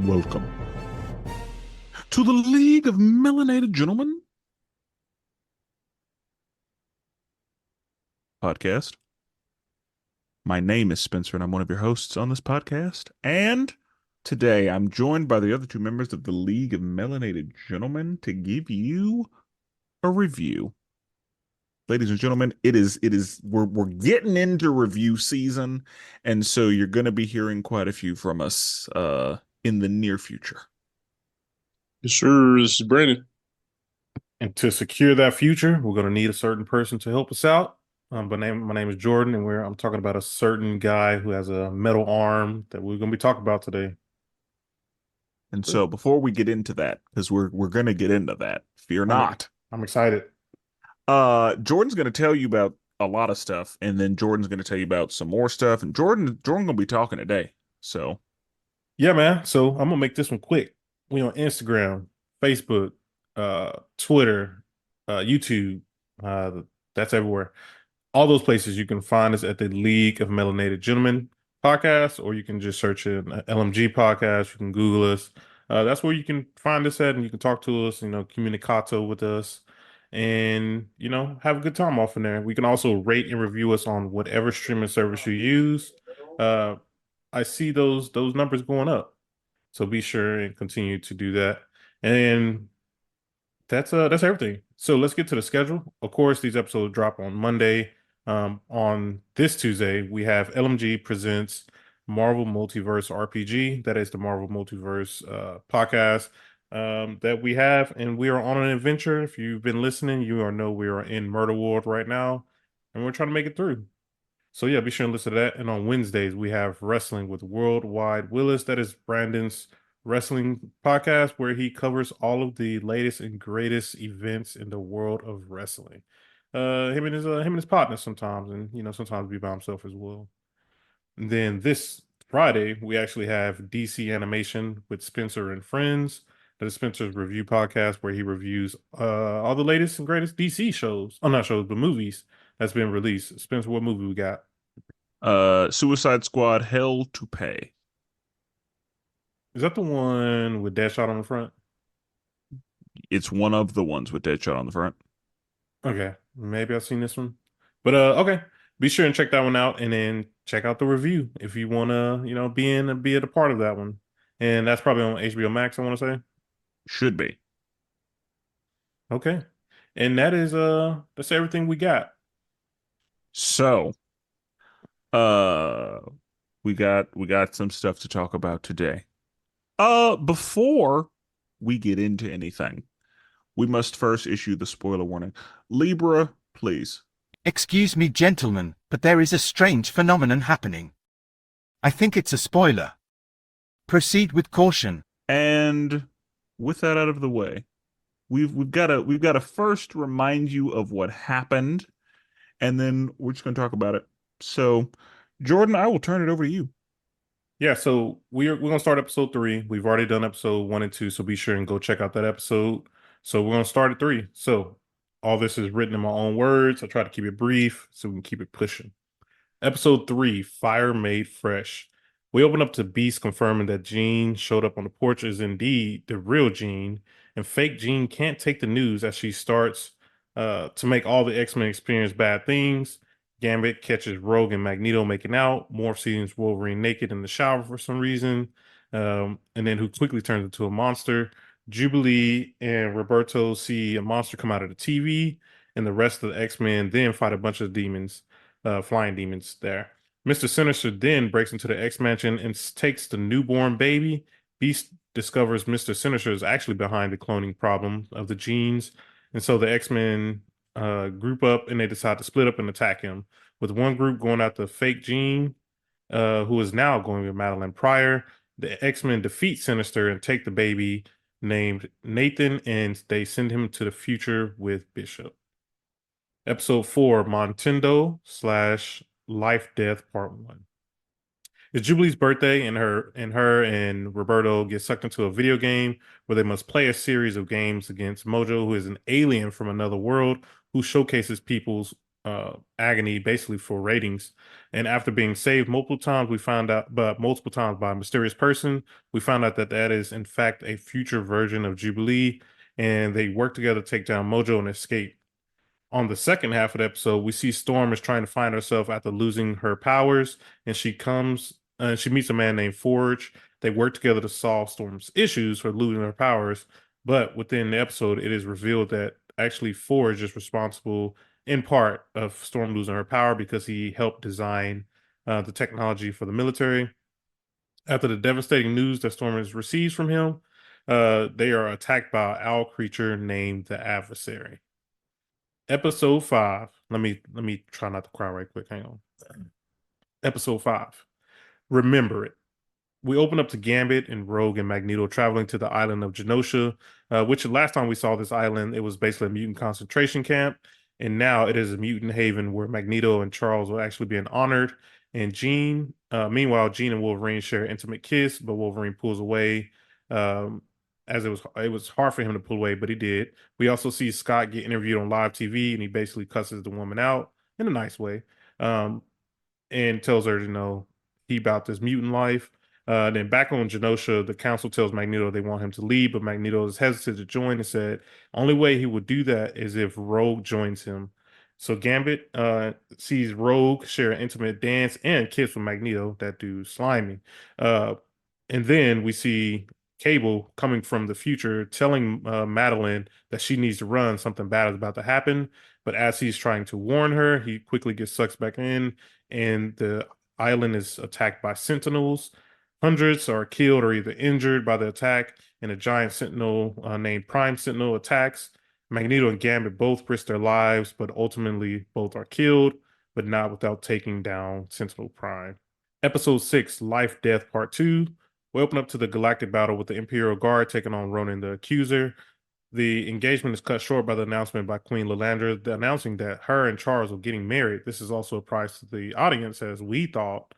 Welcome to the League of Melanated Gentlemen podcast. My name is Spencer, and I'm one of your hosts on this podcast. And today I'm joined by the other two members of the League of Melanated Gentlemen to give you a review. Ladies and gentlemen, we're getting into review season, and so you're going to be hearing quite a few from us in the near future. Sure, this is Brandon. And to secure that future, we're going to need a certain person to help us out. But my name is Jordan, and I'm talking about a certain guy who has a metal arm that we're going to be talking about today. And so before we get into that, because we're going to get into that, fear not. I'm excited. Jordan's going to tell you about a lot of stuff, and then Jordan's going to tell you about some more stuff, and Jordan going to be talking today. So yeah, man. So I'm gonna make this one quick. We on Instagram, Facebook, Twitter, YouTube. That's everywhere. All those places you can find us at the League of Melanated Gentlemen podcast, or you can just search in LMG podcast. You can Google us. That's where you can find us at, and you can talk to us. Communicato with us, and have a good time off in there. We can also rate and review us on whatever streaming service you use. I see those numbers going up, so be sure and continue to do that. And that's everything. So let's get to the schedule. Of course, these episodes drop on Monday. On this Tuesday, we have LMG presents Marvel Multiverse RPG. That is the Marvel Multiverse podcast that we have, and we are on an adventure. If you've been listening, you know we are in Murder World right now, and we're trying to make it through. So yeah, be sure and listen to that. And on Wednesdays, we have Wrestling with Worldwide Willis. That is Brandon's wrestling podcast where he covers all of the latest and greatest events in the world of wrestling. Him and his partner sometimes, and sometimes be by himself as well. And then this Friday, we actually have DC Animation with Spenser and Friends. That is Spencer's review podcast where he reviews all the latest and greatest DC shows. Oh, not shows, but movies that's been released. Spencer, what movie we got? Suicide Squad Hell to Pay. Is that the one with Deadshot on the front? It's one of the ones with Deadshot on the front. Okay, maybe I've seen this one. But okay. Be sure and check that one out, and then check out the review if you wanna, be a part of that one. And that's probably on HBO Max, I want to say. Should be. Okay. And that's everything we got. So we got some stuff to talk about today. Before we get into anything, we must first issue the spoiler warning. Libra, please. Excuse me, gentlemen, but there is a strange phenomenon happening. I think it's a spoiler. Proceed with caution. And with that out of the way, we've got to first remind you of what happened, and then we're just going to talk about it. So, Jordan, I will turn it over to you. Yeah, so we're gonna start episode 3. We've already done episode 1 and 2, so be sure and go check out that episode. So we're gonna start at 3. So all this is written in my own words. I try to keep it brief so we can keep it pushing. Episode 3, Fire Made Fresh. We open up to Beast confirming that Jean showed up on the porch is indeed the real Jean, and fake Jean can't take the news as she starts to make all the X-Men experience bad things. Gambit catches Rogue and Magneto making out. Morph sees Wolverine naked in the shower for some reason, and then who quickly turns into a monster. Jubilee and Roberto see a monster come out of the TV, and the rest of the X-Men then fight a bunch of demons, flying demons there. Mr. Sinister then breaks into the X-Mansion and takes the newborn baby. Beast discovers Mr. Sinister is actually behind the cloning problem of the genes, and so the X-Men group up and they decide to split up and attack him, with one group going after fake Jean, who is now going with Madeline Pryor. The X-Men defeat Sinister and take the baby named Nathan, and they send him to the future with Bishop. Episode 4, Montendo / Life Death Part 1. It's Jubilee's birthday, and her and Roberto get sucked into a video game where they must play a series of games against Mojo, who is an alien from another world who showcases people's agony, basically for ratings. And after being saved multiple times, multiple times by a mysterious person, we found out that that is in fact a future version of Jubilee, and they work together to take down Mojo and escape. On the second half of the episode, we see Storm is trying to find herself after losing her powers, and she meets a man named Forge. They work together to solve Storm's issues for losing her powers, but within the episode, it is revealed that actually Forge is responsible in part of Storm losing her power because he helped design the technology for the military. After the devastating news that Storm has received from him, they are attacked by an owl creature named the Adversary. Episode 5. Let me try not to cry right quick. Hang on. Episode 5. Remember it. We open up to Gambit and Rogue and Magneto traveling to the island of Genosha, which last time we saw this island, it was basically a mutant concentration camp, and now it is a mutant haven where Magneto and Charles will actually be honored. And meanwhile, Jean and Wolverine share an intimate kiss, but Wolverine pulls away, as it was hard for him to pull away, but he did. We also see Scott get interviewed on live TV, and he basically cusses the woman out in a nice way. Um, and tells her, he about this mutant life. Then back on Genosha, the council tells Magneto they want him to leave, but Magneto is hesitant to join and said only way he would do that is if Rogue joins him. So Gambit sees Rogue share an intimate dance and kiss with Magneto. That dude slimy. And then we see Cable coming from the future telling Madeline that she needs to run. Something bad is about to happen. But as he's trying to warn her, he quickly gets sucked back in, and the island is attacked by sentinels. Hundreds are killed or either injured by the attack, and a giant sentinel named Prime Sentinel attacks. Magneto and Gambit both risk their lives, but ultimately both are killed, but not without taking down Sentinel Prime. Episode 6, Life Death Part 2. We open up to the galactic battle with the Imperial Guard taking on Ronan the Accuser. The engagement is cut short by the announcement by Queen Lilandra announcing that her and Charles are getting married. This is also a surprise to the audience, as we thought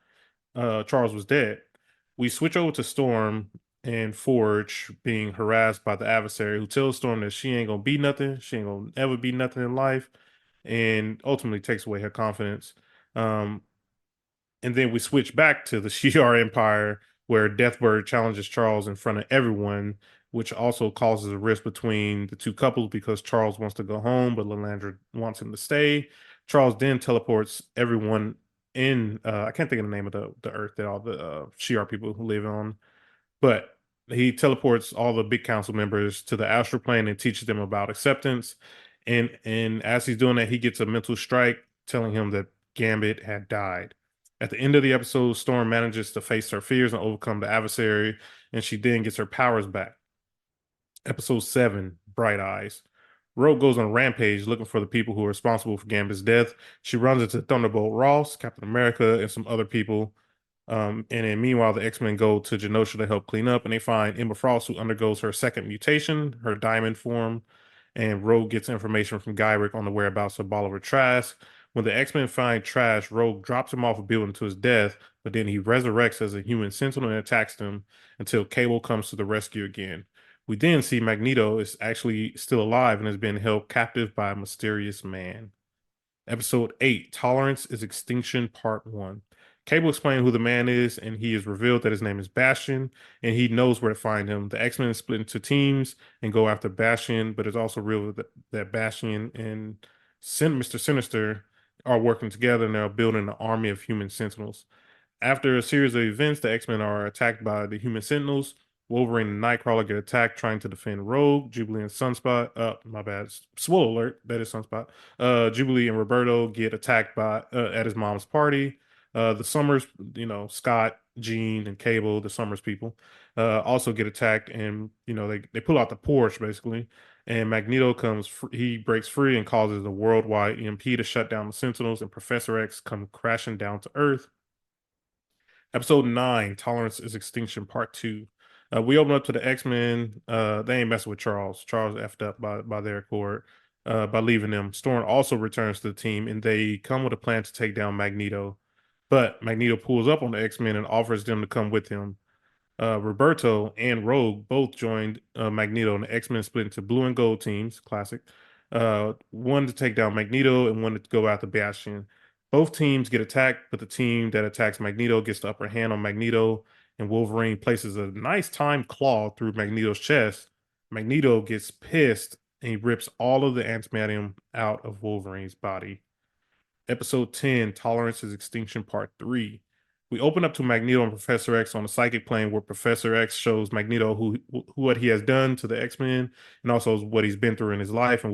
Charles was dead. We switch over to Storm and Forge being harassed by the Adversary, who tells Storm that she ain't gonna be nothing, she ain't gonna ever be nothing in life, and ultimately takes away her confidence. And then we switch back to the Shi'ar Empire, where Deathbird challenges Charles in front of everyone, which also causes a rift between the two couples because Charles wants to go home, but Lilandra wants him to stay. Charles then teleports everyone in. I can't think of the name of the Earth that all the Shi'ar people who live on, but he teleports all the big council members to the astral plane and teaches them about acceptance. And as he's doing that, he gets a mental strike telling him that Gambit had died. At the end of the episode, Storm manages to face her fears and overcome the Adversary, and she then gets her powers back. Episode 7, Bright Eyes. Rogue goes on a rampage looking for the people who are responsible for Gambit's death. She runs into Thunderbolt Ross, Captain America, and some other people. And then meanwhile, the X-Men go to Genosha to help clean up, and they find Emma Frost, who undergoes her second mutation, her diamond form. And Rogue gets information from Gyrick on the whereabouts of Bolivar Trask. When the X-Men find Trash, Rogue drops him off a building to his death, but then he resurrects as a human sentinel and attacks them until Cable comes to the rescue again. We then see Magneto is actually still alive and has been held captive by a mysterious man. Episode 8, Tolerance is Extinction Part 1. Cable explains who the man is, and he is revealed that his name is Bastion, and he knows where to find him. The X-Men split into teams and go after Bastion, but it's also revealed that Bastion and Mr. Sinister are working together, and they're building an army of human sentinels. After a series of events, the X-Men are attacked by the human sentinels. Wolverine and Nightcrawler get attacked trying to defend Rogue. Jubilee and Sunspot, my bad, spoiler alert, that is Sunspot. Jubilee and Roberto get attacked by at his mom's party. The Summers, Scott, Jean, and Cable, the Summers people, also get attacked, and they pull out the porch basically. And Magneto he breaks free and causes a worldwide EMP to shut down the Sentinels, and Professor X come crashing down to Earth. Episode 9, Tolerance is Extinction Part 2. We open up to the X-Men. They ain't messing with Charles. Charles effed up by their accord by leaving them. Storm also returns to the team, and they come with a plan to take down Magneto. But Magneto pulls up on the X-Men and offers them to come with him. Roberto and Rogue both joined Magneto, and the X-Men split into blue and gold teams, classic. One to take down Magneto and one to go after Bastion. Both teams get attacked, but the team that attacks Magneto gets the upper hand on Magneto, and Wolverine places a nice timed claw through Magneto's chest. Magneto gets pissed and he rips all of the antimaterium out of Wolverine's body. Episode 10, Tolerance is Extinction Part 3. We open up to Magneto and Professor X on the psychic plane, where Professor X shows Magneto who what he has done to the X-Men, and also what he's been through in his life and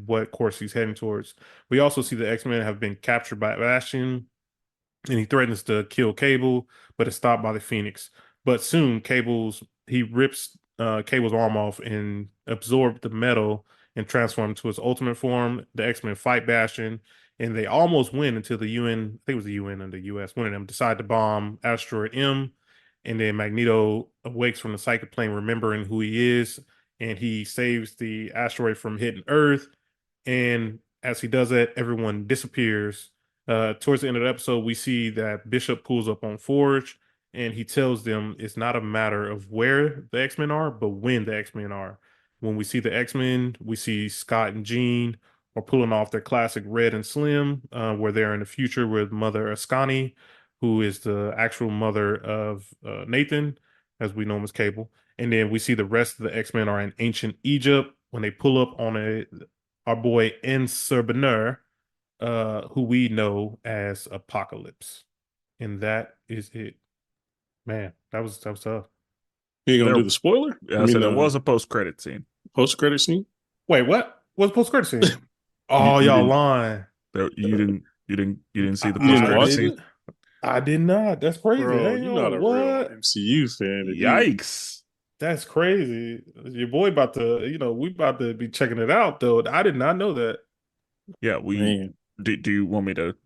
what course he's heading towards. We also see the X-Men have been captured by Bastion, and he threatens to kill Cable, but is stopped by the Phoenix. But soon, he rips Cable's arm off and absorbs the metal and transforms to his ultimate form. The X-Men fight Bastion, and they almost win until the UN, I think it was the UN and the US, one of them decide to bomb asteroid M, and then Magneto awakes from the psychic plane, remembering who he is, and he saves the asteroid from hitting Earth. And as he does that, everyone disappears. Towards the end of the episode, we see that Bishop pulls up on Forge, and he tells them it's not a matter of where the X-Men are, but when the X-Men are. When we see the X-Men, we see Scott and Jean are pulling off their classic Red and Slim, where they're in the future with Mother Ascani, who is the actual mother of Nathan, as we know him as Cable. And then we see the rest of the X-Men are in ancient Egypt when they pull up on our boy Spenser, who we know as Apocalypse. And that is it. Man, that was tough. You gonna There- do the spoiler? Yeah, so there was a post-credit scene. post-credit scene. Wait, what? What's post-credit scene? Oh, You y'all didn't- lying. you didn't see the You didn't post-credit watch scene. it? I did not. That's crazy. Bro, Hey, you're not a what? real MCU fan. if you- Yikes! That's crazy. Your boy about to, we about to be checking it out though. I did not know that. Yeah, Man. do you want me to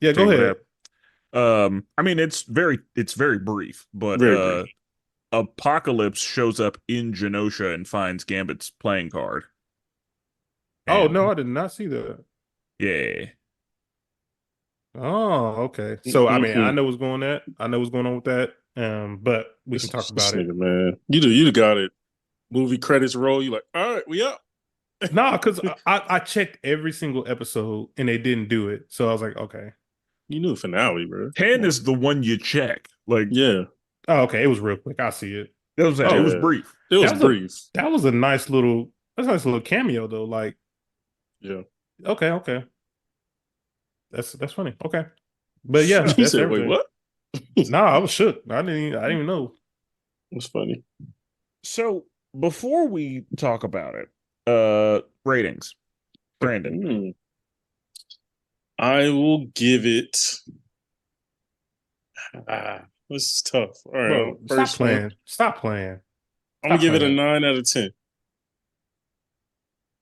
Yeah, tell go you what ahead. happened? I mean it's very brief, but Very brief. Apocalypse shows up in Genosha and finds Gambit's playing card. Oh And- no, I did not see that. Yeah. Oh, okay. So I mean, I Mhm. know what's going on. I know what's going on with that. But we can talk This about it. nigga, man. You got it. Movie credits roll. You like, all right, we up. Nah, because I checked every single episode and they didn't do it. So I was like, okay. You knew the finale, bro. 10 is the one you check. Like Yeah, Oh, okay. It was real quick. I see it. it was Oh, it was yeah. brief. it was That was a- brief. That's a nice little cameo though. Like, Yeah. okay. That's funny. Okay. But yeah, He that's said, everything. wait, what? Nah, I was shook. I didn't even know. It's funny. So before we talk about it, ratings. Brandon. Hmm. I will give it. This is tough. All right. Bro, stop first one, playing. Stop playing. I'm gonna Stop give it a playing. 9 out of 10.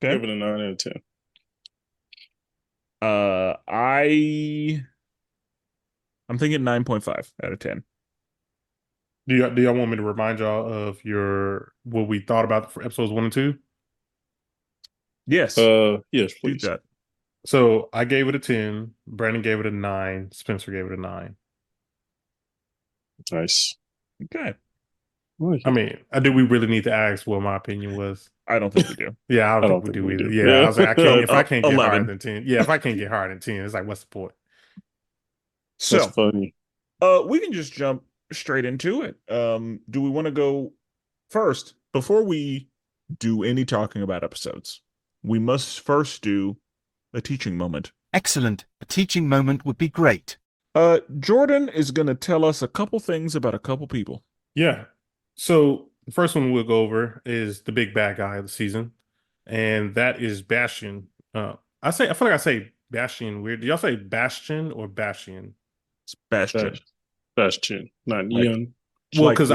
Okay. Give it a 9 out of 10. I'm thinking 9.5 out of 10. Do y'all want me to remind y'all of what we thought about for episodes 1 and 2? Yes. Yes, do please. that. So I gave it a 10. Brandon gave it a 9. Spencer gave it a 9. Nice. Okay. I mean, do we really need to ask what my opinion was? I don't think we do. Yeah, I don't think we do either. Yeah, I was like, if I can't get higher 11. than 10. Yeah, if I can't get higher than 10, it's like, what's the point? So That's funny. we can just jump straight into it. Do we want to go first before we do any talking about episodes? We must first do a teaching moment. Excellent. A teaching moment would be great. Jordan is going to tell us a couple things about a couple people. Yeah. So the first one we'll go over is the big bad guy of the season, and that is Bastion. I feel like I say Bastion weird. Do y'all say Bastion or Bastion? Sebastian. Bastion, not Like- Neon. Well, Like, because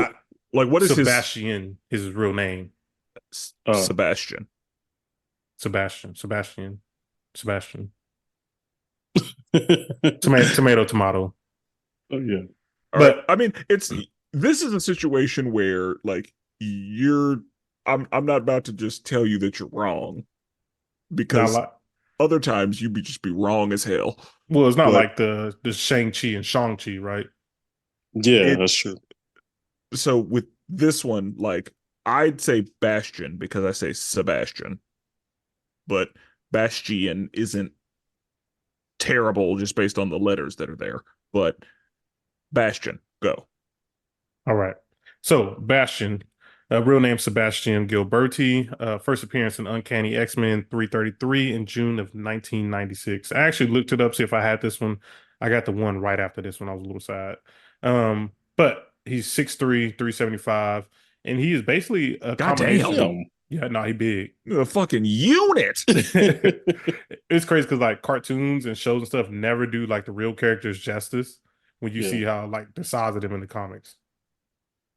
what is Sebastian is his real name. Sebastian? Sebastian. Tomato. Oh yeah. All right. I mean, this is a situation where like I'm not about to just tell you that you're wrong, because other times you just be wrong as hell. Well, it's not But- like the Shang-Chi and Shang-Chi, right? Yeah, that's true. So with this one, like I'd say Bastion because I say Sebastian, but Bastion isn't terrible just based on the letters that are there. But Bastion, go. All right. So Bastion, real name Sebastian Gilberti, first appearance in Uncanny X-Men 333 in June of 1996. I actually looked it up, see if I had this one. I got the one right after this one. I was a little sad. But he's 6'3", 375, and he is basically a God damn. combination. Yeah, no, he big. A fucking unit. It's crazy because like cartoons and shows and stuff never do like the real characters justice when you see how like the size of them in the comics.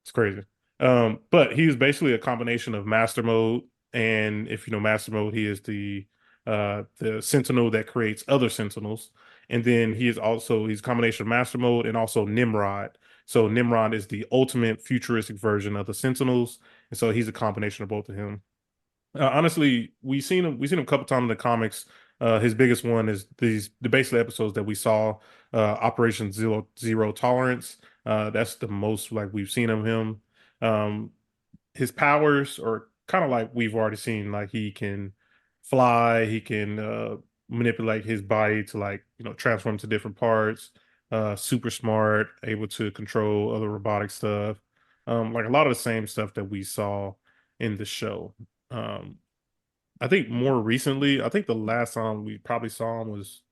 It's crazy. But he was basically a combination of Master Mode, and if you know Master Mode, he is the Sentinel that creates other Sentinels. And then he's a combination of Master Mode and also Nimrod. So Nimrod is the ultimate futuristic version of the Sentinels, and so he's a combination of both of him. Honestly, we've seen him a couple times in the comics. His biggest one is the basically episodes that we saw, Operation Zero Tolerance. That's the most like we've seen of him. Um, his powers are kind of like we've already seen. Like he can fly, he can manipulate his body to like transform to different parts. Super smart, able to control other robotic stuff. Like a lot of the same stuff that we saw in the show. Um, I think more recently, I think the last time we probably saw him was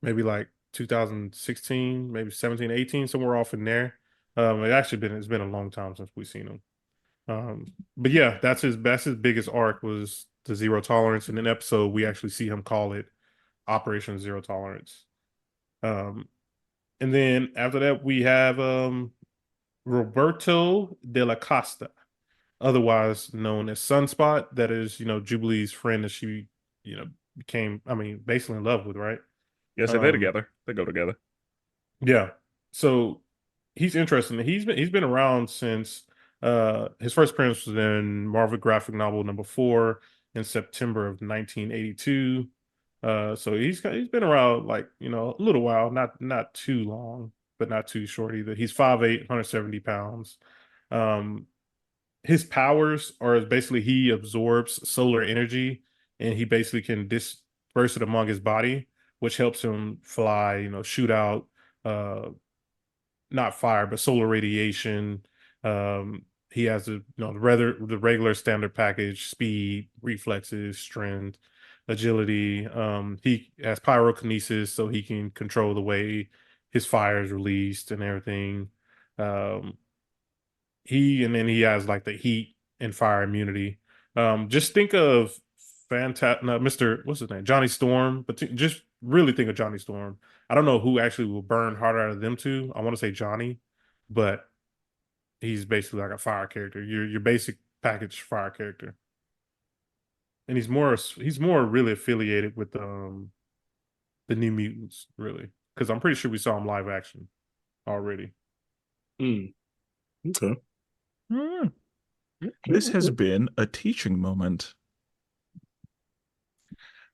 maybe like 2016, maybe 17, 18, somewhere off in there. It's been a long time since we've seen him. But yeah, that's his biggest arc was the zero tolerance. In an episode, we actually see him call it Operation Zero Tolerance. Um, and then after that, we have Roberto de la Costa, otherwise known as Sunspot. That is, Jubilee's friend that she, became, I mean, basically in love with, right? Yes, they together. They go together. Yeah. So he's interesting. He's been around since his first appearance was in Marvel graphic novel number 4 in September of 1982. So he's been around like, a little while, not too long, but not too short either. He's 5'8", 170 pounds. His powers are basically he absorbs solar energy and he basically can disperse it among his body, which helps him fly, shoot out not fire, but solar radiation. He has the regular standard package: speed, reflexes, strength, agility. He has pyrokinesis, so he can control the way his fire is released and everything. Um, and then he has like the heat and fire immunity. Just think of no, Mr. What's his name? Johnny Storm, but just really think of Johnny Storm. I don't know who actually will burn harder out of them two. I want to say Johnny, but he's basically like a fire character. Your basic package fire character. And he's more really affiliated with the New Mutants, really. Because I'm pretty sure we saw him live action already. Okay. This has been a teaching moment.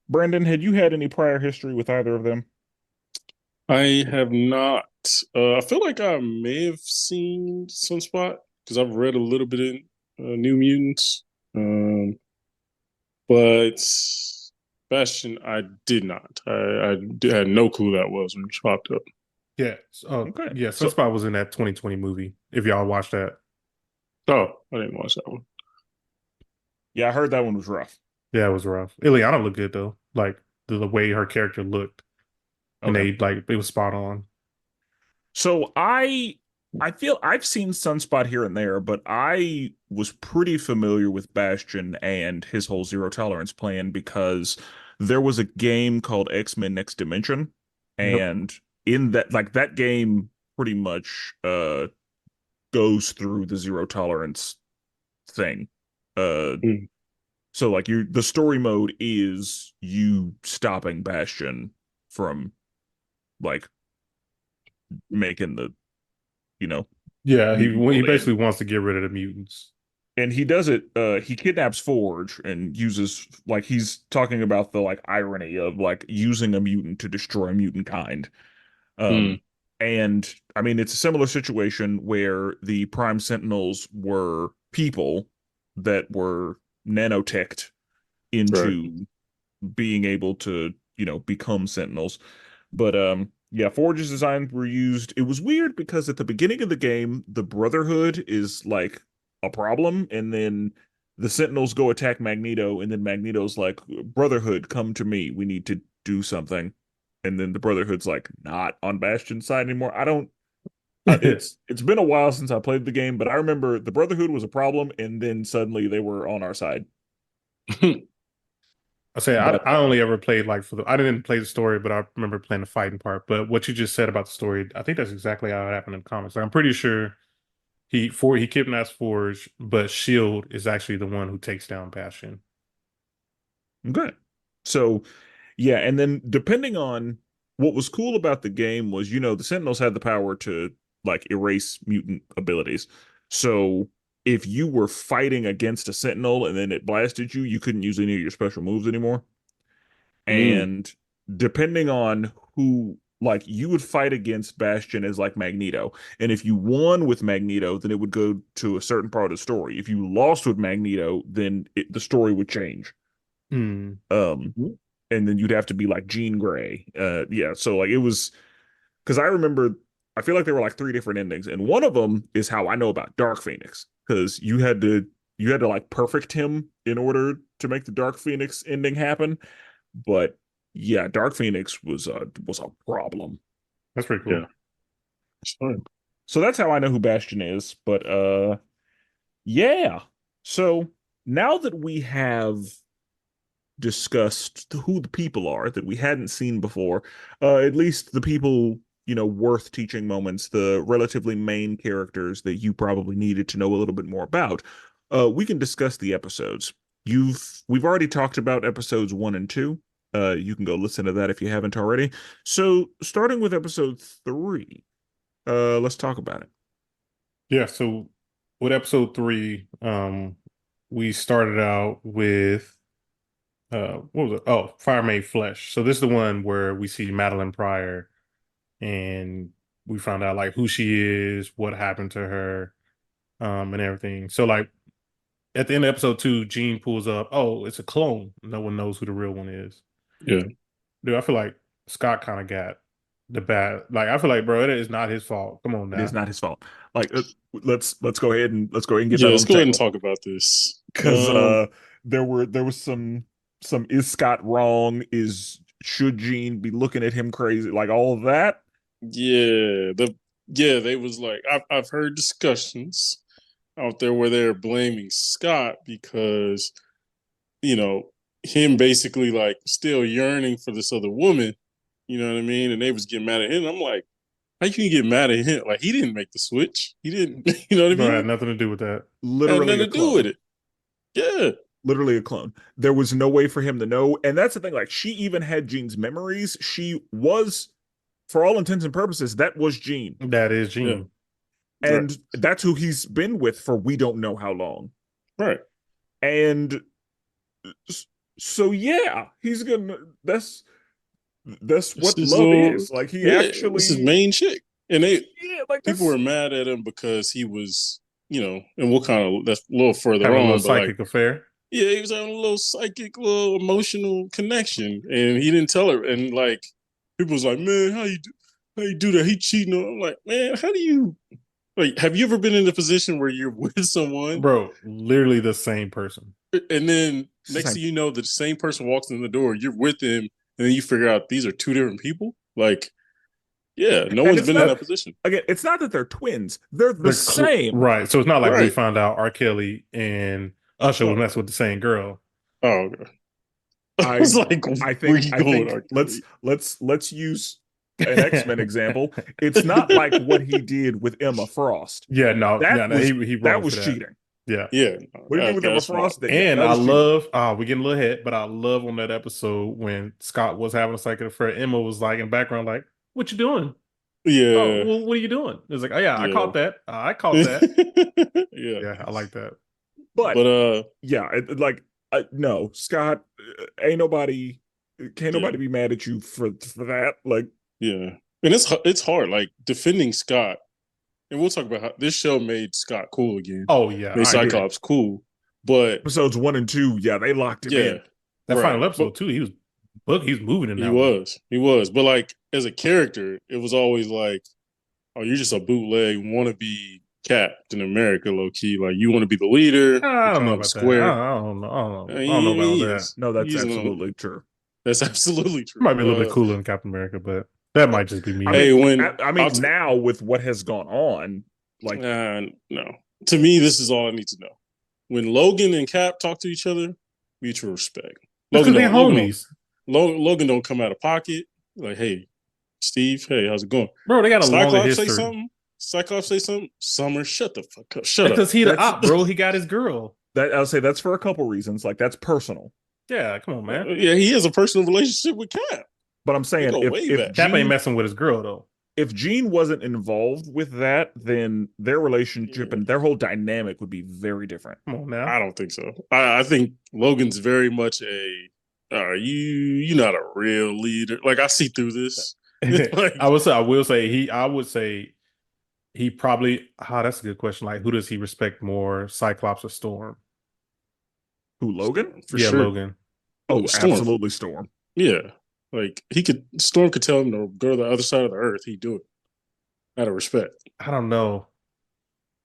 Brandon, had you had any prior history with either of them? I have not. I feel like I may have seen Sunspot because I've read a little bit in New Mutants. But Bastion, I did not. I had no clue that was when it popped up. Yeah. Okay. Yeah, Sunspot was in that 2020 movie, if y'all watched that. Oh, I didn't watch that one. Yeah, I heard that one was rough. Yeah, it was rough. Ileana looked good though. Like the way her character looked. And Okay. it was spot on. So I feel I've seen Sunspot here and there, but I was pretty familiar with Bastion and his whole zero tolerance plan because there was a game called X-Men Next Dimension, and in that game pretty much goes through the zero tolerance thing. So like the story mode is you stopping Bastion from like making the Yeah, he mutant basically wants to get rid of the mutants. and he does it he kidnaps Forge and uses like he's talking about the like irony of like using a mutant to destroy mutant kind. And I mean it's a similar situation where the Prime Sentinels were people that were nanoteched into being able to, become Sentinels. But yeah, Forge's designs were used. It was weird because at the beginning of the game, the Brotherhood is like a problem, and then the Sentinels go attack Magneto, and then Magneto's like, Brotherhood, come to me. We need to do something. And then the Brotherhood's like not on Bastion's side anymore. I don't it's been a while since I played the game, but I remember the Brotherhood was a problem, and then suddenly they were on our side. I say But I only ever played like I didn't play the story, but I remember playing the fighting part. But what you just said about the story, I think that's exactly how it happened in the comics. Like, I'm pretty sure he kidnaps Forge, but Shield is actually the one who takes down Bastion. okay. So yeah, and then depending on what was cool about the game was, the Sentinels had the power to like erase mutant abilities. So if you were fighting against a Sentinel and then it blasted you, you couldn't use any of your special moves anymore. Mm. And depending on who, like, you would fight against Bastion as like Magneto, and if you won with Magneto, then it would go to a certain part of the story. If you lost with Magneto, then the story would change. Mm. Um, and then you'd have to be like Jean Grey. Yeah, so like it was because I remember, I feel like there were like three different endings, and one of them is how I know about Dark Phoenix, because you had to like perfect him in order to make the Dark Phoenix ending happen. But yeah, Dark Phoenix was a problem. That's pretty cool. Yeah. It's fine. So that's how I know who Bastion is. But yeah. So now that we have discussed who the people are that we hadn't seen before, at least the people, worth teaching moments, the relatively main characters that you probably needed to know a little bit more about, we can discuss the episodes. We've already talked about episodes 1 and 2. You can go listen to that if you haven't already. So starting with episode 3, let's talk about it. Yeah. So with episode 3, we started out with what was it? Oh, Fire Made Flesh. So this is the one where we see Madeline Pryor, and we found out like who she is, what happened to her, and everything. So like at the end of episode 2, Jean pulls up. Oh, it's a clone. No one knows who the real one is. Yeah. Dude, I feel like Scott kind of got the bad. Like, I feel like, bro, it is not his fault. Come on It is now. not his fault. Like, let's go ahead and get Yeah, that let's on the go ahead and table, talk about this. because there was some, is Scott wrong? Should Jean be looking at him crazy? Like all of that. They was like I've heard discussions out there where they're blaming Scott because, you know, him basically like still yearning for this other woman, you know what I mean? And they was getting mad at him. I'm like, how you can get mad at him? Like, he didn't make the switch. He didn't, you know what I Bro, it mean? had nothing to do with that. Had Literally nothing a to do with clone. it. Yeah. Literally a clone. There was no way for him to know. And that's the thing. Like, she even had Jean's memories. She was, for all intents and purposes, that was Jean. That is Jean. Yeah. And that's who he's been with for we don't know how long. Right. And so yeah, he's gonna that's what love is. Like, he actually, this is main chick. And like, people were mad at him because he was, you know, and we'll kind of, that's a little further Having on, a little but psychic like, affair. yeah, he was having a little psychic, little emotional connection, and he didn't tell her. And like, people was like, man, how you do that? He cheating on. I'm like, man, how do you, like, have you ever been in a position where you're with someone, Bro, literally the same person. and then next Same. thing you know, the same person walks in the door, you're with him, and then you figure out these are two different people? Like, yeah, no one's it's been in not, that position. again, it's not that they're twins. They're the same. Right. So it's not like we Right. found out R. Kelly and Usher was messing with the same girl. Oh, okay. I was like, I where think you I going, think R. Kelly? let's use an X-Men example. It's not like what he did with Emma Frost. Yeah, no, That was he that wrong was for that. cheating. Yeah. Yeah. What do you mean with Emma That's Frost? smart. And that I was cheating. love, we're getting a little hit, but I love on that episode when Scott was having a psychic affair, Emma was like in the background, like, what you doing? Yeah. Oh, well, what are you doing? It's like, oh yeah, I Yeah. caught that. I caught that. Yeah. Yeah, I like that. But yeah, no, Scott, can't nobody be mad at you for that. Like, yeah. And it's hard, like, defending Scott. And we'll talk about how this show made Scott cool again. Oh yeah, Made I agree. Cyclops cool. But episodes 1 and 2, yeah, they locked him in. That Right. final episode too, he was moving in that one. He was. But like as a character, it was always like, oh, you're just a bootleg wannabe Captain America, low key. Like you want to be the leader. I You're don't kind know of about that. square. I don't know. I I don't know mean, about he that. is. No, that's He's absolutely true. That's absolutely true. Might be a little bit cooler than Captain America, but that might just be me. I Hey, mean, when now with what has gone on, like, no. To me, this is all I need to know. When Logan and Cap talk to each other, mutual respect. Because they're Logan homies. Logan don't come out of pocket. Like, hey, Steve, hey, how's it going? Bro, they got a longer Cyclops say history. something. Cyclops say something. Summer, shut the fuck up. Shut up. Because he the That's- op, bro. He got his girl. that I'll say that's for a couple reasons. Like that's personal. Yeah, come on, man. Yeah, he has a personal relationship with Cap. But I'm saying go way if back. Cap ain't Jean, messing with his girl though. if Jean wasn't involved with that, then their relationship and their whole dynamic would be very different. Come on now. I don't think so. I think Logan's very much you're not a real leader. Like I see through this. Like, I would say he probably that's a good question. Like, who does he respect more, Cyclops or Storm? Who, Logan? for yeah, sure. Logan. Oh, Storm. absolutely Storm. Yeah. Like Storm could tell him to go to the other side of the earth. He'd do it. Out of respect. I don't know.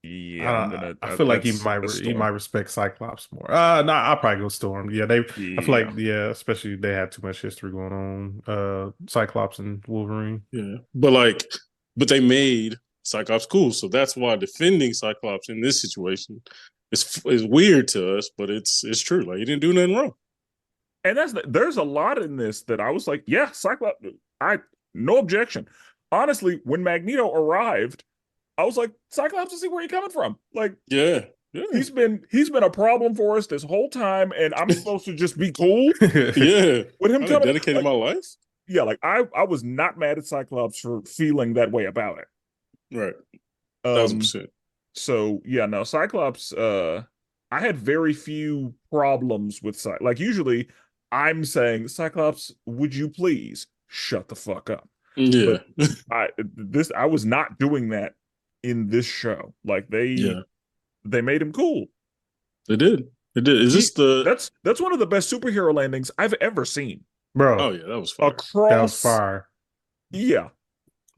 Yeah, I feel like he that's might a he Storm. might respect Cyclops more. No, I'll probably go Storm. Yeah, I feel like especially they had too much history going on. Cyclops and Wolverine. Yeah. But they made Cyclops cool. So that's why defending Cyclops in this situation is weird to us, but it's true. Like he didn't do nothing wrong. And there's a lot in this that I was like, yeah, Cyclops. No objection. Honestly, when Magneto arrived, I was like, Cyclops, I see where you're coming from. Like, Yeah. he's been a problem for us this whole time, and I'm supposed to just be cool Yeah. with him I coming. dedicated my life. Yeah, like I was not mad at Cyclops for feeling that way about it. Right. Um, 1000%. so yeah, no, Cyclops. I had very few problems with Like usually, I'm saying, Cyclops, would you please shut the fuck up? Yeah. I was not doing that in this show. Like they made him cool. They did. Is this that's one of the best superhero landings I've ever seen. Bro. Oh yeah, that was fire. That was fire. Yeah.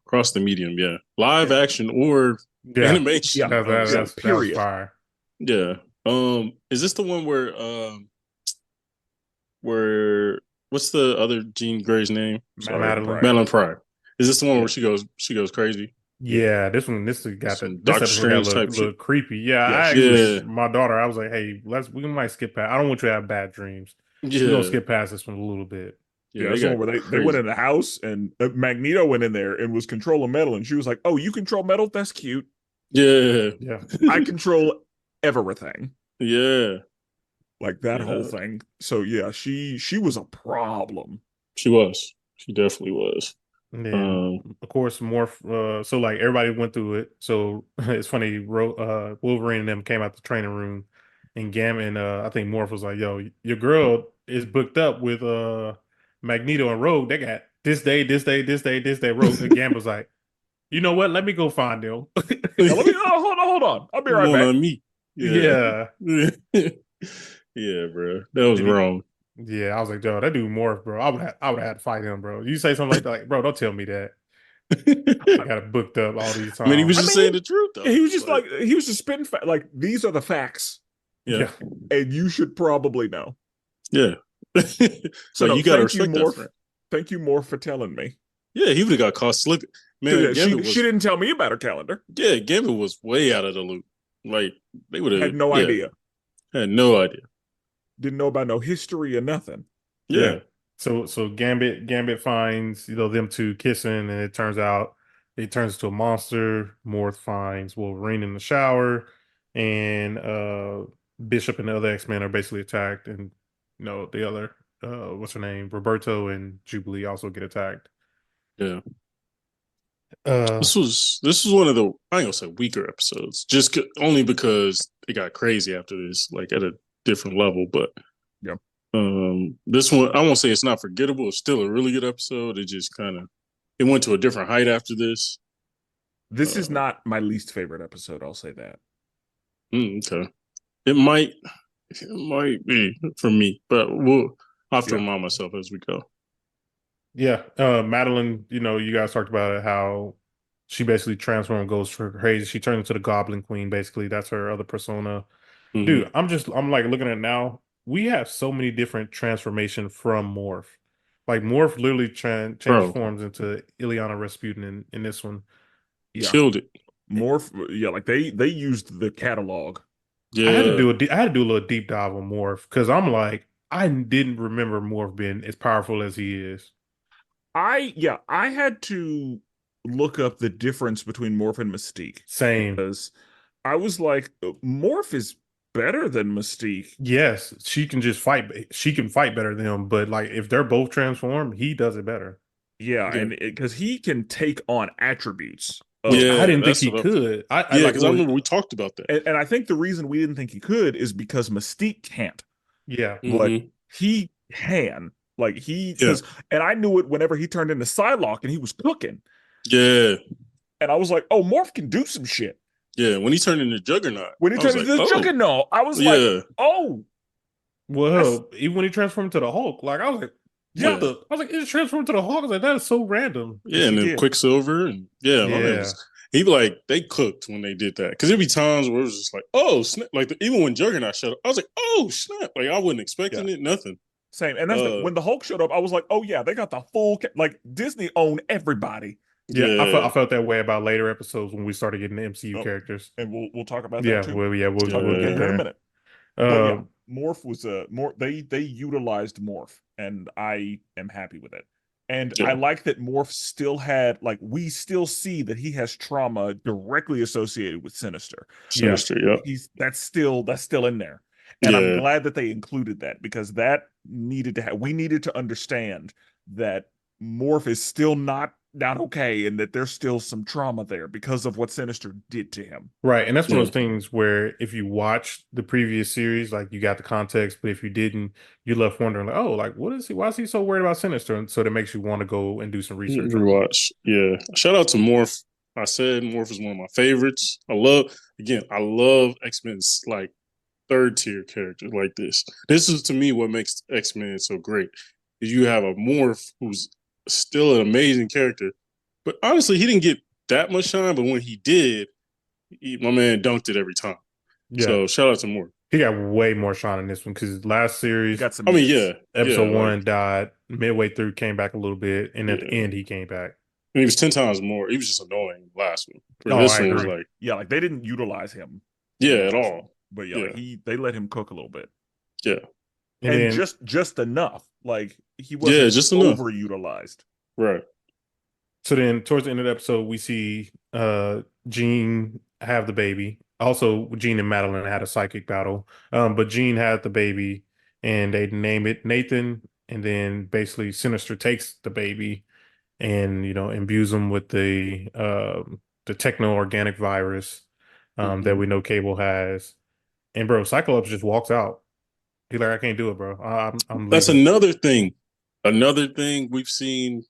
Across the medium, yeah. Live action or animation. Yeah. That was period. fire. Yeah. Is this the one where what's the other Jean Grey's name? Madeline Pryor. Is this the one where she goes crazy? Yeah, this got Some this Doctor episode Strange got a type little shit. creepy. Yeah, Yeah, I actually, my daughter, I was like, hey, we might skip past. I don't want you to have bad dreams. Yeah. We're gonna skip past this one a little bit. Yeah, that's the one where they went in the house and Magneto went in there and was controlling metal, and she was like, "Oh, you control metal? That's cute. Yeah. Yeah. I control everything." Yeah. Like that whole thing. So yeah, she was a problem. She was. She definitely was. And then, of course, Morph. So like everybody went through it. So it's funny. Wolverine and them came out the training room, and I think Morph was like, "Yo, your girl is booked up with Magneto and Rogue. They got this day. Rogue." And Gam was like, "You know what? Let me go find them." Hold on. I'll be right back. On me. Yeah. Yeah, bro. That was wrong. Yeah, I was like, "Yo, that dude Morph, bro. I would have had to fight him, bro. You say something like that, like, bro, don't tell me that. I got it booked up all these times." I mean, he was just saying the truth, though. He was just he was just spitting like these are the facts. Yeah. And you should probably know. Yeah. So no, you gotta respect that, friend. Thank you, Morph, for telling me. Yeah, he would have got caught slipping. Man, she didn't tell me about her calendar. Yeah, Gambit was way out of the loop. Like they would have had no idea. Had no idea. Didn't know about no history or nothing. Yeah. So Gambit finds them two kissing, and it turns into a monster. Morph finds Wolverine in the shower, and Bishop and the other X-Men are basically attacked, and the other what's her name, Roberto and Jubilee also get attacked. Yeah. This was one of the, I ain't gonna say weaker episodes, just only because it got crazy after this, like at a different level. But yeah, this one, I won't say it's not forgettable. It's still a really good episode. It just it went to a different height after this. This is not my least favorite episode. I'll say that. Okay, it might be for me, but I'll have to Yeah. remind myself as we go. Yeah, Madeline, you guys talked about it, how she basically transforms and goes for crazy. She turns into the Goblin Queen, basically. That's her other persona. Mm-hmm. Dude, I'm like looking at it now. We have so many different transformation from Morph. Like Morph literally Bro, transforms into Ileana Rasputin in this one. Yeah. killed it. Morph, yeah, like they used the catalog. I had to Yeah. do I had to do a little deep dive on Morph because I'm like, I didn't remember Morph being as powerful as he is. I had to look up the difference between Morph and Mystique Same. because I was like, Morph is better than Mystique. Yes, she can just fight. She can fight better than him, but like if they're both transformed, he does it better. Yeah, Yeah. and because he can take on attributes Which of, I Yeah, didn't think that's he what I could. I Yeah, like because I well, remember we talked about that. and I think the reason we didn't think he could is because Mystique can't, yeah. but Mm-hmm. he can. Like Yeah. and I knew it whenever he turned into Psylocke and he was cooking, Yeah. and I was like, oh, Morph can do some shit. Yeah. When he turned into Juggernaut, When he I was turned like, into the oh, Juggernaut, I was like, yeah. oh, that's Well, even when he transformed to the Hulk, like I was like, what yeah, Yeah. the? I was like, it transformed to the Hulk. I was like, that is so random. Yeah. yes, he And then did. Quicksilver. And yeah, my man Yeah. was, he like, they cooked when they did that. Because there'd be times where it was just like, oh, snap. Like, even when Juggernaut showed up, I was like, oh, snap. Like, I wasn't Yeah, expecting it, nothing. same. And that's Uh, when the Hulk showed up, I was like, oh yeah, they got the full like Disney owned everybody. Yeah, I yeah. felt that way about later episodes when we started getting the MCU Oh, characters. and we'll talk about that Yeah, too. well, yeah, We'll talk, we'll we'll get get Yeah. there in a there. minute. But yeah, Um, Morph was more they utilized Morph, and I am happy with it. And I Yeah. like that Morph still had like we still see that he has trauma directly associated with Sinister. yeah, Like Sinister. Yeah. that's still in there. And I'm Yeah. glad that they included that because that needed to have we needed to understand that Morph is still not okay and that there's still some trauma there because of what Sinister did to him. right. And that's one of Yeah. those things where if you watch the previous series, like you got the context, but if you didn't, you left wondering, like, oh, like what is he? Why is he so worried about Sinister? And so that makes you want to go and do some research on him. Rewatch. Yeah. Shout out to Morph. I said Morph is one of my favorites. I love X-Men's like third tier characters like this. This is to me what makes X-Men so great. Is you have a Morph who's still an amazing character, but honestly, he didn't get that much shine. But when he did, my man dunked it every time. Yeah, So shout out to Morph. he got way more shine in this one because last He series, got some I mean, years. episode like one died midway through, came back a little bit, and at the yeah. end he came back. And he was 10 times more. He was just annoying last one. For Oh, this I one was agree. like, Yeah, like they didn't utilize him yeah, in the at last one. all. But yeah, Yeah. like they let him cook a little bit. Yeah. And And then just enough. Like he Yeah, wasn't just enough. overutilized. Right. so then towards the end of the episode, we see Jean have the baby. Also, Jean and Madeline had a psychic battle. But Jean had the baby and they name it Nathan, and then basically Sinister takes the baby and imbues him with the techno organic virus that we know Cable has. And bro, Cyclops just walks out. He's like, I can't do it, bro. I'm That's leaving. another thing. Another thing we've seen.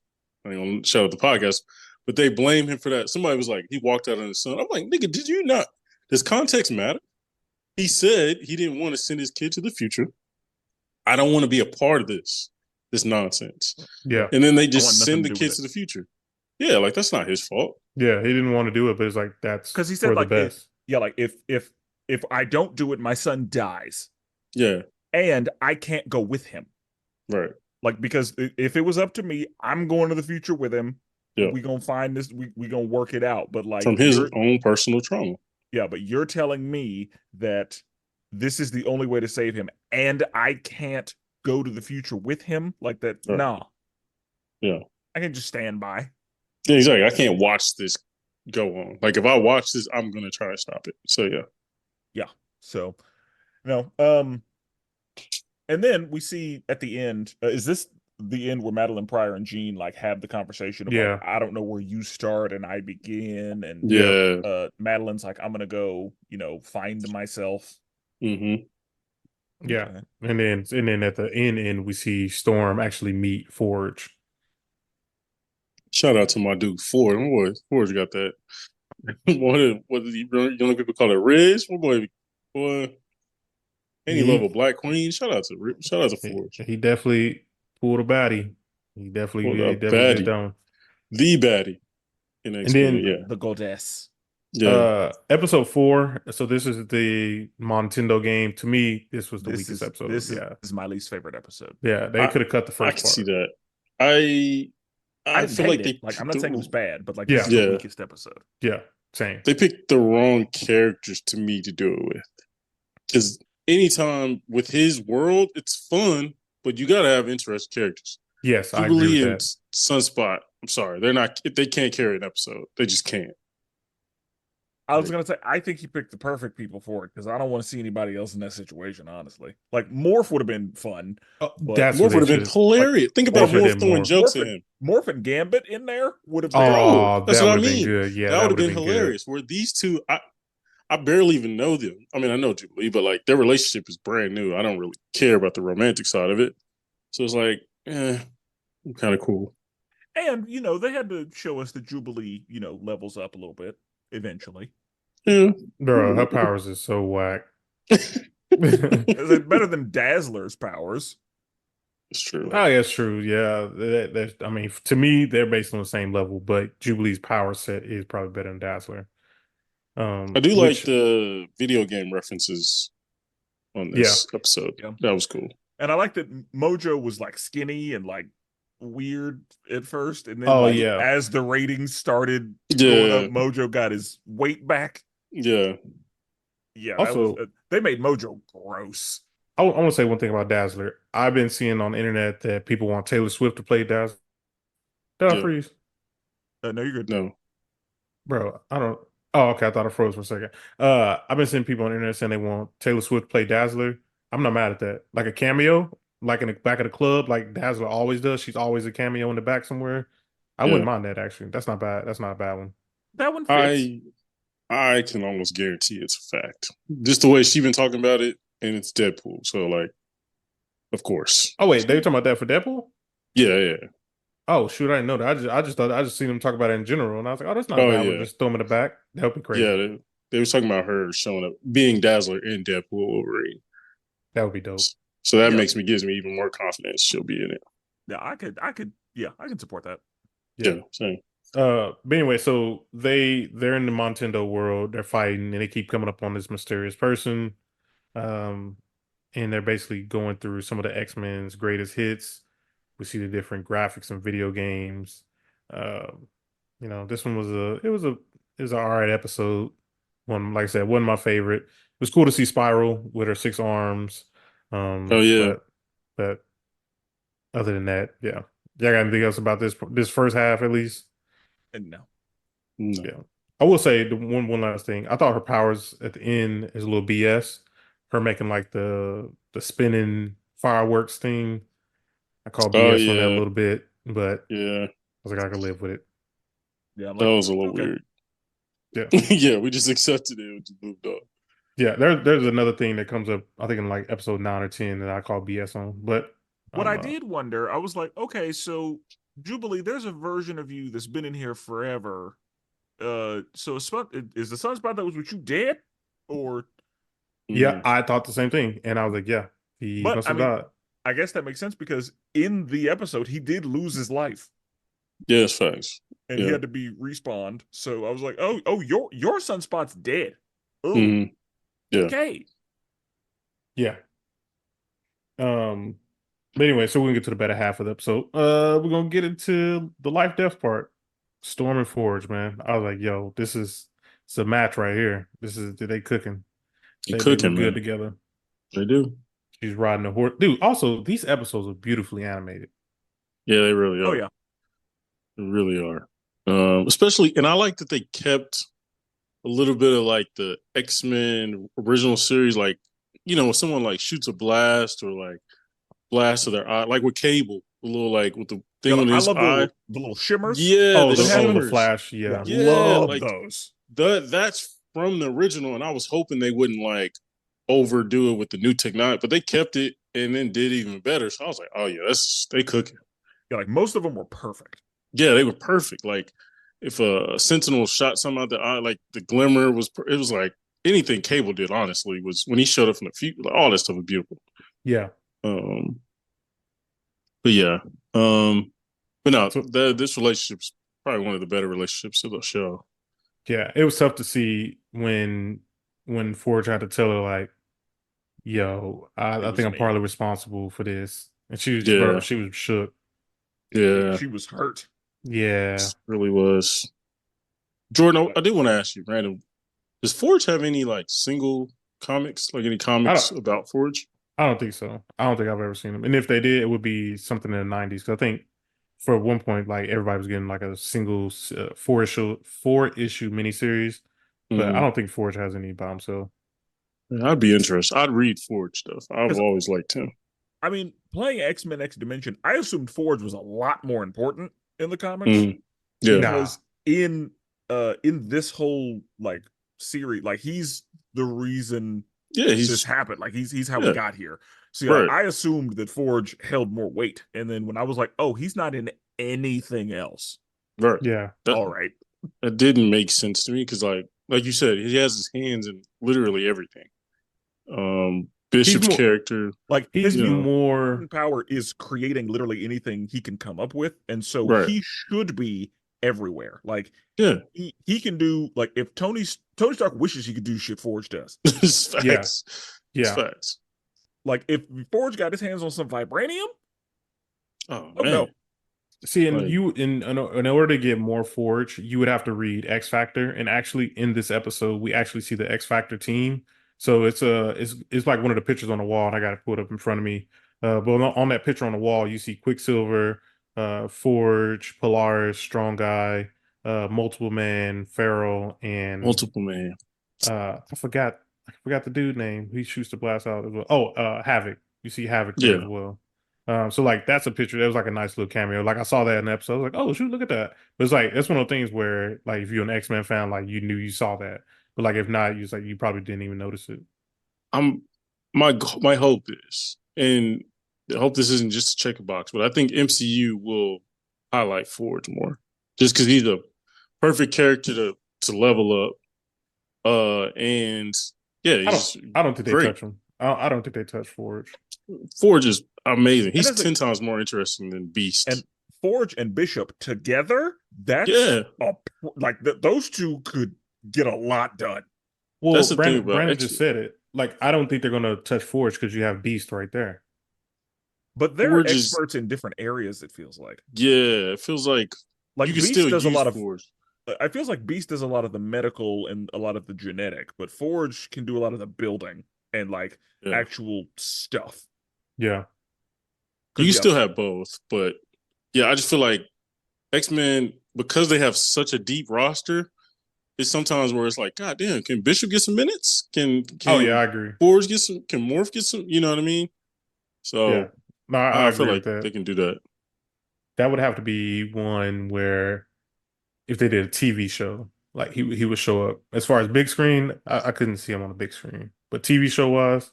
I ain't gonna shout out the podcast, but they blame him for that. Somebody was like, he walked out in the sun. I'm like, nigga, did you not? Does context matter? He said he didn't want to send his kid to the future. I don't want to be a part of this nonsense. Yeah. And then they I want just nothing send to the do with kids it. to the future. Yeah, like that's not his fault. Yeah, he didn't want to do it, but it's like that's Because he for said the like best. like if I don't do it, my son dies. Yeah, And I can't go with him. right. Like because if it was up to me, I'm going to the future with him. Yeah. We gonna find this, we gonna work it out. But like From his own personal trauma. yeah, but you're telling me that this is the only way to save him, and I can't go to the future with him like that. Right. Nah. Yeah. I can just stand by. Yeah, exactly. I can't watch this go on. Like if I watch this, I'm gonna try to stop it. So yeah. Yeah. So no. And then we see at the end, is this the end where Madeline Pryor and Jean like have the conversation of Yeah. like, I don't know where you start and I begin, and Yeah. Madeline's like, I'm gonna go, find myself. Mm-hmm. Yeah. Okay. And then at the end we see Storm actually meet Forge. Shout out to my dude Ford. My boy Ford's got that. What did young people call it? Riz? My boy And he love a Black Queen. Shout out to Forge. He definitely pulled a baddie. He Pulled definitely a did baddie. that one. The baddie in And X-Men, then yeah. The goddess. Yeah. Episode 4. So this is the Nintendo game. To me, this was the weakest episode. This is my least favorite episode. Yeah, they could have cut the I first can part. see that. I didn't feel hate like it. they Like, I'm not saying it was bad, but like this is Yeah. the weakest episode. Yeah, same. They picked the wrong characters to me to do it with. Because anytime with his world, it's fun, but you gotta have interesting characters. Yes, I agree Jubilee with and that. Sunspot. I'm sorry, they can't carry an episode. They just can't. I was gonna say, I think he picked the perfect people for it because I don't want to see anybody else in that situation. Honestly, like Morph would have been fun. But That's Morph what would have been hilarious. Think about they Morph should've throwing did jokes at him. Morph and Gambit in there would have been. Oh, That's that what I would have been mean. good. Yeah, that would have been good. hilarious. Where these two, I barely even know them. I mean, I know Jubilee, but like their relationship is brand new. I don't really care about the romantic side of it. So it's like, kind of cool. And they had to show us the Jubilee, levels up a little bit eventually. Yeah, Bro, her powers is so whack. Is it better than Dazzler's powers? It's true. Oh, yeah, it's true. Yeah, I mean, to me, they're based on the same level, but Jubilee's power set is probably better than Dazzler. I do like the video game references on this episode. Yeah. That was cool. And I like that Mojo was like skinny and like weird at first, and then as the ratings started going up, Mojo got his weight back. Yeah. Also, they made Mojo gross. I want to say one thing about Dazzler. I've been seeing on the internet that people want Taylor Swift to play Dazzler. Did I freeze? No, you're good. No. Bro, I don't. Oh, okay. I thought I froze for a second. I've been seeing people on the internet saying they want Taylor Swift to play Dazzler. I'm not mad at that. Like a cameo, like in the back of the club, like Dazzler always does. She's always a cameo in the back somewhere. I wouldn't mind that, actually. That's not bad. That's not a bad one. That one fits. I can almost guarantee it's a fact. Just the way she's been talking about it, and it's Deadpool. So, like, of course. Oh, wait. They were talking about that for Deadpool? Yeah. Oh, shoot. I didn't know that. I just seen them talk about it in general. And I was like, oh, that's not bad. Yeah. Just throw them in the back. That would be crazy. Yeah. They were talking about her showing up, being Dazzler in Deadpool Wolverine. That would be dope. So that gives me even more confidence she'll be in it. Yeah, I can support that. Yeah, same. But anyway, so they're in the Nintendo world. They're fighting, and they keep coming up on this mysterious person. And they're basically going through some of the X-Men's greatest hits. We see the different graphics and video games. This one was an all right episode. One, like I said, wasn't my favorite. It was cool to see Spiral with her 6 arms. But other than that, yeah. Y'all got anything else about this first half at least? No. Yeah. I will say the one last thing. I thought her powers at the end is a little BS. Her making like the spinning fireworks thing. I call BS on that a little bit, but I was like, I can live with it. Yeah, that was a little weird. Yeah. Yeah, we just accepted it and just moved on. Yeah, there's another thing that comes up, I think in like episode 9 or 10 that I call BS on. But what I did wonder, I was like, okay, so Jubilee, there's a version of you that's been in here forever. So is the Sunspot that was with you dead? Or yeah, I thought the same thing. And I was like, yeah, he must have died. I guess that makes sense because in the episode he did lose his life. Yeah, it's facts. And he had to be respawned. So I was like, oh, your Sunspot's dead. Oh. Mm-hmm. Yeah. Okay. Yeah. But anyway, so we're gonna get to the better half of the episode. We're gonna get into the life death part. Storm and Forge, man. I was like, yo, it's a match right here. They cooking. They cooking, good together. They do. She's riding a horse. Dude, also these episodes are beautifully animated. Yeah, they really are. Oh yeah. They really are. Especially, and I like that they kept a little bit of like the X-Men original series, like, when someone like shoots a blast or like blast to their eye, like with Cable, a little like with the thing on his eye. The little shimmers. Yeah, the flash. Yeah. Love those. That's from the original, and I was hoping they wouldn't like overdo it with the new technology, but they kept it and then did even better. So I was like, oh yeah, they cooking. Yeah, like most of them were perfect. Yeah, they were perfect. Like if a Sentinel shot something out the eye, like the glimmer it was like anything Cable did, honestly, was when he showed up in the future. Like, all that stuff was beautiful. Yeah. Um, but yeah, um, but no, So this relationship's probably one of the better relationships of the show. yeah, it was tough to see when Forge had to tell her like, "Yo, It I was think I'm me. partly responsible for this," and she was, bro, Yeah, she was shook. Yeah, yeah, she was hurt. Yeah, really was. Jordan, Like, I did want to ask you, random. Does Forge have any like single comics, like any I don't. comics about Forge? I don't think so. I don't think I've ever seen them. And if they did, it would be something in the '90s. Because I think for one point, like everybody was getting like a single four issue miniseries, but I Mm-hmm. don't think Forge has any by himself. Yeah, I'd be interested. I'd read Forge stuff. I've because always liked him. I mean, playing X-Men X Dimension, I assumed Forge was a lot more important in the comics Mm-hmm. Yeah, Nah. because in this whole like series, like he's the reason yeah, this he's happened. Like he's how we yeah, got here. See, right, I assumed that Forge held more weight, and then when I was like, oh, he's not in anything else. right. Yeah. That All right, that didn't make sense to me because, like you said, he has his hands in literally everything. He's Bishop's more character, like his he's more mutant power is creating literally anything he can come up with, and so right? he should be everywhere. Like Yeah, he can do like if Tony Stark wishes he could do shit Forge does. it's yeah. facts. It's Yeah. facts. Like if Forge got his hands on some vibranium, Oh oh man, no, See, and like you in order to get more Forge, you would have to read X Factor. And actually, in this episode, we actually see the X Factor team. So it's like one of the pictures on the wall, and I got it put up in front of me. But on that picture on the wall, you see Quicksilver, Forge, Polaris, Strong Guy, Multiple Man, Feral, and multiple man. I forgot the dude name. He shoots the blast out as well. Oh, Havoc. You see Havoc there as Yeah, well. So like that's a picture. That was like a nice little cameo. Like I saw that in the episode. I was like, oh shoot, look at that. But it's like that's one of the things where like if you're an X-Men fan, like you knew you saw that. But like if not, you like you probably didn't even notice it. I'm my hope is, and I hope this isn't just a check a box, but I think MCU will highlight Forge more, just because he's a perfect character to level up. And yeah, I he's don't just I don't think they great. touch him. I don't think they touch Forge. Forge is amazing. and He's as a 10 times more interesting than and Beast. Forge and Bishop together, that's Yeah, a like those two could get a lot done. Well, that's the thing Brandon about just X-Men. said it. Like I don't think they're gonna touch Forge because you have Beast right there. But they're Forge is experts in different areas, it feels like. yeah. It feels like you Like can Beast still does a use lot of Forge. I feels like Beast does a lot of the medical and a lot of the genetic, but Forge can do a lot of the building and like Yeah, actual stuff. Yeah. you Because can yeah, still have both, but yeah, I just feel like X-Men, because they have such a deep roster. It's sometimes where it's like, God damn, can Bishop get some minutes? Can Oh yeah, can I agree. Forge get some? Can Morph get some? You know what I mean? Yeah. So No, I I feel agree with like that. they can do that. That would have to be one where if they did a TV show, like he would show up. As far as big screen, I couldn't see him on the big screen, but TV show wise,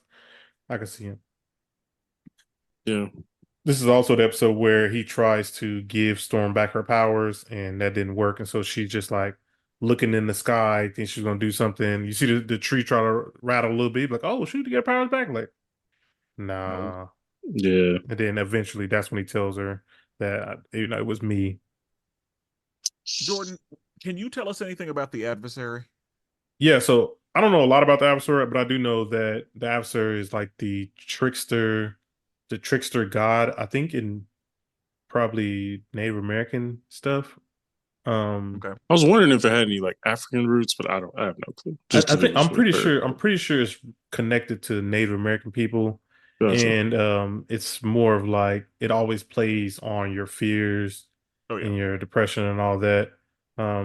I could see him. Yeah. This is also the episode where he tries to give Storm back her powers, and that didn't work, and so she's just like looking in the sky, thinks she's gonna do something. You see the tree try to rattle a little bit, like, oh shoot, to get her powers back, like No. nah. Yeah. And then eventually, that's when he tells her that it was me. Jordan, can you tell us anything about the adversary? Yeah, so I don't know a lot about the adversary, but I do know that the adversary is like the trickster god. I think in probably Native American stuff. Um, Okay. I was wondering if it had any like African roots, but I have no clue. Just I because it think was with her. I'm pretty sure it's connected to Native American people, Gotcha. and it's more of like it always plays on your fears Oh yeah. and your depression and all that.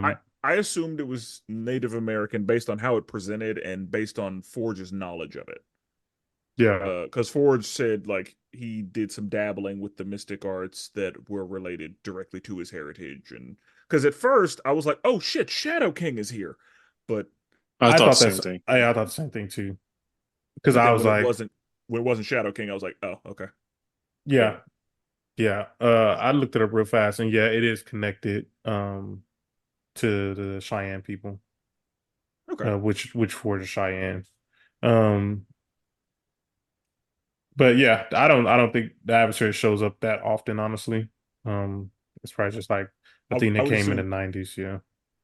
I Um, I assumed it was Native American based on how it presented and based on Forge's knowledge of it. yeah, Because Forge said like he did some dabbling with the mystic arts that were related directly to his heritage, and because at first I was like, oh shit, Shadow King is here, but I I thought the thought same thing. I thought the same thing too because but I then was like, when it wasn't Shadow King, I was like, oh okay, yeah. yeah. Yeah, I looked it up real fast, and yeah, it is connected to the Cheyenne people. Okay. which for the Cheyenne. Um, but yeah, I don't think the adversary shows up that often, honestly. It's probably just like a thing I that would came in the assume '90s. Yeah,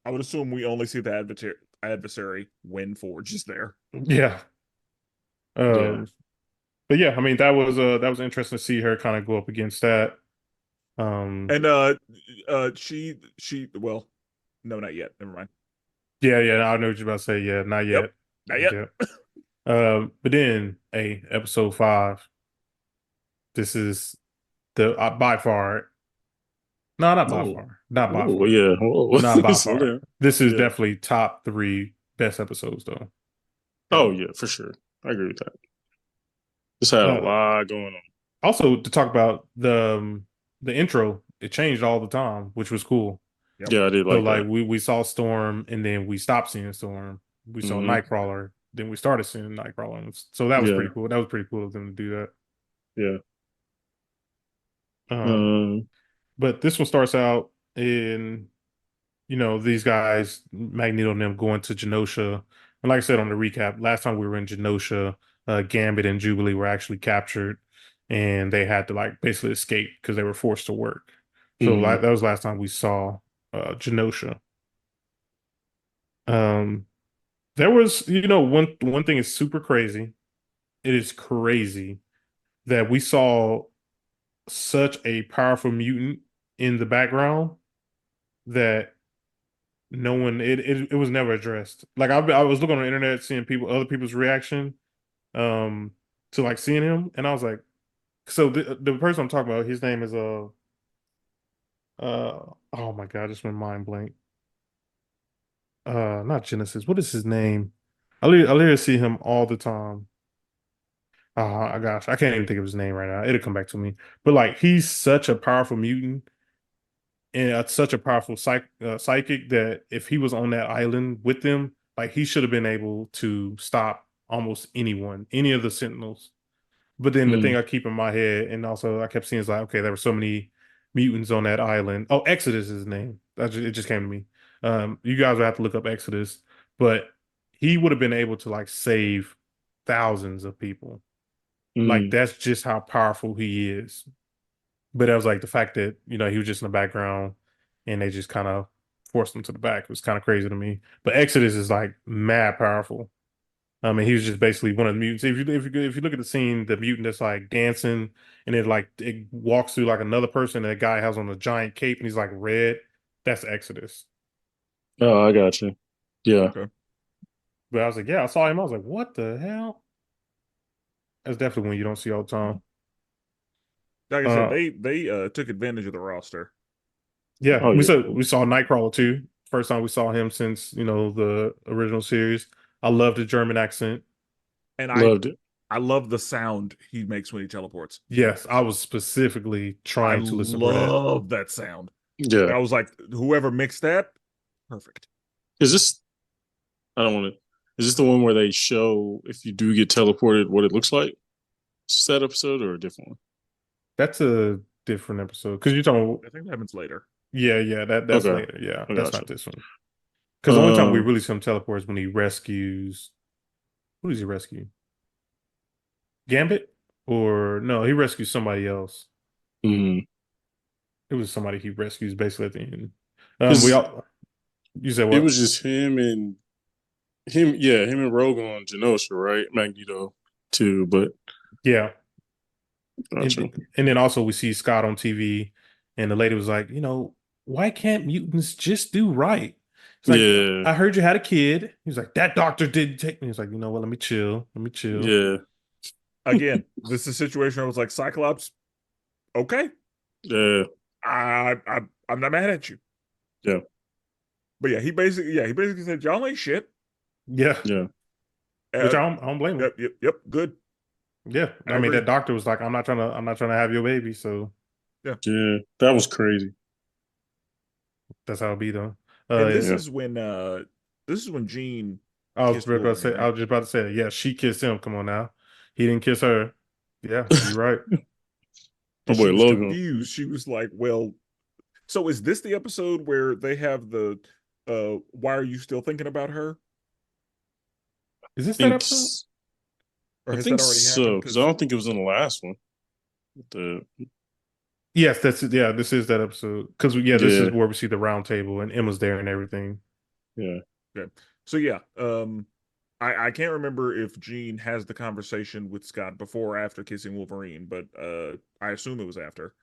we only see the adversary when Forge is there. yeah. Yeah. Um, but yeah, I mean that was interesting to see her kind of go up against that. Um, And she well, no, not yet. Never mind. yeah, I know what you're about to say. Yeah, not Yep, yet. not yet. Yeah. But then episode 5. This is the by far. No, not by Oh, far. Not by oh, far. yeah. Whoa. Not by Slow far. down. This is Yeah. definitely top 3 best episodes though. Oh, yeah, for sure. I agree with that. This had a Uh, lot going on. Also to talk about the intro, it changed all the time, which was cool. Yep. Yeah, I did So like like that. we saw Storm and then we stopped seeing Storm. We saw Hmm. Nightcrawler, then we started seeing Nightcrawler. So that was Yeah, pretty cool. That was pretty cool of them to do that. yeah. Um, Um, but this one starts out in these guys, Magneto and them going to Genosha. And like I said on the recap, last time we were in Genosha, Gambit and Jubilee were actually captured and they had to like basically escape because they were forced to work. So like mhm, that was last time we saw Genosha. Um there was, one thing is super crazy. It is crazy that we saw such a powerful mutant in the background that no one it was never addressed. Like I was looking on the internet seeing other people's reaction to like seeing him, and I was like, so the person I'm talking about, his name is oh my god, I just went mind blank. Not Genesis. What is his name? I literally see him all the time. Oh gosh, I can't even think of his name right now. It'll come back to me. But like he's such a powerful mutant and such a powerful psychic that if he was on that island with them, like he should have been able to stop almost anyone, any of the Sentinels. But then the thing mm, I keep in my head, and also I kept seeing is like, okay, there were so many mutants on that island. Oh, Exodus is his name. It just came to me. You guys would have to look up Exodus, but he would have been able to like save thousands of people. Like mm, that's just how powerful he is. But it was like the fact that he was just in the background, and they just kind of forced him to the back. It was kind of crazy to me. But Exodus is like mad powerful. I mean, he was just basically one of the mutants. If you look at the scene, the mutant that's like dancing, and it walks through like another person, and a guy has on a giant cape, and he's like red. That's Exodus. oh, I got you. Yeah. Okay. But I was like, yeah, I saw him. I was like, what the hell? That's definitely one you don't see all the time. Like I said, Uh, they took advantage of the roster. yeah, Oh, we yeah. saw Nightcrawler too. First time we saw him since the original series. I love the German accent. And Loved it. I love the sound he makes when he teleports. Yes, I was specifically I trying to listen for that. love that sound. Yeah. I was like, whoever mixed that, perfect. Is this, I don't want to, is this the one where they show if you do get teleported what it looks like? Is that episode or a different one? That's a different episode because you're talking. I think that happens later. Yeah, that's Okay. later. Yeah, I that's got not you. this one. Because the only time we Um, really see him teleport is when he rescues. Who does he rescue? Gambit? Or no, he rescues somebody else. mm, It was somebody he rescues basically at the end. We because all. You said it what? was just him and Rogue on Genosha, right? Magneto too, but Yeah, gotcha. and then also we see Scott on TV, and the lady was like, why can't mutants just do right? It's like Yeah, I heard you had a kid. He's like, that doctor didn't take me. He's like, you know what? Let me chill. Let me chill. yeah, Again, this is a situation where I was like, Cyclops, okay, yeah, I'm not mad at you. yeah, But yeah, he basically said, y'all ain't shit. Yeah, yeah. which Uh, I don't blame him. yep, good. Yeah, I I mean agree. that doctor was like, I'm not trying to have your baby, so Yeah. Yeah, that was crazy. that's how it be though. And Yeah. this is when Jean I was kissed about to say, Wolverine, I right? was just about to say, yeah, she kissed him. Come on now, he didn't kiss her. Yeah, you're right. My And she boy was Logan. confused. She was like, well, so is this the episode where they have the why are you still thinking about her? Is this that think episode? Or I has think that already so, happened? because I don't think it was in the last one. The Yes, that's it. Yeah, this is that episode. Because this is yeah, where we see the round table and Emma's there and everything. yeah. Okay. So yeah, I can't remember if Jean has the conversation with Scott before or after kissing Wolverine, but I assume it was after.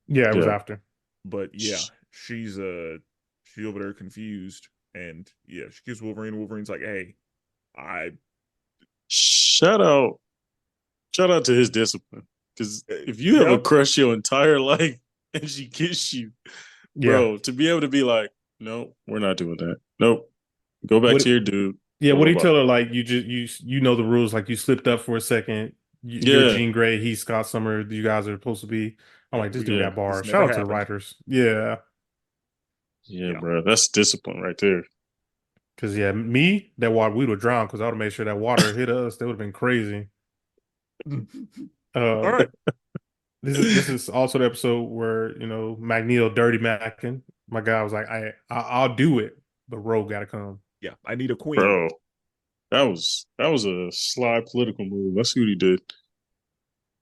Yeah, it was Yeah. after. But yeah, she's over there confused, and yeah, she kisses Wolverine. Wolverine's like, "Hey, I Shout out, shout out to his discipline. Because if you have a yep, crush your entire life and she kissed you, Yeah. bro, to be able to be like, no, we're not doing that. Nope, go back What? to your dude. Yeah. Blah, What blah, do you blah. tell her? Like you know the rules. Like you slipped up for a second. You're Yeah, Jean Grey. He's Scott Summer. You guys are supposed to be. I'm yeah, like, this dude yeah, got this bars. Shout never out to the happened." writers. Yeah. yeah, Yeah. bro. That's discipline right there. Because yeah, me that water we would drown because I would have made sure that water hit us. That would have been crazy. All right. This is also the episode where Magneto dirty macking. My guy was like, I'll do it, but Rogue got to come. Yeah, I need a queen. Bro, that was a sly political move. That's what he did.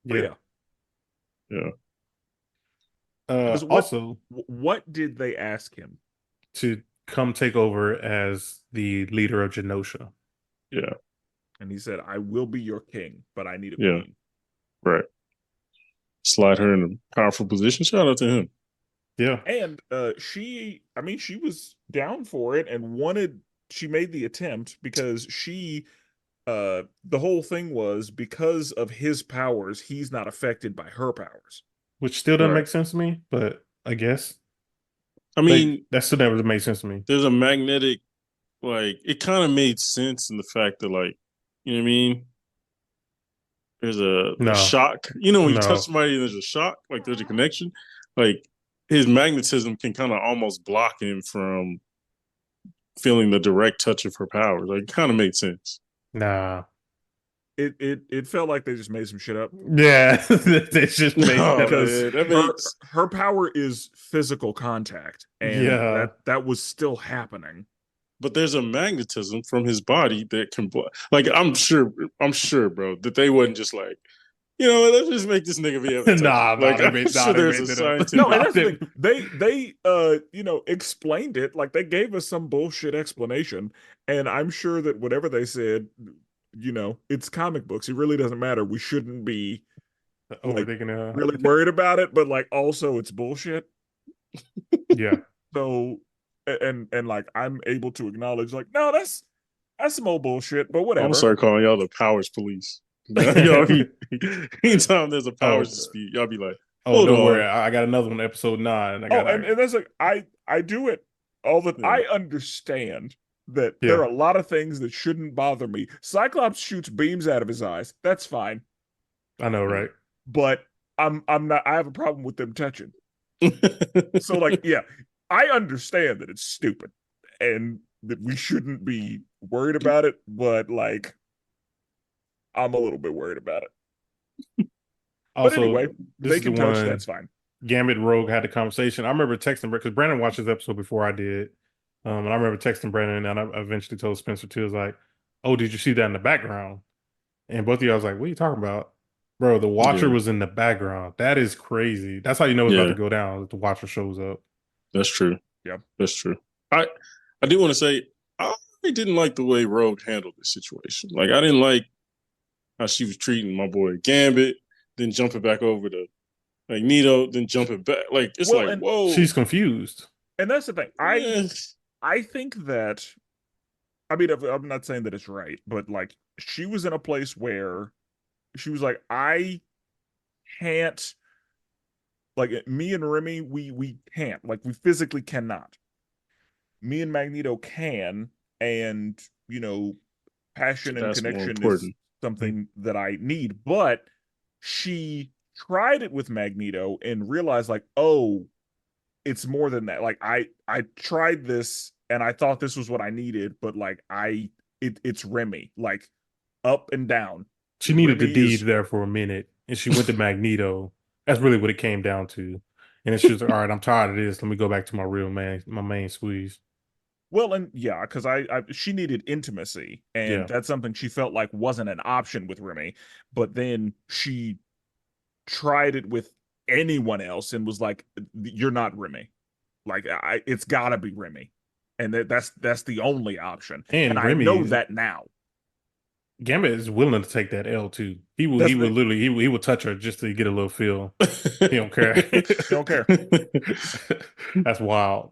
But Yeah. yeah. Uh, Because also what did they ask him? to come take over as the leader of Genosha. Yeah, And he said, "I will be your king, but I need a yeah, queen." right. Slide her in a powerful position. Shout out to him. Yeah, And she was down for it and she made the attempt because the whole thing was because of his powers, he's not affected by her powers. which still doesn't Right. make sense to me, but I guess I mean, that still never made sense to me. there's a magnetic, like, it kind of made sense in the fact that, like, you know what I mean? There's a No, shock. You know, when you touch no, somebody, there's a shock, like there's a connection. Like his magnetism can kind of almost block him from feeling the direct touch of her powers. Like, it kind of made sense. nah. It felt like they just made some shit up Yeah, they just made No, that. because man, that makes her power is physical contact, and Yeah. that was still happening. but there's a magnetism from his body that can like I'm sure, bro, that they wasn't just like, let's just make this nigga be able to touch Nah, it. Like, they I'm made sure they there's made a that up. scientific. No, and Nah, that's the thing. They explained it, like they gave us some bullshit explanation, and I'm sure that whatever they said, it's comic books. It really doesn't matter. We shouldn't be like overthinking. really worried about it, but like also it's bullshit. Yeah, So and like I'm able to acknowledge like, no, that's some old bullshit, but I'm gonna whatever. start calling y'all the powers police. Y'all be, anytime there's a powers Oh. dispute, y'all be like, Oh, hold don't on. worry. I got another one, episode 9. I got and that's like I do it all the Yeah. I understand that Yeah. there are a lot of things that shouldn't bother me. Cyclops shoots beams out of his eyes. That's fine. I know, right? But I'm not I have a problem with them touching. So like, yeah, I understand that it's stupid and that we shouldn't be worried about it, but like I'm a little bit worried about it. But Also, anyway, this they is the can touch, one that's fine. Gambit Rogue had the conversation. I remember texting because Brandon watched this episode before I did. And I remember texting Brandon, and I eventually told Spencer too. I was like, "Oh, did you see that in the background?" And both of y'all was like, "What are you talking about, bro? The Watcher Yeah. was in the background. That is crazy. That's how you know it's about Yeah. to go down. If the Watcher shows up." That's true. Yeah. That's true. I do want to say I didn't like the way Rogue handled the situation. Like, I didn't like how she was treating my boy Gambit, then jumping back over to Magneto, then jumping back. Like, it's Well, like, and whoa. She's confused. And that's the thing. Yeah. I think that I mean I'm not saying that it's right, but like she was in a place where she was like, I can't like me and Remy, we can't. Like we physically cannot. Me and Magneto can, and passion and That's more connection is important. something that I need. But she tried it with Magneto and realized like, oh, it's more than that. Like I tried this and I thought this was what I needed, but like it's Remy, like up and down. She needed the Remy deed is there for a minute, and she went to Magneto. That's really what it came down to. And then she was like, "All right, I'm tired of this. Let me go back to my real man, my main squeeze." Well, and yeah, because she needed intimacy, and Yeah. that's something she felt like wasn't an option with Remy. But then she tried it with anyone else and was like, "You're not Remy. Like, it's got to be Remy," and that's the only option. And And I know Remy that now. Gambit is willing to take that L too. He will That's he would literally he would touch her just to get a little feel. He don't care. He don't care. That's wild.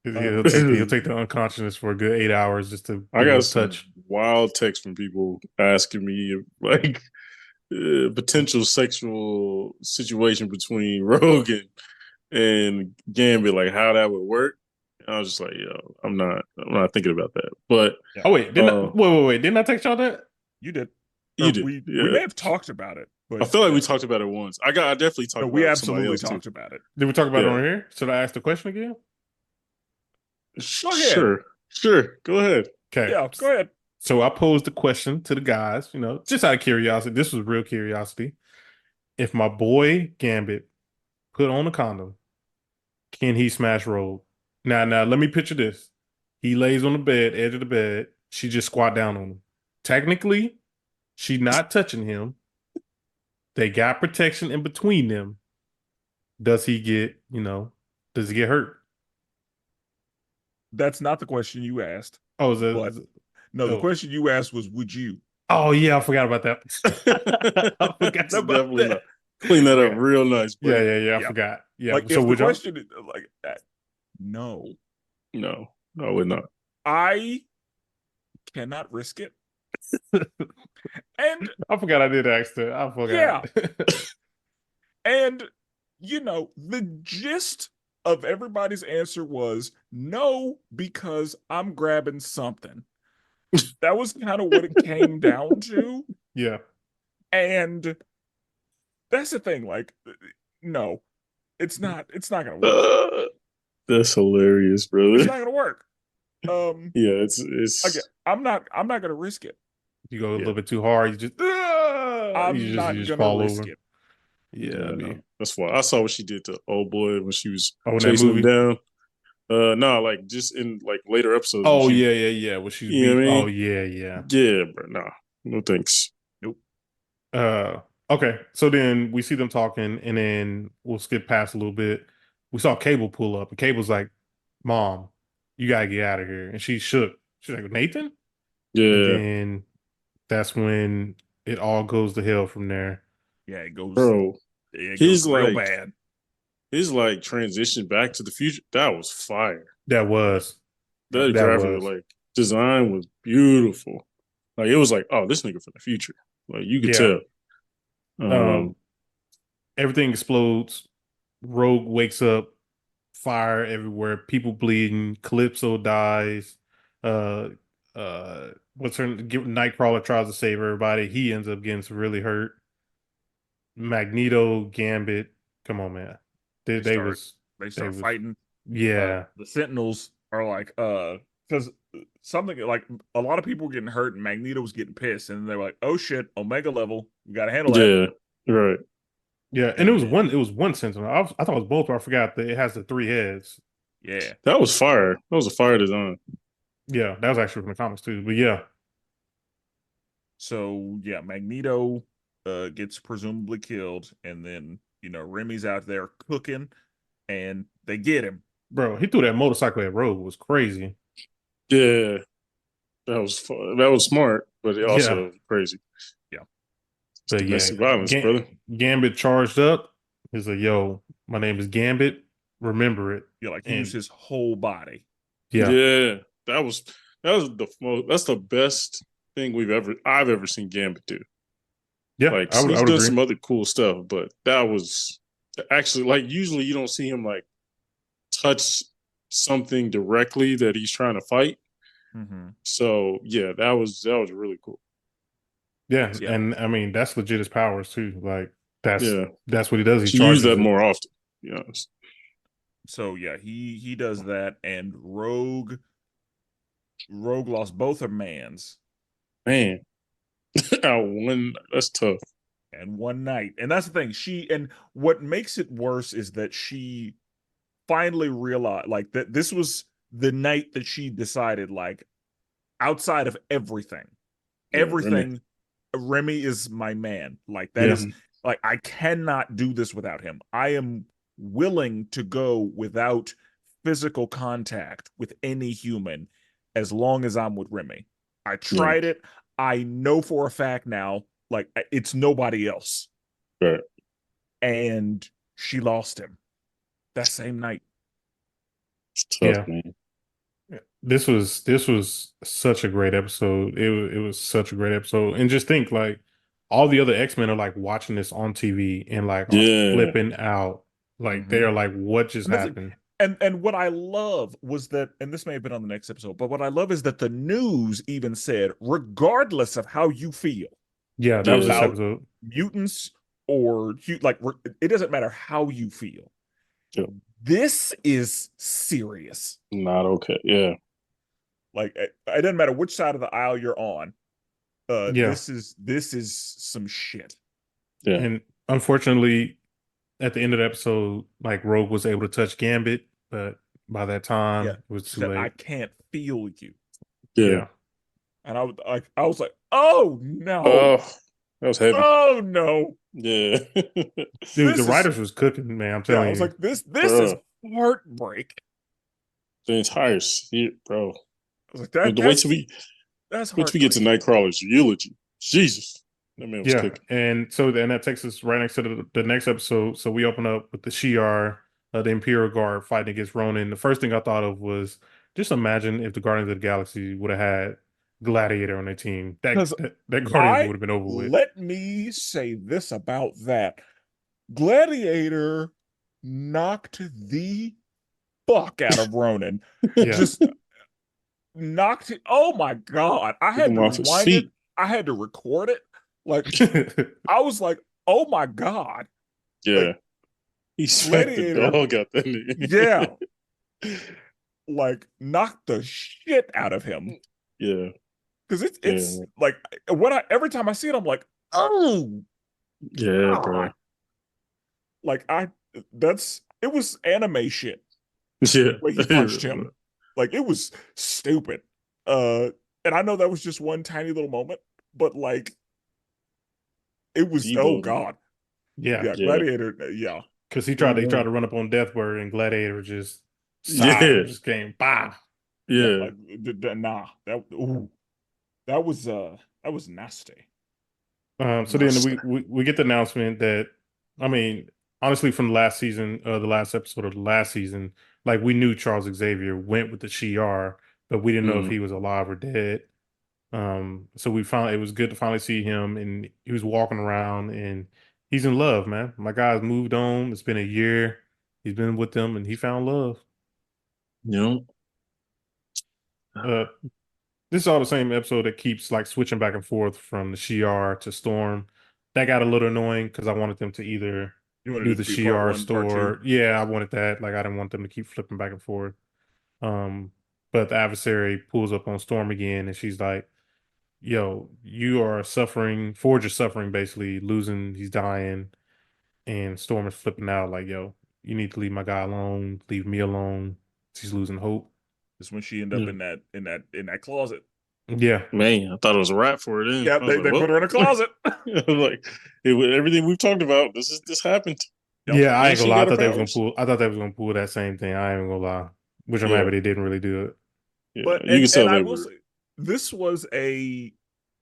He'll take the unconsciousness for a good 8 hours just to I get a got little some touch. wild texts from people asking me like potential sexual situation between Rogan and Gambit, like how that would work. And I was just like, yo, I'm not thinking about that. But Oh wait, wait. Didn't I text y'all that? You did. you Or did, we yeah. may have talked about it, but I feel like we talked about it once. I definitely talked no, about we it with somebody absolutely else talked too. about it. Did we talk about it Yeah. on here? Should I ask the question again? Go ahead. Sure. Go ahead. Okay. Yeah, go ahead. So I posed the question to the guys, just out of curiosity. This was real curiosity. If my boy Gambit put on a condom, can he smash Rogue? Now, let me picture this. He lays on the bed, edge of the bed. She just squat down on him. Technically, she not touching him. They got protection in between them. Does he get hurt? That's not the question you asked. Oh, But no, the oh. question you asked was, would you? Oh yeah, I forgot about that. I forgot That's about definitely that. not. Clean that up Okay. real nice, buddy. Yeah. I Yeah. forgot. Yeah. Like, So if the would y'all? question, like, no, No, I would not. I cannot risk it. And I forgot I did ask that. I yeah, forgot. and the gist of everybody's answer was no, because I'm grabbing something. That was kind of what it came down to. Yeah. And that's the thing, like, no, it's not gonna work. That's hilarious, brother. It's not gonna work. Yeah, it's Again, I'm not gonna risk it. You go a little bit too hard, you I'm not just gonna fall risk over. it. Yeah, no. That's why I saw what she did to old boy when she was in that chasing him movie. down. No, like just in like later episodes. Oh yeah. When she's You know what I mean? Oh yeah. Yeah, bro. Nah, no thanks. Nope. Okay. So then we see them talking, and then we'll skip past a little bit. We saw Cable pull up, and Cable's like, "Mom, you gotta get out of here." And she shook. She's like, "Nathan?" And Yeah, then that's when it all goes to hell from there. Yeah, it goes. bro. It He's goes real like bad. his like transition back to the future. That was fire. That was. That That graphic was. like design was beautiful. Like it was like, oh, this nigga from the future. Like you could Yeah. tell. Everything explodes. Rogue wakes up, fire everywhere, people bleeding, Calypso dies. Uh what's her Nightcrawler tries to save everybody. He ends up getting really hurt. Magneto, Gambit. Come on, man. They start fighting. Yeah. The Sentinels are like, because something like a lot of people were getting hurt and Magneto was getting pissed, and they're like, oh shit, Omega level, we gotta handle that. Yeah, right. Yeah, and it was one Sentinel. I thought it was both, but I forgot that it has the 3 heads. Yeah. That was fire. That was a fire design. Yeah, that was actually from the comics too. But yeah. So yeah, Magneto gets presumably killed, and then Remy's out there cooking, and they get him. Bro, he threw that motorcycle at Rogue. It was crazy. Yeah. That was fun. That was smart, but it also crazy. Yeah. But domestic violence, brother. Gambit charged up. He's like, yo, my name is Gambit. Remember it. Yeah, like he used his whole body. Yeah. That was that's the best thing I've ever seen Gambit do. Yeah, like I would he's done agree. some other cool stuff, but that was actually like usually you don't see him like touch something directly that he's trying to fight. Mm-hmm. So yeah, that was really cool. Yeah, and I mean that's legit his powers too. Like that's what he does. He should charges use that it. more often. To be honest. So yeah, he does that, and Rogue lost both her mans. Man, that's tough. And one night, and that's the thing. And what makes it worse is that she finally realized, like, that this was the night that she decided, like, outside of everything, Yeah, Remy is my man. Like, that Yeah. is, like, I cannot do this without him. I am willing to go without physical contact with any human as long as I'm with Remy. I tried it. I know for a fact now, like, it's nobody else. Right. And she lost him that same night. It's tough, Yeah. man. This was such a great episode. It was such a great episode. And just think, like, all the other X-Men are like watching this on TV and like are Yeah. flipping out. Like they are like, what just happened? And what I love was that, and this may have been on the next episode, but what I love is that the news even said, regardless of how you feel Yeah, that was this about episode. mutants or like, it doesn't matter how you feel. Yeah. This is serious. Not okay. Yeah. Like, it doesn't matter which side of the aisle you're on. Yeah. This is some shit. Yeah. And unfortunately, at the end of the episode, like Rogue was able to touch Gambit, but by that time it was She too said, late. I can't feel you. Yeah. And I was like, oh no. Oh, that was heavy. Oh no. Yeah. Dude, the writers was cooking, man. I'm telling I was you. like, this is heartbreak. The entire shit, bro. I was like, that's wait till we get to Nightcrawler's eulogy. Jesus. That man was cooking. And so then that takes us right next to the next episode. So we open up with the Shi'ar, the Imperial Guard fighting against Ronin. The first thing I thought of was just imagine if the Guardians of the Galaxy would have had Gladiator on their team. That Guardians would have been over with. Let me say this about that. Gladiator knocked the fuck out of Ronin. Just knocked it. Oh my God. I had to rewind it. I had to record it. Like, I was like, oh my God. Yeah. Like, he smacked the dog out that nigga. Yeah. Like, knocked the shit out of him. Yeah. Because it's like, every time I see it, I'm like, oh. Yeah, God. bro. Like, it was anime shit. Yeah. When he punched him. Like, it was stupid. And I know that was just one tiny little moment, but like, it was, oh God. Yeah. Gladiator, yeah. Because he tried to run up on Deathbird and Gladiator just just came, bah. Yeah. Nah. That was nasty. So then we get the announcement that, I mean, honestly, from the last season, the last episode of the last season, like, we knew Charles Xavier went with the Shi'ar, but we didn't know if he was alive or dead. So it was good to finally see him, and he was walking around, and he's in love, man. My guy's moved on. It's been a year. He's been with them, and he found love. Yep. This is all the same episode that keeps like switching back and forth from the Shi'ar to Storm. That got a little annoying because I wanted them to either do the Shi'ar store. Yeah, I wanted that. Like, I didn't want them to keep flipping back and forth. But the adversary pulls up on Storm again, and she's like, yo, you are suffering. Forge is suffering, basically losing. He's dying. And Storm is flipping out like, yo, you need to leave my guy alone. Leave me alone. She's losing hope. This when she ended up in that closet. Yeah, man, I thought it was a wrap for it. Yeah, they put her in a closet. Like, everything we've talked about, this happened. Yeah, I ain't gonna lie. I thought they was gonna pull that same thing. I ain't gonna lie. Which I'm happy they didn't really do it. Yeah. But you can tell I will say, this was I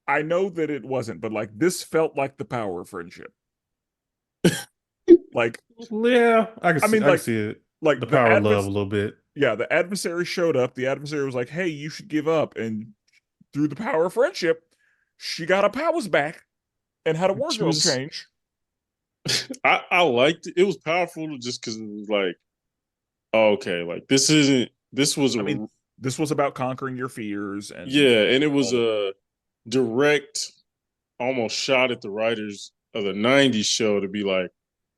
know that it wasn't, but like, this felt like the power of friendship. Like, yeah, I can see it. Like, the power of love a little bit. Yeah, the adversary showed up. The adversary was like, hey, you should give up. And through the power of friendship, she got her powers back and had a wardrobe change. I liked it. It was powerful just because it was like, oh, okay, like, this was about conquering your fears. And and it was a direct, almost shot at the writers of the 90s show to be like,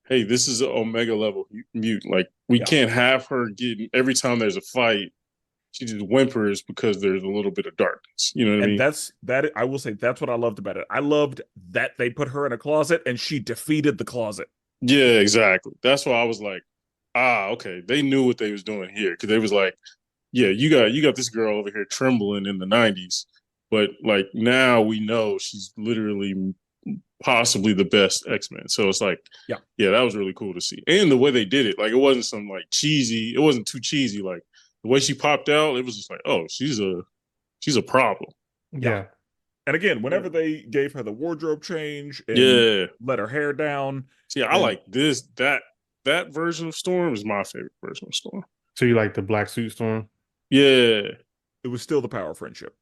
hey, this is an Omega level mutant. Like, we can't have her getting, every time there's a fight, she just whimpers because there's a little bit of darkness. You know what I mean? I will say that's what I loved about it. I loved that they put her in a closet and she defeated the closet. Yeah, exactly. That's why I was like, okay, they knew what they was doing here, because they was like, yeah, you got this girl over here trembling in the 90s, but like now we know she's literally possibly the best X-Men. So it's like, Yeah. yeah, that was really cool to see. And the way they did it, like it wasn't some like cheesy, it wasn't too cheesy. Like the way she popped out, it was just like, oh, she's a problem. Yeah. And again, whenever they gave her the wardrobe change and Yeah. let her hair down, See, I and- like this, that version of Storm is my favorite version of Storm. So you like the black suit Storm? Yeah. it was still the power of friendship.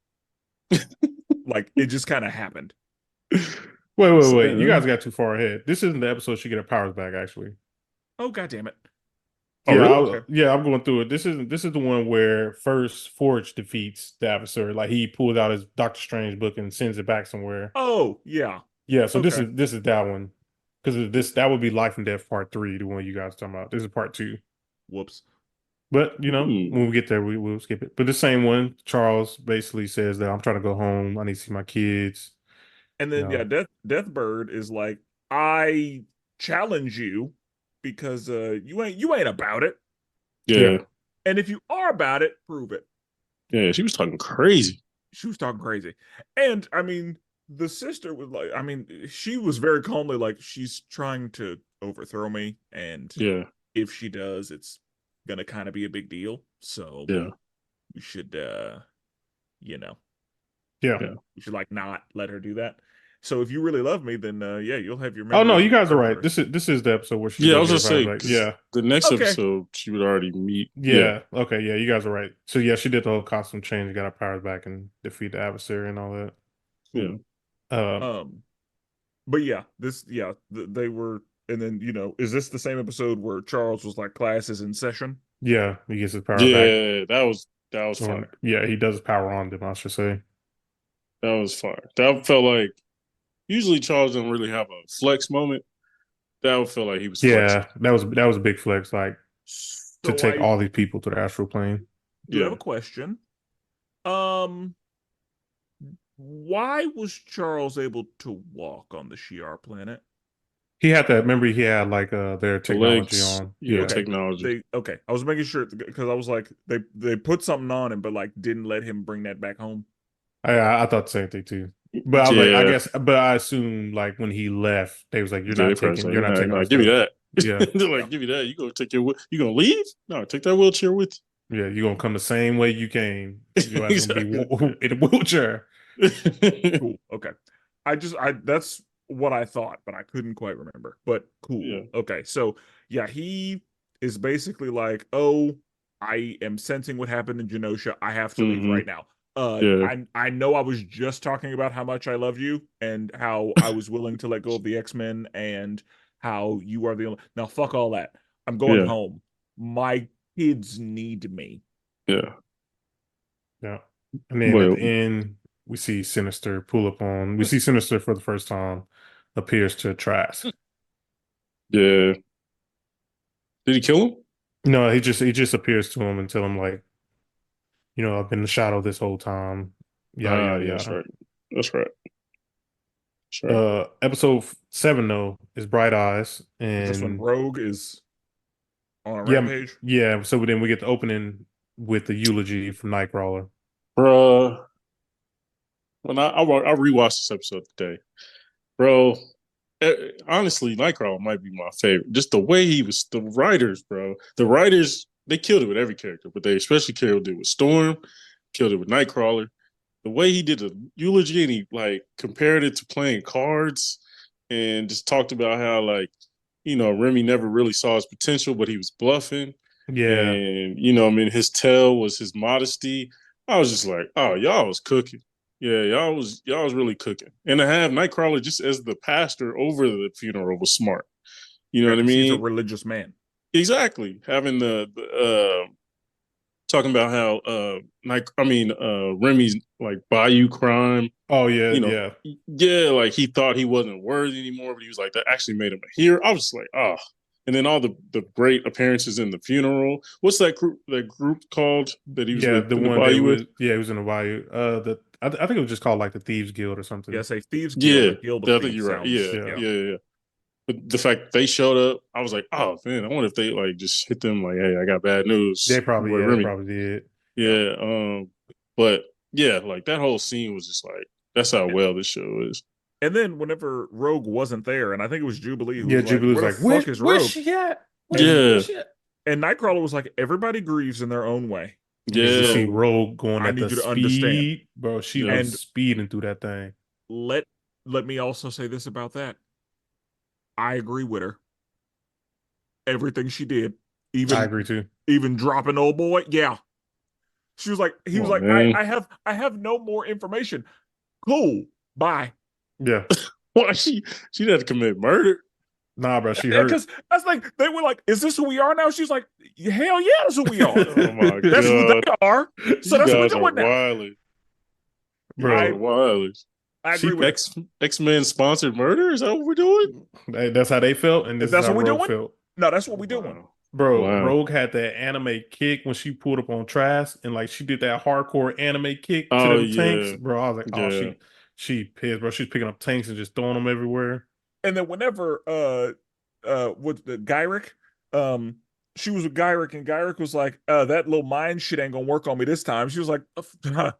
Like it just kind of happened. Wait. You guys got too far ahead. This isn't the episode she get her powers back, actually. Oh, God damn it. Oh, Yeah, really? I'm going through it. This is the one where first Forge defeats the adversary. Like he pulls out his Doctor Strange book and sends it back somewhere. Oh, yeah. Yeah, so Okay. this is that one. Because that would be Life and Death Part 3, the one you guys talking about. This is Part 2. Whoops. But Ooh. when we get there, we'll skip it. But the same one, Charles basically says that I'm trying to go home. I need to see my kids. And then Yeah. Deathbird is like, I challenge you because you ain't about it. Yeah. And if you are about it, prove it. Yeah. She was talking crazy. She was talking crazy. And I mean, the sister was like, I mean, she was very calmly like, she's trying to overthrow me. And Yeah. if she does, it's gonna kind of be a big deal. So Yeah. we should you know, Yeah. we should like not let her do that. So if you really love me, then yeah, you'll have your Oh no, memories you guys are right. forever. This is the episode where she Yeah, I does was get gonna her say, powers back. 'cause Yeah. the next Okay. episode she would already meet. Yeah. Okay. Yeah, you guys are right. So yeah, she did the whole costume change, got her powers back, and defeat the adversary and all that. Yeah. But yeah, they were, and then is this the same episode where Charles was like, class is in session? Yeah, he gets his power back. Yeah, that was Or, fire. yeah, he does his power on them, I should say. That was fire. That felt like usually Charles doesn't really have a flex moment. That would feel like he was flexing. Yeah, that was a big flex, like to So take I all these people to the astral plane. do have Yeah. a question. Why was Charles able to walk on the Shi'ar planet? He had that. Remember, he had like their The technology legs. on. Yeah, Yeah, technology. Okay, I was making sure because I was like, they put something on him, but like didn't let him bring that back home. I thought the same thing too. But I was like, I Yeah. guess, but I assume like when he left, they was like, Yeah, they probably said, you're not taking. nah, our give me stuff." that. Yeah. They're like, give me that. You gonna take you gonna leave? No, take that wheelchair with Yeah, you're gonna come the same way you came. You're gonna be Exactly. in a wheelchair. you. Cool. Okay. I that's what I thought, but I couldn't quite remember. But cool. Yeah. Okay. So yeah, he is basically like, oh, I am sensing what happened in Genosha. I have to leave Mhm. right now. Yeah. I know I was just talking about how much I love you and how I was willing to let go of the X-Men and how you are the only. Now fuck all that. I'm going Yeah. home. My kids need me. Yeah. Yeah. And then Well, at the end, we see Sinister pull up on. We see Sinister for the first time appears to Trask. yeah. Did he kill him? No, he just appears to him and tell him like, I've been in the shadow this whole time. Yada yada Yeah, that's yada. right. That's right. That's right. Episode 7 though is Bright Eyes, Is this when and Rogue is on a yeah, rampage? yeah. So then we get the opening with the eulogy from Nightcrawler. Bruh. When I rewatched this episode today, bro. Honestly, Nightcrawler might be my favorite. Just the way he was, the writers, bro. The writers, they killed it with every character, but they especially killed it with Storm, killed it with Nightcrawler. The way he did the eulogy and he like compared it to playing cards and just talked about how like, Remy never really saw his potential, but he was bluffing. Yeah, And, his tell was his modesty. I was just like, oh, y'all was cooking. Yeah, y'all was really cooking. And to have Nightcrawler just as the pastor over the funeral was smart. You know what I He's a mean? religious man. Exactly. Having the talking about how Remy's like Bayou crime. oh yeah. Yeah, like he thought he wasn't worthy anymore, but he was like that actually made him a hero. I was just like, oh. And then all the great appearances in the funeral. What's that group called that he was with? The in one Bayou that with? was he was in the Bayou. I think it was just called like the Thieves Guild or something. Yeah, say Thieves Yeah, Guild. The Guild I of think Thieves you're right. sounds. Yeah. But the fact they showed up, I was like, oh man, I wonder if they like just hit them like, hey, I got bad news. They probably Remy. did. Yeah. But yeah, like that whole scene was just like that's how well this show is. And then whenever Rogue wasn't there, and I think it was Jubilee who Yeah, was like, Jubilee was "Where the like, fuck is where's Rogue?" she at? Yeah. Where's she at? And Nightcrawler was like, "Everybody grieves in their own way. And then we Yeah. see So Rogue going I at need the you to understand." speed, bro. She Yeah. was And speeding through that thing. let me also say this about that. I agree with her. Everything she did, I agree too. even dropping old boy, yeah. She was like, he was Come on, like, man. I have no more information. Cool, bye. Yeah. Why she had to commit murder? Nah, bro, she hurt. Because that's like they were like, is this who we are now? She's like, hell yeah, that's who we are. Oh my That's who they god. are. So You that's what we're guys are doing now. wildly. You Bro, guys are wildly. I agree with X-Men sponsored murder? Is that what we're doing? that's how they felt, and this That's is how what we Rogue doing? felt. No, that's what we're doing. Wow. Bro, Wow. Rogue had that anime kick when she pulled up on Trask, and like she did that hardcore anime kick to Oh them tanks. yeah. Bro, I was like, oh, Yeah. she pissed, bro. She's picking up tanks and just throwing them everywhere. And then whenever with the Gyrick, she was with Gyrick, and Gyrick was like, that little mind shit ain't gonna work on me this time. She was like, you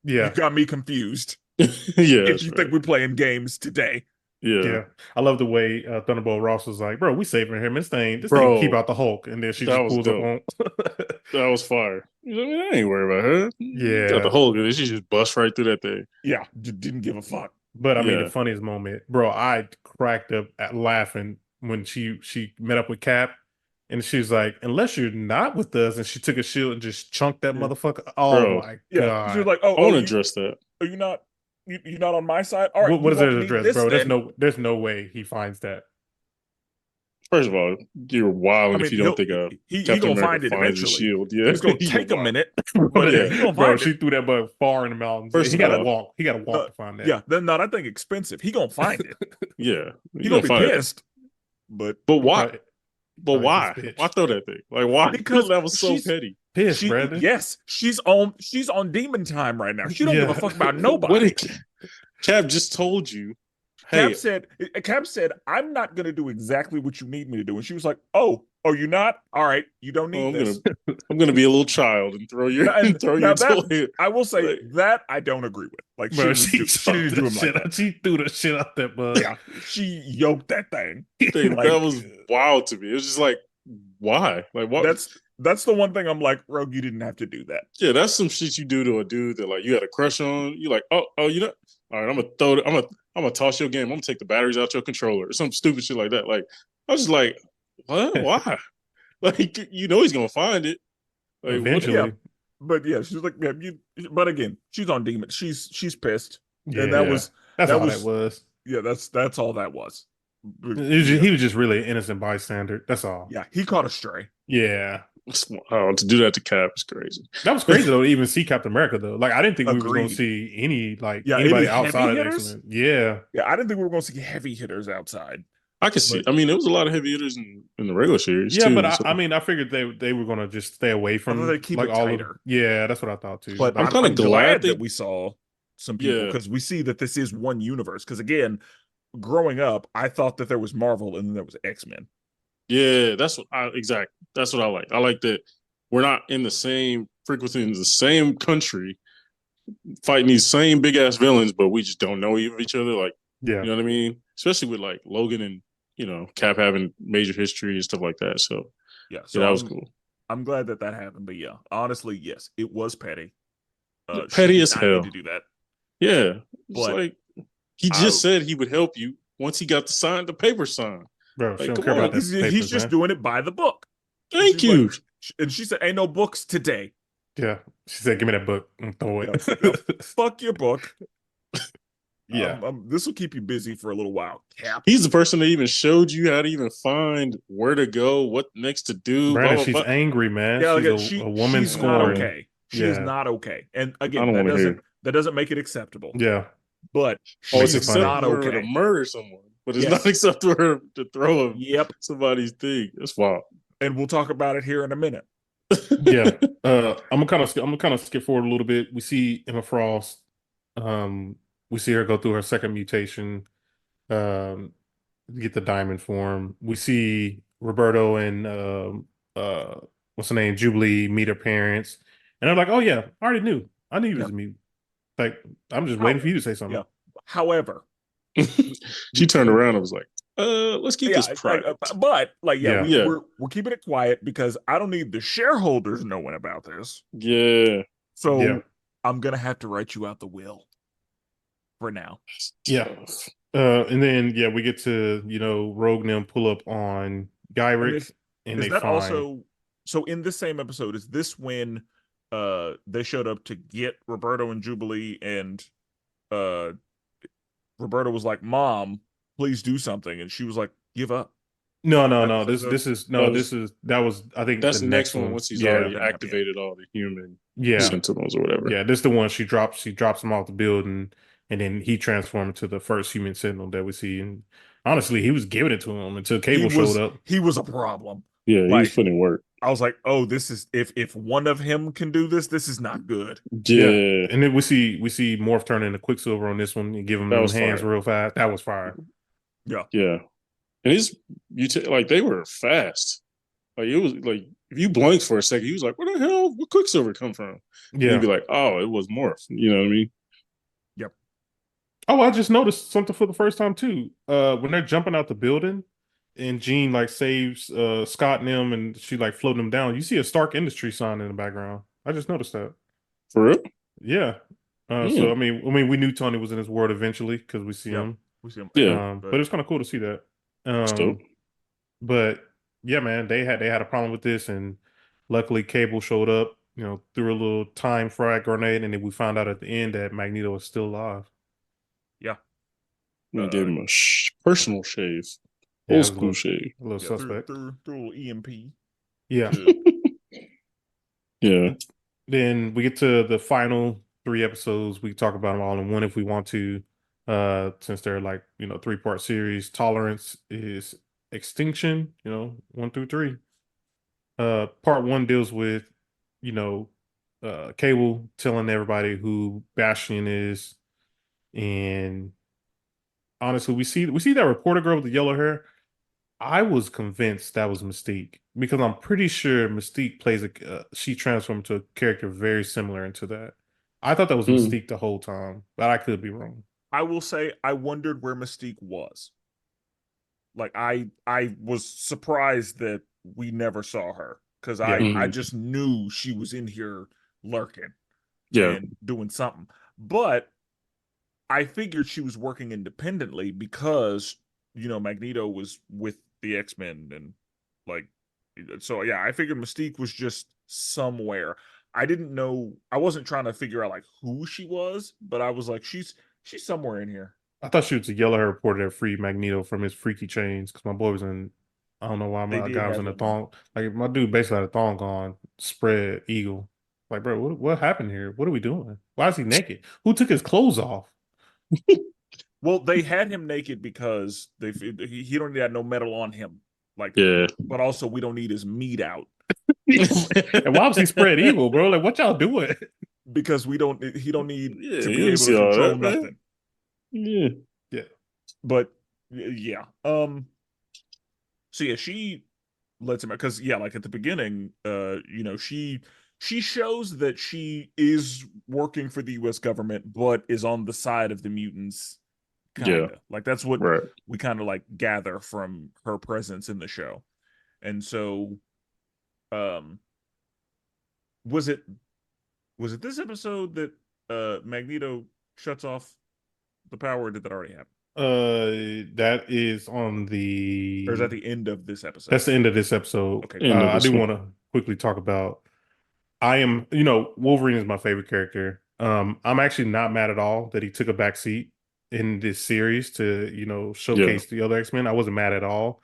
Yeah, got me confused. Yeah. If That's you right. think we're playing games today. Yeah. yeah. I love the way Thunderbolt Ross was like, bro, we saving him. This thing Bro, keep out the Hulk, and then she that just was pulls up dope. on. That was fire. I mean, I ain't worried about her. Yeah. Got the whole good. She just bust right through that thing. Yeah, didn't give a fuck. But I mean, Yeah. the funniest moment, bro, I cracked up at laughing when she met up with Cap, and she was like, "Unless you're not with us," and she took a shield and just chunked that Yeah. motherfucker. Oh Bro. my Yeah, she was god! like, I want to you, address that. are you not you're not on my side? All right, What you is there won't to need address, this bro? then. There's no way he finds that. First of all, you're wild I mean, if you don't think he Captain gonna America find it finds the eventually. shield. Yeah, It's gonna You're take a wild. minute, Bro, but Yeah. he gonna bro, find she it. threw that bug far in the mountains. First He of got to all- walk. He got to walk to find that. Yeah, then not that thing expensive. He gonna find it. Yeah, He you're gonna be find it. pissed. But But why? Probably- But probably why? his bitch. Why throw that thing? Like why? Because that was so she's- petty. Pissed, Brandon. yes, she's on demon time right now. She don't give a Yeah. fuck about What nobody. did Cap just told you? Hey, Cap said, I'm not gonna do exactly what you need me to do. And she was like, oh, you're not? All right, you don't need this. I'm gonna be a little child and throw your And throw now your that- toy. I will say Like- that I don't agree with. Like Bro, she didn't do him like that. She threw the shit out that bug. Yeah, she yoked that thing. Thing, Like, that was wild to me. It was just like, why? Like what? That's the one thing I'm like, Rogue, you didn't have to do that. Yeah, that's some shit you do to a dude that like you had a crush on. You like, you know, all right, I'm gonna toss your game. I'm gonna take the batteries out your controller or some stupid shit like that. Like, I was just like, what? Why? Like, you know, he's gonna find it. Like, Eventually. Yeah. But yeah, she's like, yeah, but again, she's on demon. She's pissed. Yeah, And that was that's that all was- that was. yeah, that's all that was. He was just really an innocent bystander. That's all. Yeah, he caught a stray. Yeah. to do that to Cap is crazy. That was crazy though to even see Captain America though. Like I didn't think we were going Agreed. to see any like Yeah, anybody any heavy outside of hitters? X-Men. Yeah. Yeah, I didn't think we were going to see heavy hitters outside. I can see. But- I mean, there was a lot of heavy hitters in the regular series. Yeah, too, but so- I mean I figured they were gonna just stay away from thought they'd keep like it all tighter. of Yeah, that's what I thought too. But I'm I'm kinda glad glad that we saw some people Yeah. because we see that this is one universe. Because again, growing up, I thought that there was Marvel and then there was X-Men. Yeah, that's what I like. I like that we're not in the same frequency in the same country fighting these same big ass villains, but we just don't know each other. Like, yeah. you know what I mean? Especially with like Logan and Cap having major history and stuff like that. So Yeah, yeah, that was cool. I'm glad that happened. But yeah, honestly, yes, it was petty. She Petty did as not need hell. to do that. Yeah, it's But like he just said he would help you once he got the paper signed. Bro, she Like, don't come care on, about that. He's just doing it by the book. Thank She's you. like- and she said, "Ain't no books today. Yeah. She said, give me that book and throw it. Fuck your book. Yeah. This will keep you busy for a little while." Cap. He's the person that even showed you how to even find where to go, what next to do. Brandon, blah, she's blah, blah. angry, man. Yeah, She's a woman she's not scorned. okay. She is Yeah. not okay. And I again, don't that wanna hear doesn't make it acceptable. Yeah. But Oh, it's she's funny. not acceptable for her okay. to murder someone, but it's Yes. not acceptable for her to throw Yep. somebody's thing. That's wild. And we'll talk about it here in a minute. Yeah. I'm gonna kind of skip forward a little bit. We see Emma Frost. We see her go through her second mutation. Get the diamond form. We see Roberto and what's her name, Jubilee, meet her parents. And I'm like, oh yeah, I already knew. I knew he was Yeah. a mutant. Like, I'm just waiting for you to say something. Yeah. However, She turned around and was like, let's keep this private. but like, yeah, Yeah. Yeah. we're keeping it quiet because I don't need the shareholders knowing about this. Yeah. So Yeah. I'm gonna have to write you out the will for now. Yeah. And then we get to, Rogue and them pull up on Gyrick, and Is they that find also so in this same episode, is this when they showed up to get Roberto and Jubilee, and uh Roberto was like, "Mom, please do something," and she was like, "Give up." no. That That was I think That's the the next next one one. once he's Yeah. already Okay, okay. activated all the human Yeah. sentinels or whatever. Yeah, this is the one she drops him off the building, and then he transformed into the first human sentinel that we see. And honestly, he was giving it to him until Cable showed up. He was a problem. Yeah, he was Like, putting in work. I was like, "Oh, this is if one of him can do this, this is not good." Yeah. And then we see Morph turn into Quicksilver on this one and give him That them was hands fire. real fast. That was fire. Yeah. Yeah. And like they were fast. Like it was like if you blinked for a second, he was like, "Where the hell? Where Quicksilver come from?" And Yeah. you'd be like, "Oh, it was Morph." You know what I mean? Yep. Oh, I just noticed something for the first time too. When they're jumping out the building, and Jean like saves Scott and them, and she like floating them down. You see a Stark Industry sign in the background. I just noticed that. For real? Yeah. So I mean, we knew Tony was in his world eventually because we see Yeah. him. We see him. Yeah. But it's kind of cool to see that. It's dope. But yeah, man, they had a problem with this, and luckily Cable showed up. Threw a little time frag grenade, and then we found out at the end that Magneto is still alive. Yeah. And gave him a personal shave. Yeah, Old it was school shave. a little suspect. Through a little EMP. Yeah. Yeah. Then we get to the final 3 episodes. We can talk about them all in one if we want to. Since they're like, 3-part series. Tolerance is Extinction, 1 through 3. Part 1 deals with, Cable telling everybody who Bastion is. And honestly, we see that reporter girl with the yellow hair. I was convinced that was Mystique because I'm pretty sure Mystique plays she transformed to a character very similar into that. I thought that was Mystique the whole time, but I could be wrong. I will say I wondered where Mystique was. Like I was surprised that we never saw her because I just knew she was in here lurking and doing something. But I figured she was working independently because Magneto was with the X-Men, and like, so yeah, I figured Mystique was just somewhere. I didn't know, I wasn't trying to figure out like who she was, but I was like, she's somewhere in here. I thought she was a yellow hair reporter that freed Magneto from his freaky chains because my boy was in. I don't know why my guy was in a thong. Like my dude basically had a thong on, spread eagle. Like, bro, what happened here? What are we doing? Why is he naked? Who took his clothes off? Well, they had him naked because he don't need no metal on him. Like, but also we don't need his meat out. And why was he spread eagle, bro? Like, what y'all doing? Because he don't need to be you able see to all control that, man. nothing. Yeah. But yeah. So yeah, she lets him out because like at the beginning, she shows that she is working for the US government, but is on the side of the mutants. Kinda. Like that's what we kind of like gather from her presence in the show. And so was it this episode that Magneto shuts off the power, or did that already happen? That is on the. Or is that the end of this episode? That's the end of this episode. Okay. I do want to quickly talk about. I am, Wolverine is my favorite character. I'm actually not mad at all that he took a back seat in this series to, showcase the other X-Men. I wasn't mad at all.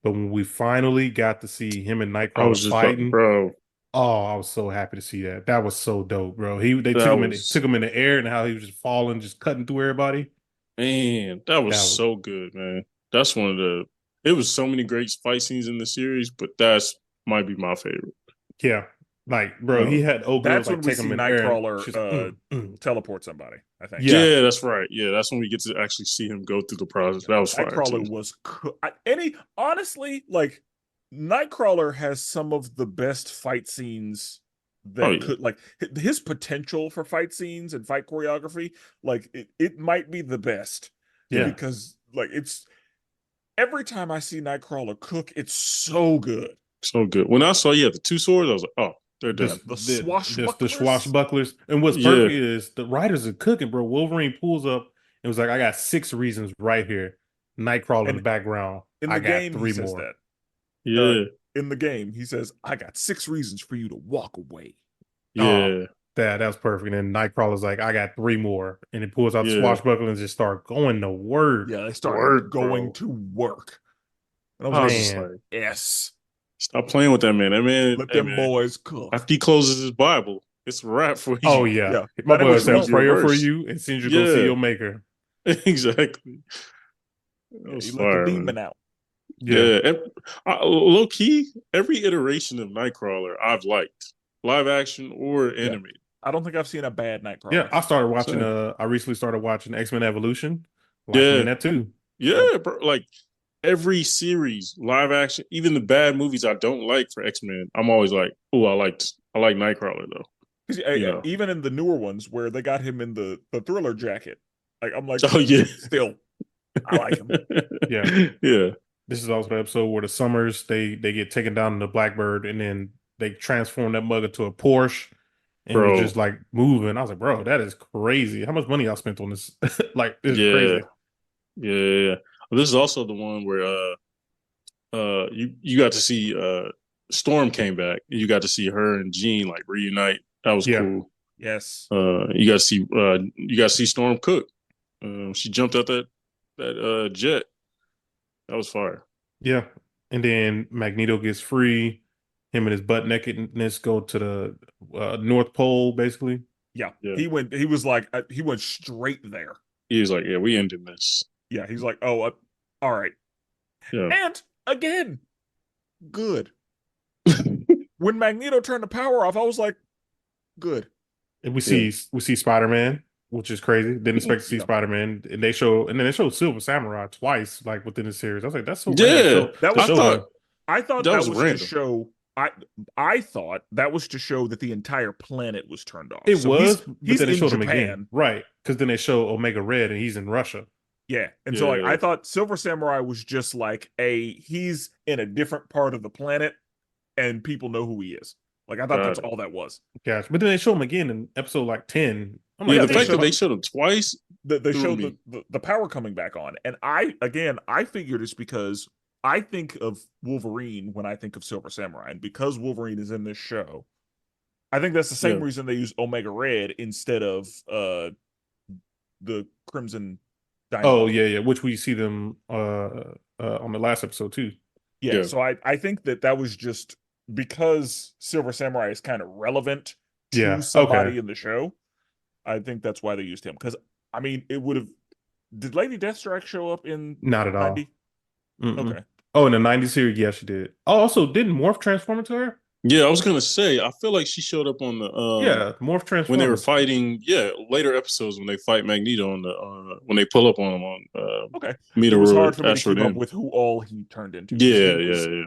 But when we finally got to see him and Nightcrawler fighting, bro. Oh, I was so happy to see that. That was so dope, bro. They took him in the air, and how he was just falling, just cutting through everybody. Man, that was so good, man. That's one of the. It was so many great fight scenes in the series, but might be my favorite. Yeah, like, bro, he had that's when we see Nightcrawler teleport somebody, I think. Yeah, that's right. Yeah, that's when we get to actually see him go through the process. That was fire. Nightcrawler was honestly, like, Nightcrawler has some of the best fight scenes that yeah. could, like, his potential for fight scenes and fight choreography, like it might be the best. Yeah. Because like it's every time I see Nightcrawler cook, it's so good. So good. When I saw the 2 swords, I was like, oh, they're The, done. The the swashbucklers. swashbucklers. And what's Yeah. perfect is the writers are cooking, bro. Wolverine pulls up and was like, I got 6 reasons right here. Nightcrawler in the And background. in I the got game, he 3 says more. that. Yeah. In the game, he says, "I got 6 reasons for you to walk away." Yeah. That was perfect. And Nightcrawler's like, I got 3 more. And it pulls out the Yeah. swashbuckler and just start going to work. Yeah, they start Work, going bro. to work, and I was I like, was just Man. like, "Yes, stop playing with that man. That man, let hey them man, boys cook." after he closes his Bible, it's a wrap for you. Oh yeah. Yeah, My that boy English said a reads don't. your prayer for verse. you and send you go see Yeah. your maker. Exactly. That Yeah, was he let the fire, demon man. out. Yeah. And low key, every iteration of Nightcrawler I've liked, live action or animated. I don't think I've seen a bad Nightcrawler. Yeah. I started watching Same. I recently started watching X-Men Evolution. Yeah. Liking that too. Yeah, bro. Like every series, live action, even the bad movies I don't like for X-Men, I'm always like, oh, I like Nightcrawler though. 'Cause, You know. even in the newer ones where they got him in the Thriller jacket, like I'm like, Oh yeah. still, I like him. Yeah. Yeah. This is also the episode where the Summers they get taken down in the Blackbird and then they transform that mug into a Porsche and was Bro. just like moving. I was like, bro, that is crazy. How much money y'all spent on this? Like, this is Yeah. crazy. Yeah. This is also the one where you got to see Storm came back. You got to see her and Jean like reunite. That was Yeah. cool. Yes. You got to see Storm cook. She jumped out that jet. That was fire. Yeah. And then Magneto gets free. Him and his butt nakedness go to the North Pole, basically. Yeah. Yeah. He went straight there. He was like, "Yeah, we ended this." Yeah. He's like, oh, all right. Yeah. And again, good. When Magneto turned the power off, I was like, good. And we see Spider-Man, which is crazy. Didn't expect to see Yeah. Spider-Man. And they show Silver Samurai twice, like within the series. I was like, that's so Yeah. random. That was I thought that was was random. to show. I thought that was to show that the entire planet was turned off. It So was, but he's then they in showed him Japan. again. Right. Because then they show Omega Red and he's in Russia. Yeah. And so like Yeah. I thought Silver Samurai was just like he's in a different part of the planet and people know who he is. Like I thought that's all that was. Gosh. But then they show him again in episode like 10. I'm Yeah, like, the fact that they showed him twice. They threw showed me. the power coming back on. And I figured it's because I think of Wolverine when I think of Silver Samurai. And because Wolverine is in this show, I think that's the same reason they use Omega Red instead of the Crimson Dynamo. Oh, yeah. Which we see them on the last episode too. Yeah. So I think that was just because Silver Samurai is kind of relevant to somebody in the show. I think that's why they used him. Because I mean, it would have. Did Lady Deathstrike show up in Not at all. 90? Okay. Oh, in the 90s series, yeah, she did. Oh, also, didn't Morph transform into her? Yeah, I was gonna say. I feel like she showed up on the Morph transform when they were fighting. Yeah, later episodes when they fight Magneto on the when they pull up on him on Okay. Meteor It was hard for me to Asteroid keep up M. with who all he turned into. Yeah.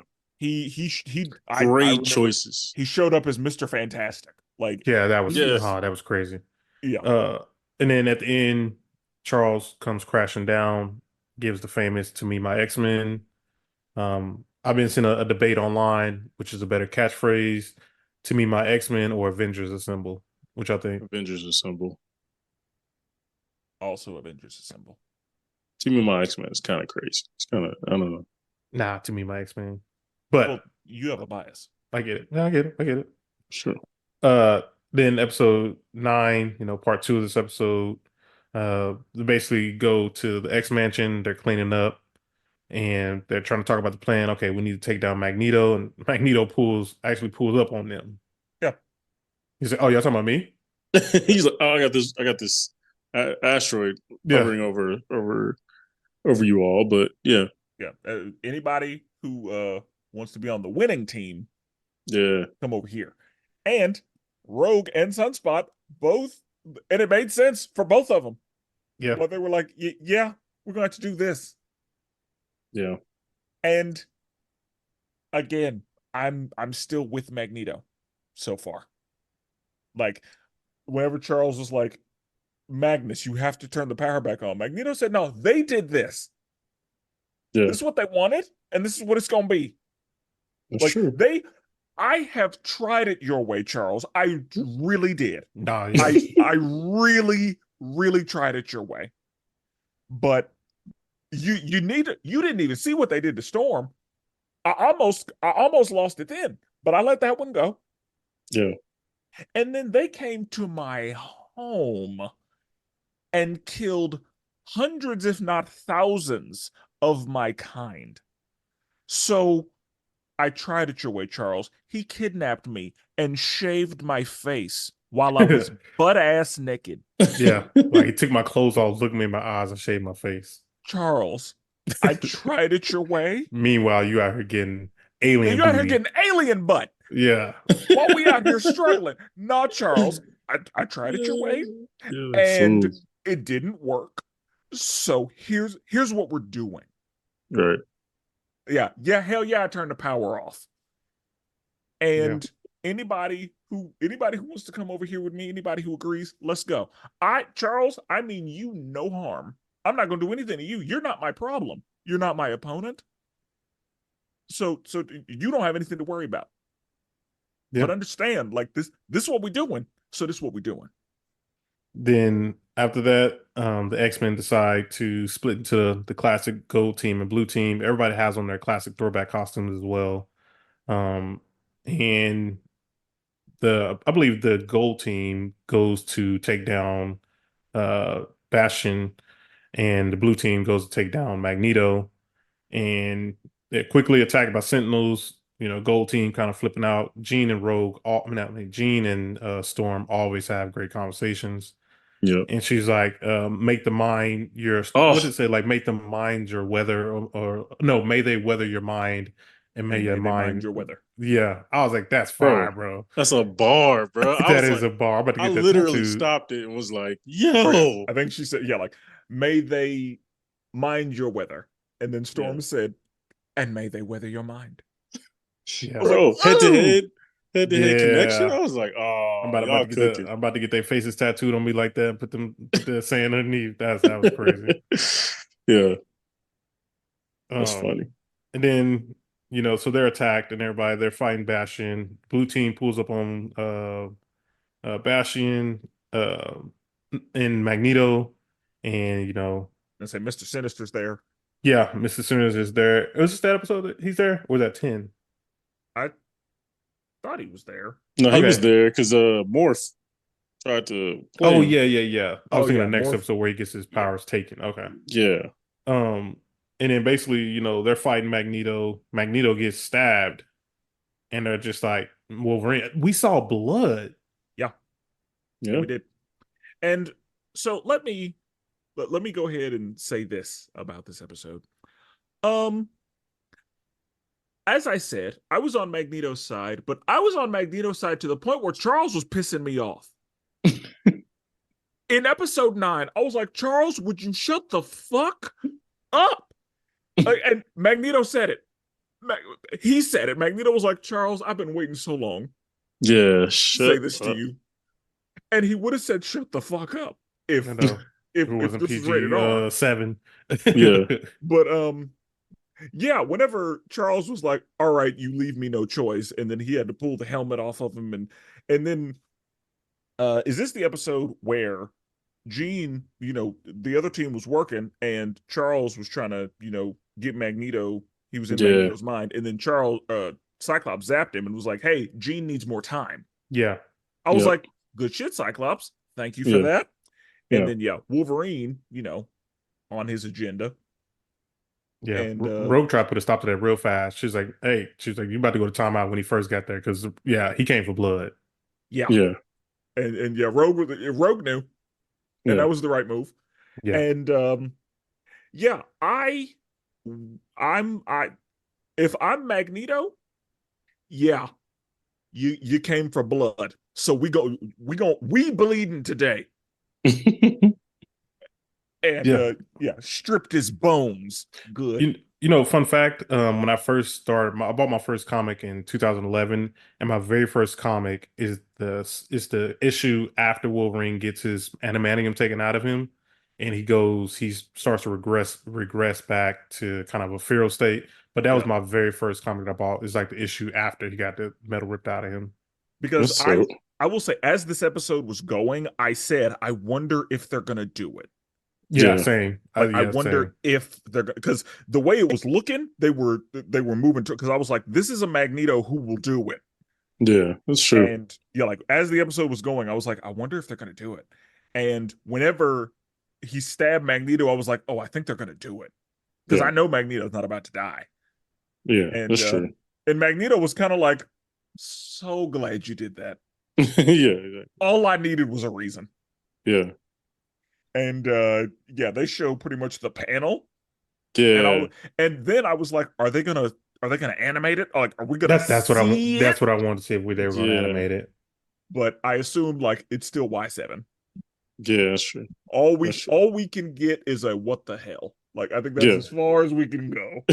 I Great remember choices. He showed up as Mr. Fantastic. Like that was Yes. that was crazy. Yeah. And then at the end, Charles comes crashing down, gives the famous "To me, my X-Men." I've been seeing a debate online, which is a better catchphrase: "To me, my X-Men" or "Avengers Assemble," which I think Avengers Assemble. Also Avengers Assemble. To me, my X-Men is kind of crazy. It's kind of, I don't know. Nah, "To me, my X-Men." But Well, you have a bias. I get it. Yeah, I get it. Sure. Then episode 9, part 2 of this episode, they basically go to the X Mansion. They're cleaning up and they're trying to talk about the plan. Okay, we need to take down Magneto, and Magneto actually pulls up on them. Yeah. He said, "Oh, y'all talking about me?" He's like, "Oh, I got this asteroid hovering over you all." But yeah. Anybody who wants to be on the winning team, come over here. And Rogue and Sunspot both, and it made sense for both of them. Yeah. But they were like, yeah, we're going to have to do this. Yeah. And again, I'm still with Magneto so far. Like whenever Charles was like, Magnus, you have to turn the power back on. Magneto said, no, they did this. Yeah, This is what they wanted, and this is what it's gonna be. that's Like true. I have tried it your way, Charles. I really did. Nah, yeah. I really, really tried it your way. But you didn't even see what they did to Storm. I almost lost it then, but I let that one go. Yeah. And then they came to my home and killed hundreds, if not thousands, of my kind. So I tried it your way, Charles. He kidnapped me and shaved my face while I was butt ass naked. Yeah. Like he took my clothes off, looked me in my eyes, and shaved my face. Charles, I tried it your way. Meanwhile, you out here getting alien You're out here booty. getting alien butt Yeah. while we out here struggling. No, Charles, I tried it your way, Yeah, and fool. it didn't work. So here's what we're doing. Right. Yeah, hell yeah, I turned the power off. And anybody who wants to come over here with me, anybody who agrees, let's go. Charles, I mean you no harm. I'm not going to do anything to you. You're not my problem. You're not my opponent. So you don't have anything to worry about. Yeah. But understand, like this is what we're doing. So this is what we're doing. Then after that, the X-Men decide to split into the classic gold team and blue team. Everybody has on their classic throwback costumes as well. And I believe the gold team goes to take down Bastion, and the blue team goes to take down Magneto. And they're quickly attacked by Sentinels. Gold team kind of flipping out. Jean and Rogue, Jean and Storm always have great conversations. Yeah. And she's like, make the mind your, what did it say? Like, make them mind your weather, or no, may they weather your mind, and may your They mind mind your weather. Yeah. I was like, that's Bro, fire, bro. That's a bar, bro. That is a bar. I'm about to I get that literally tattooed. stopped it and was like, Oh, yo. yeah. I think she said, yeah, like, may they mind your weather. And then Storm said, and may they weather your mind. Yeah. I was Bro, like, head to head Yeah. connection. I was like, oh, I'm about to get their faces tattooed on me like that. Put the saying underneath. That was crazy. Yeah, that's funny. And then so they're attacked and they're fighting Bastion. Blue team pulls up on Bastion and Magneto, and and say, Mr. Sinister's there. yeah, Mr. Sinister is there. Was this that episode that he's there, or was that 10? I thought he was there. No, he Okay. was there because Morph tried to play Oh him. yeah. I was thinking the next Morph. episode where he gets his powers taken. Okay. Yeah. And then basically, they're fighting Magneto. Magneto gets stabbed, and they're just like, Wolverine. We saw blood. Yeah, Yeah. we did. And so let me go ahead and say this about this episode. As I said, I was on Magneto's side, but I was on Magneto's side to the point where Charles was pissing me off. In episode 9, I was like, Charles, would you shut the fuck up? And Magneto said it. He said it. Magneto was like, Charles, I've been waiting so long Yeah. to say this to you. And he would have said, shut the fuck up if it wasn't this was PG rated R. 7. Yeah. But yeah, whenever Charles was like, all right, you leave me no choice, and then he had to pull the helmet off of him, and then is this the episode where Jean, the other team was working and Charles was trying to, get Magneto, he was in Magneto's mind, and then Cyclops zapped him and was like, hey, Jean needs more time. Yeah. I was like, good shit, Cyclops. Thank you for that. And then Wolverine, on his agenda. Yeah, and Rogue tried to put a stop to that real fast. She's like, you about to go to timeout when he first got there, because he came for blood. Yeah. And Rogue knew. And that was the right move. Yeah. And if I'm Magneto, you came for blood. So we bleeding today. And stripped his bones. Good. Fun fact, when I first started, I bought my first comic in 2011, and my very first comic is the issue after Wolverine gets his adamantium taken out of him, and he starts to regress back to kind of a feral state. But that was Yeah. my very first comic that I bought. It's like the issue after he got the metal ripped out of him. Because So I will say, as this episode was going, I said, I wonder if they're gonna do it. Yeah, Yeah. same. Like, I Yeah, wonder same. if they're because the way it was looking, they were moving to, because I was like, this is a Magneto who will do it. yeah, that's true. And yeah, like as the episode was going, I was like, I wonder if they're gonna do it. And whenever he stabbed Magneto, I was like, oh, I think they're gonna do it. Because Yeah. I know Magneto's not about to die. Yeah, And that's true. and Magneto was kind of like, so glad you did that. Yeah, All I needed was a reason. yeah, And yeah, they show pretty much the panel. yeah. And then I was like, are they gonna animate it? Like, are we gonna That's what see that's it? what I wanted to see if they were going to Yeah. animate it. But I assumed like it's still Y7. Yeah, that's true. All we That's true. all we can get is a what the hell. Like, I think that's Yeah. as far as we can go.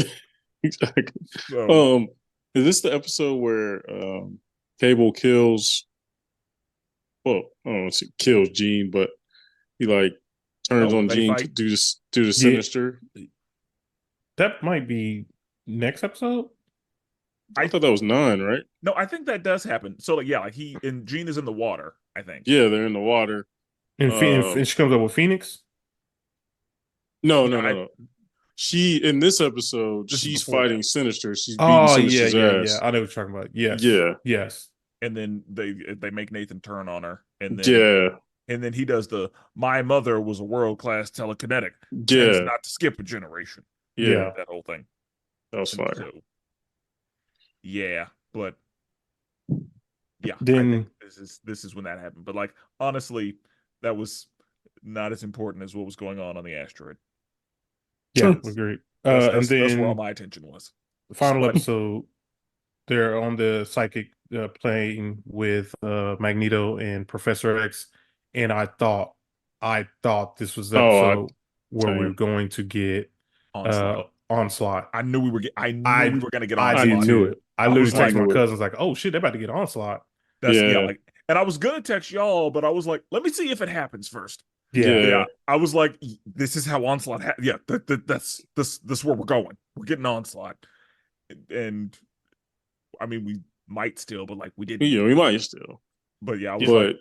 Exactly. So Is this the episode where Cable kills? Well, I don't know if he kills Jean, but he like turns on they Jean to fight? do the Yeah. Sinister. That might be next episode. I thought that was 9, right? No, I think that does happen. So like, yeah, like he and Jean is in the water, I think. Yeah, they're in the water. And, and she comes up with Phoenix. No, Yeah, no. She in this episode, This is she's before fighting that. Sinister. She's beating Oh, Sinister's ass. I know what you're talking about. Yes. Yeah. Yes. And then they make Nathan turn on her. And then Yeah. and then he does the my mother was a world-class telekinetic. Tends Yeah. not to skip a generation. Yeah. That whole thing. That was And fire. so, yeah, but yeah, I Then think this is when that happened. But like, honestly, that was not as important as what was going on the asteroid. yeah, Sure. agreed. That's, And that's where all then my attention was. the final But- episode, they're on the psychic plane with Magneto and Professor X, and I thought this was the episode where we were going to get Onslaught. I knew we were gonna get Onslaught. I knew it. I literally was like- texted my cousins like, "Oh shit, they're about to get Onslaught." Like, and I was gonna text y'all, but I was like, let me see if it happens first. Yeah. I was like, this is how Onslaught. That's this where we're going. We're getting Onslaught, and I mean, we might still, but like we didn't. Yeah, we might still. But yeah, I was But like,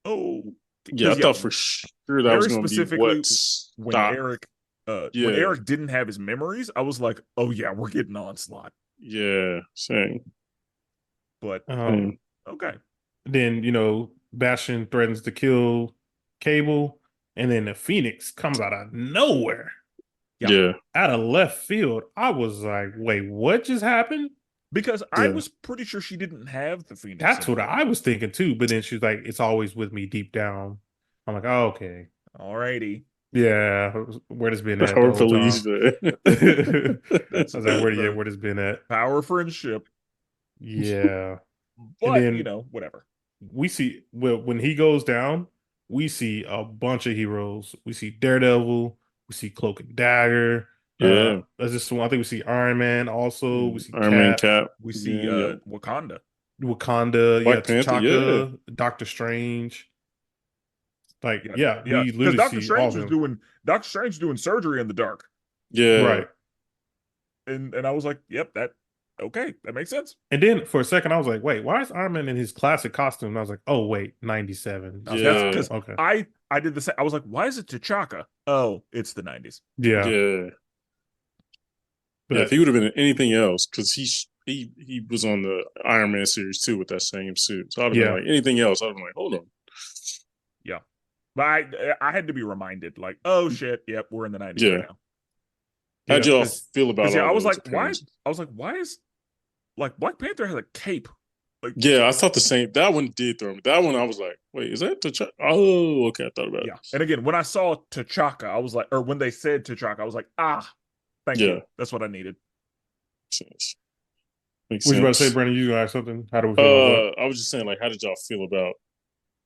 oh, yeah, I thought for sure that very was going to be specifically what when stopped. Eric, when Eric didn't have his memories, I was like, oh yeah, we're getting Onslaught. Yeah, same. But okay. Then Bastion threatens to kill Cable, and then the Phoenix comes out of nowhere, Yeah. out of left field. I was like, "Wait, what just happened?" Because I was pretty sure she didn't have the Phoenix. That's what I was thinking too. But then she's like, "It's always with me deep down." I'm like, "Oh, okay, alrighty." yeah, where has been at?" Or The whole police time. I was like, where has been at? Power friendship. Yeah. But then- whatever. We see when he goes down, we see a bunch of heroes. We see Daredevil, we see Cloak and Dagger. Yeah. That's just one. I think we see Iron Man also. We see Iron Man Cap. We see Yeah. Wakanda. Wakanda, Black Panther, T'Chaka, Doctor Strange. Like, we Because literally Doctor see all of Strange was them. Doctor Strange doing surgery in the dark. Yeah. Right. And I was like, yep, that makes sense. And then for a second, I was like, wait, why is Iron Man in his classic costume? And I was like, oh, wait, 97. I was Yeah. like, Because okay. I did the same. I was like, why is it T'Chaka? Oh, it's the 90s. Yeah. Yeah. But Yeah, if he would have been in anything else, because he was on the Iron Man series too with that same suit. So I'd have been like anything else. I'd have been like, hold on. Yeah. But I had to be reminded, like, oh shit, yep, we're in the 90s right now. How'd y'all 'cause- feel about 'cause, all I was those like, why? appearances? I was like, why is like Black Panther has a cape? Like, Yeah, I thought the same. That one did throw me. That one I was like, wait, is that T'Chaka? Oh, okay. I thought about yeah. it. And again, when I saw T'Chaka, I was like, or when they said T'Chaka, I was like, thank you. That's what I needed. Makes sense. What you about to say, Brandon? You got something? How do we feel about I was just saying, like, how did y'all feel about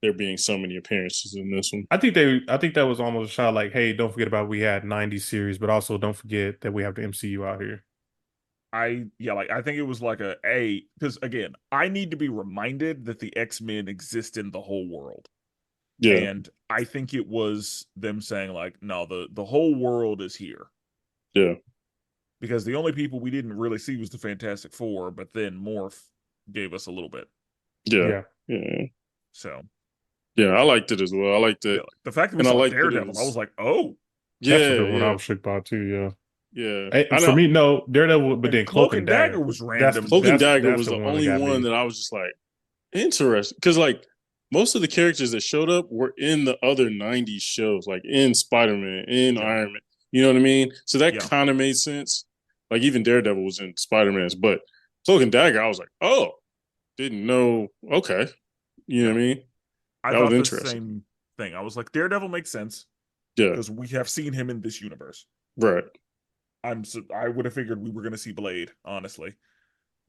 there being so many appearances in this one. I think that was almost a shot like, hey, don't forget about we had 90 series, but also don't forget that we have the MCU out here. I think it was like because again, I need to be reminded that the X-Men exist in the whole world. Yeah, And I think it was them saying like, no, the whole world is here. yeah, Because the only people we didn't really see was the Fantastic Four, but then Morph gave us a little bit. yeah, Yeah. yeah, So yeah. I liked it as well. I liked yeah, it, like, the fact that we and I saw liked that it Daredevil, I was was. like, oh, That's what Yeah, the one I yeah, was shook by too, yeah. yeah. Hey, I for know. me, no, Daredevil, but and then Cloak Cloak and and Dagger Dagger. was That's random. Cloak and Dagger that's was the the one that only got one me. that I was just like interesting because like most of the characters that showed up were in the other '90s shows, like in Spider Man, in Yeah. Iron Man. You know what I mean? So that Yeah. kind of made sense. Like even Daredevil was in Spider Man's, but Cloak and Dagger, I was like, oh, didn't know. Okay, you know what I mean? I That was thought the interesting. same thing. I was like, Daredevil makes sense Yeah, because we have seen him in this universe. right. I would have figured we were going to see Blade, honestly,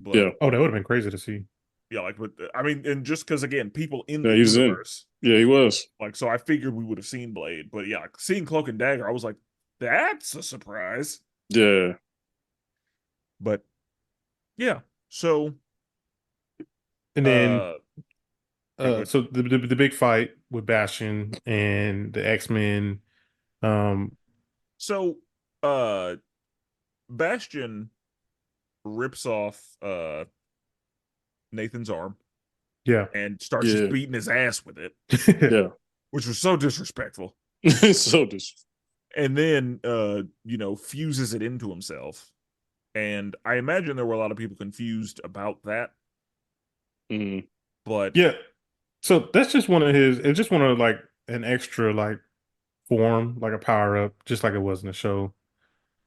but Yeah, Oh, that would have been crazy to see. yeah, like, but I mean, and just because again, people in yeah, the he was in. universe, Yeah, he was. like, so I figured we would have seen Blade, but yeah, like, seeing Cloak and Dagger, I was like, that's a surprise. Yeah, But yeah, so And then yeah, good. so the big fight with Bastion and the X-Men. Um, So Bastion rips off Nathan's arm yeah. and starts just yeah, beating his ass with it, yeah. which was so disrespectful. So dis. And then fuses it into himself. And I imagine there were a lot of people confused about that, Mm, but Yeah. So that's just one of his, it's just one of like an extra like form, like a power up, just like it was in the show.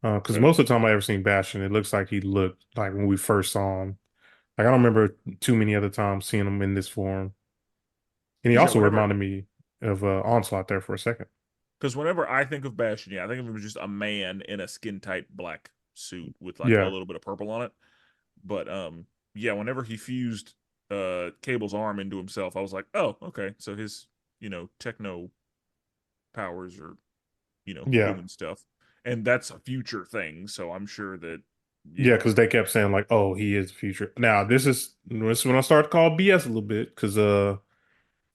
Because yeah. most of the time I ever seen Bastion, it looks like he looked like when we first saw him. Like I don't remember too many other times seeing him in this form. And he yeah, also whenever reminded me of Onslaught there for a second. because whenever I think of Bastion, yeah, I think of him as just a man in a skin tight black suit with like a Yeah. little bit of purple on it. But yeah, whenever he fused Cable's arm into himself, I was like, oh, okay, so his techno powers are Yeah. doing stuff, and that's a future thing. So I'm sure that Yeah, yeah, because they kept saying like, "Oh, he is the future." Now, this is when I start to call BS a little bit because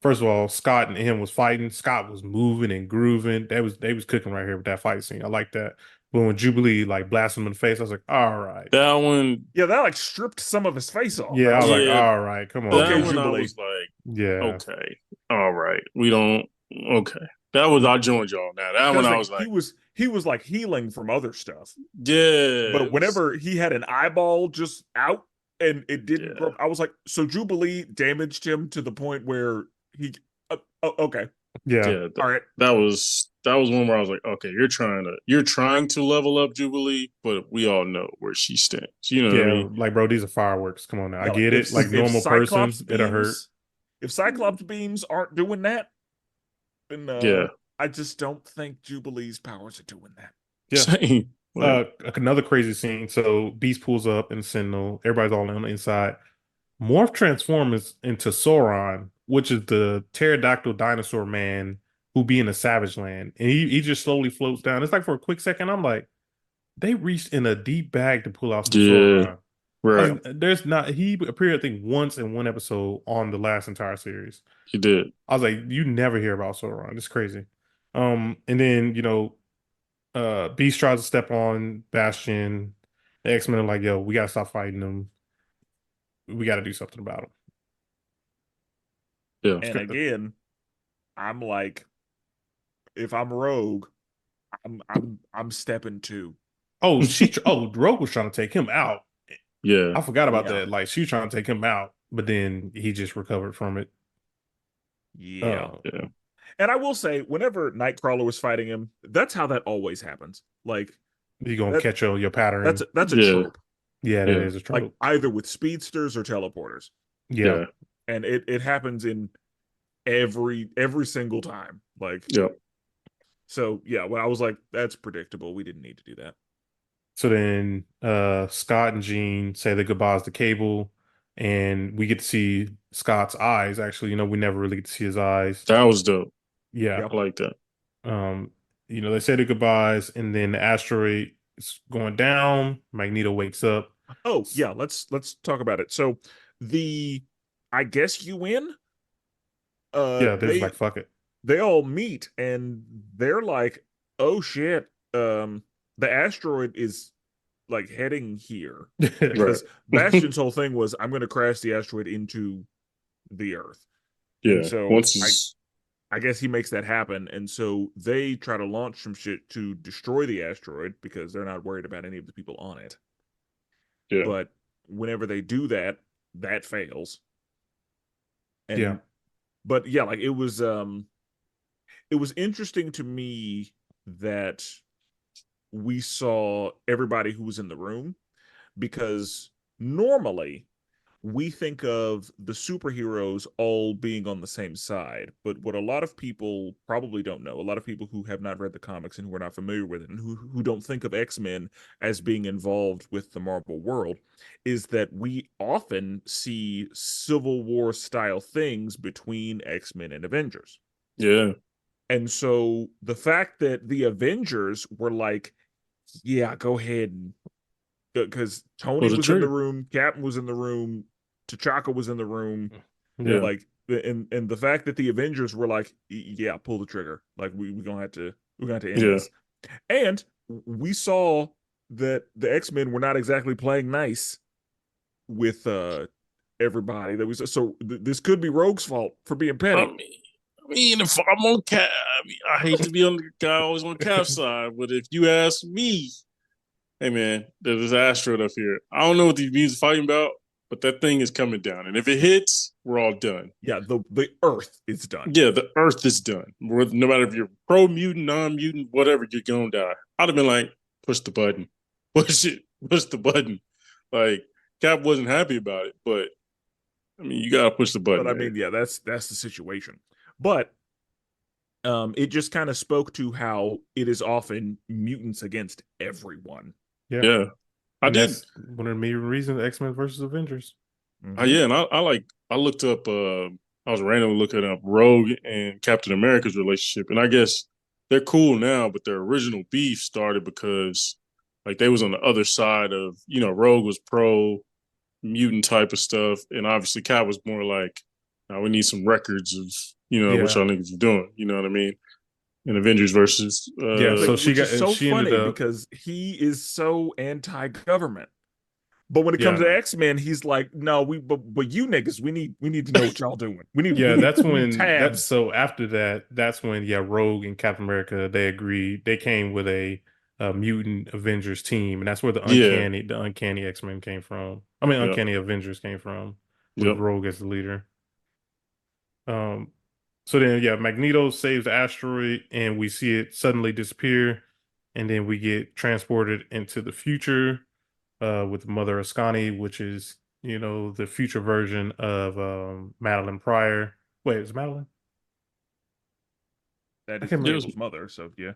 first of all, Scott and him was fighting. Scott was moving and grooving. They was cooking right here with that fight scene. I like that. But when Jubilee like blasted him in the face, I was like, "All right." That one, yeah, that like stripped some of his face off, Yeah, and I I was was like, like, yeah, "All right, come on that okay, one now." I Jubilee. was like, Yeah, okay, all right, we don't, okay. That was, I joined y'all now. That one Because I like was like, he was like healing from other stuff, yeah, but it was, whenever he had an eyeball just out and it didn't yeah, grow, I was like, so Jubilee damaged him to the point where he. Okay, yeah, yeah. all right, That was one where I was like, okay, you're trying to level up Jubilee, but we all know where she stands. You know what I yeah. mean? Like, bro, these are fireworks. Come on now, I yeah. Like get it. Like if normal Cyclops person, it'll hurt. beams, if Cyclops beams aren't doing that, then Yeah, I just don't think Jubilee's powers are doing that. Yeah. same. Like, Another crazy scene. So Beast pulls up in Sentinel. Everybody's all on the inside. Morph transforms into Sauron, which is the pterodactyl dinosaur man who be in the Savage Land, and he just slowly floats down. It's like for a quick second, I'm like, they reached in a deep bag to pull out some yeah, Sauron. I right. was, there's not he appeared I think once in one episode on the last entire series. He did. I was like, you never hear about Sauron. It's crazy. And then Beast tries to step on Bastion. The X-Men are like, yo, we gotta stop fighting them. We gotta do something about them. Yeah, And again, I'm like, if I'm Rogue, I'm stepping too. Rogue was trying to take him out. yeah, I forgot about Yeah. that. Like she was trying to take him out, but then he just recovered from it. Yeah. yeah, And I will say, whenever Nightcrawler was fighting him, that's how that always happens. Like You gonna that catch your pattern. that's a yeah, trope. Yeah, that yeah, is a Like trope. either with speedsters or teleporters. Yeah. yeah, And it happens in every single time. Like yeah. so yeah, when I was like, that's predictable. We didn't need to do that. So then Scott and Jean say their goodbyes to Cable. and we get to see Scott's eyes. Actually, we never really get to see his eyes. That was dope. Yeah. Yep. I like that. Um, they say their goodbyes, and then the asteroid is going down. Magneto wakes up. Oh yeah, let's talk about it. So the I guess you win. Yeah, they're just They like, fuck it. they all meet and they're like, oh shit, the asteroid is like heading here Right. because Bastion's whole thing was I'm going to crash the asteroid into the Earth, and Yeah. so Once it's I guess he makes that happen, and so they try to launch some shit to destroy the asteroid because they're not worried about any of the people on it. yeah. But whenever they do that, that fails. Yeah. And but yeah, like it was interesting to me that we saw everybody who was in the room because normally we think of the superheroes all being on the same side. But what a lot of people probably don't know, a lot of people who have not read the comics and who are not familiar with it and who don't think of X-Men as being involved with the Marvel world, is that we often see Civil War style things between X-Men and Avengers. Yeah. And so the fact that the Avengers were like, yeah, go ahead and because Pull Tony the was in the trigger. room, Captain was in the room, T'Chaka was in the room, Yeah. like and the fact that the Avengers were like, yeah, pull the trigger, like we're gonna have to end Yeah. this, and we saw that the X-Men were not exactly playing nice with everybody that was so this could be Rogue's fault for being I petty. mean, if I'm on Cap, I hate to be on the guy always on Cap side, but if you ask me, hey man, there's an asteroid up here. I don't know what these mutants fighting about, but that thing is coming down, and if it hits, we're all done. Yeah, the Earth is done. Yeah, the Earth is done. No matter if you're pro mutant, non mutant, whatever, you're gonna die. I'd have been like, push the button, push it, push the button. Like Cap wasn't happy about it, but I mean, you gotta push the button. But I Man. mean, yeah, that's the situation. But it just kind of spoke to how it is often mutants against everyone. Yeah. Yeah, I And did. that's one of the main reasons X-Men versus Avengers. Yeah, and I looked up. I was randomly looking up Rogue and Captain America's relationship, and I guess they're cool now, but their original beef started because like they was on the other side of Rogue was pro mutant type of stuff, and obviously Cap was more like, now we need some records of what Yeah. y'all niggas are doing. You know what I mean? In Avengers versus Yeah, so Which is so she ended funny up because he is so anti-government. But when it Yeah. comes to X-Men, he's like, no, but you niggas, we need to know what y'all doing. We need Yeah, we need, that's we need when tabs. so after that, that's when Rogue and Captain America they agreed. They came with a mutant Avengers team, and that's where the Yeah. uncanny X-Men came from. I mean, Yeah. uncanny Avengers came from with Yep. Rogue as the leader. So then Magneto saves the asteroid, and we see it suddenly disappear, and then we get transported into the future with Mother Ascani, which is the future version of Madeline Pryor. Wait, is it Madeline? That I is can't remember. Cable's mother, so yeah.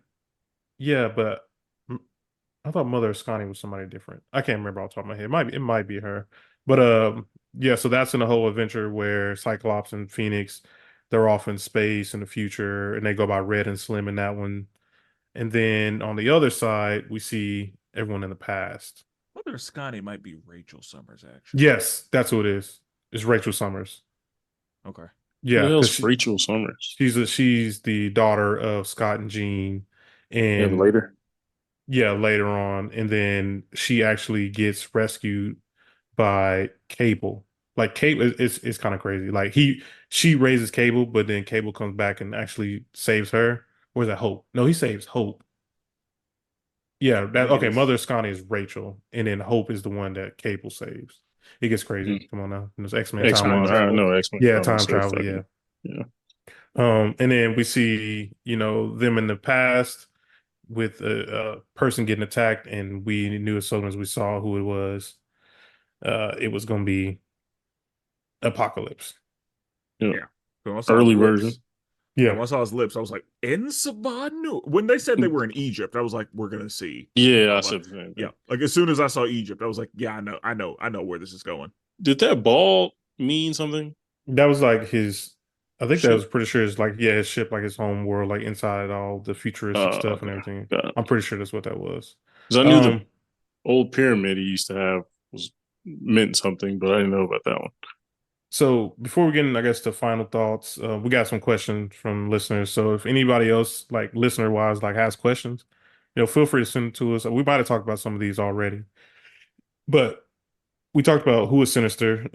Yeah, but I thought Mother Ascani was somebody different. I can't remember off the top of my head. It might be her. But yeah, so that's in the whole adventure where Cyclops and Phoenix they're off in space in the future, and they go by Red and Slim in that one. And then on the other side, we see everyone in the past. Mother Scotty might be Rachel Summers, actually. Yes, that's who it is. It's Rachel Summers. Okay. Who the Yeah, because hell's Rachel Summers? she's the daughter of Scott and Jean, And and later. yeah, later on, and then she actually gets rescued by Cable. Like Cable, it's kind of crazy. Like she raises Cable, but then Cable comes back and actually saves her. Or is that Hope? No, he saves Hope. Yeah, I that think it okay. is. Mother Scotty is Rachel, and then Hope is the one that Cable saves. It gets crazy. Mm. Come on now, it's X Men X-Men. Time timelines. I travel. know X-Men. Yeah, I time was so travel. fucking. Yeah. Yeah. And then we see them in the past with a person getting attacked, and we knew as soon as we saw who it was going to be Apocalypse. Yeah. Yeah. So when I saw Early his lips, version. yeah, Yeah, when I saw his lips, I was like, Ensabanu. When they said they were in Egypt, I was like, we're gonna see. Yeah, I But said the same yeah, thing. like as soon as I saw Egypt, I was like, yeah, I know where this is going. Did that ball mean something? That was like his. I think that Ship? was pretty sure it's like his ship, like his home world, like inside all the futuristic stuff and Okay. everything. Got it. I'm pretty sure that's what that was. 'Cause I knew the Um, old pyramid he used to have was meant something, but I didn't know about that one. So before we get in, I guess, to final thoughts, we got some questions from listeners. So if anybody else, like listener wise, like has questions, feel free to send it to us. We might have talked about some of these already, but we talked about who is Sinister.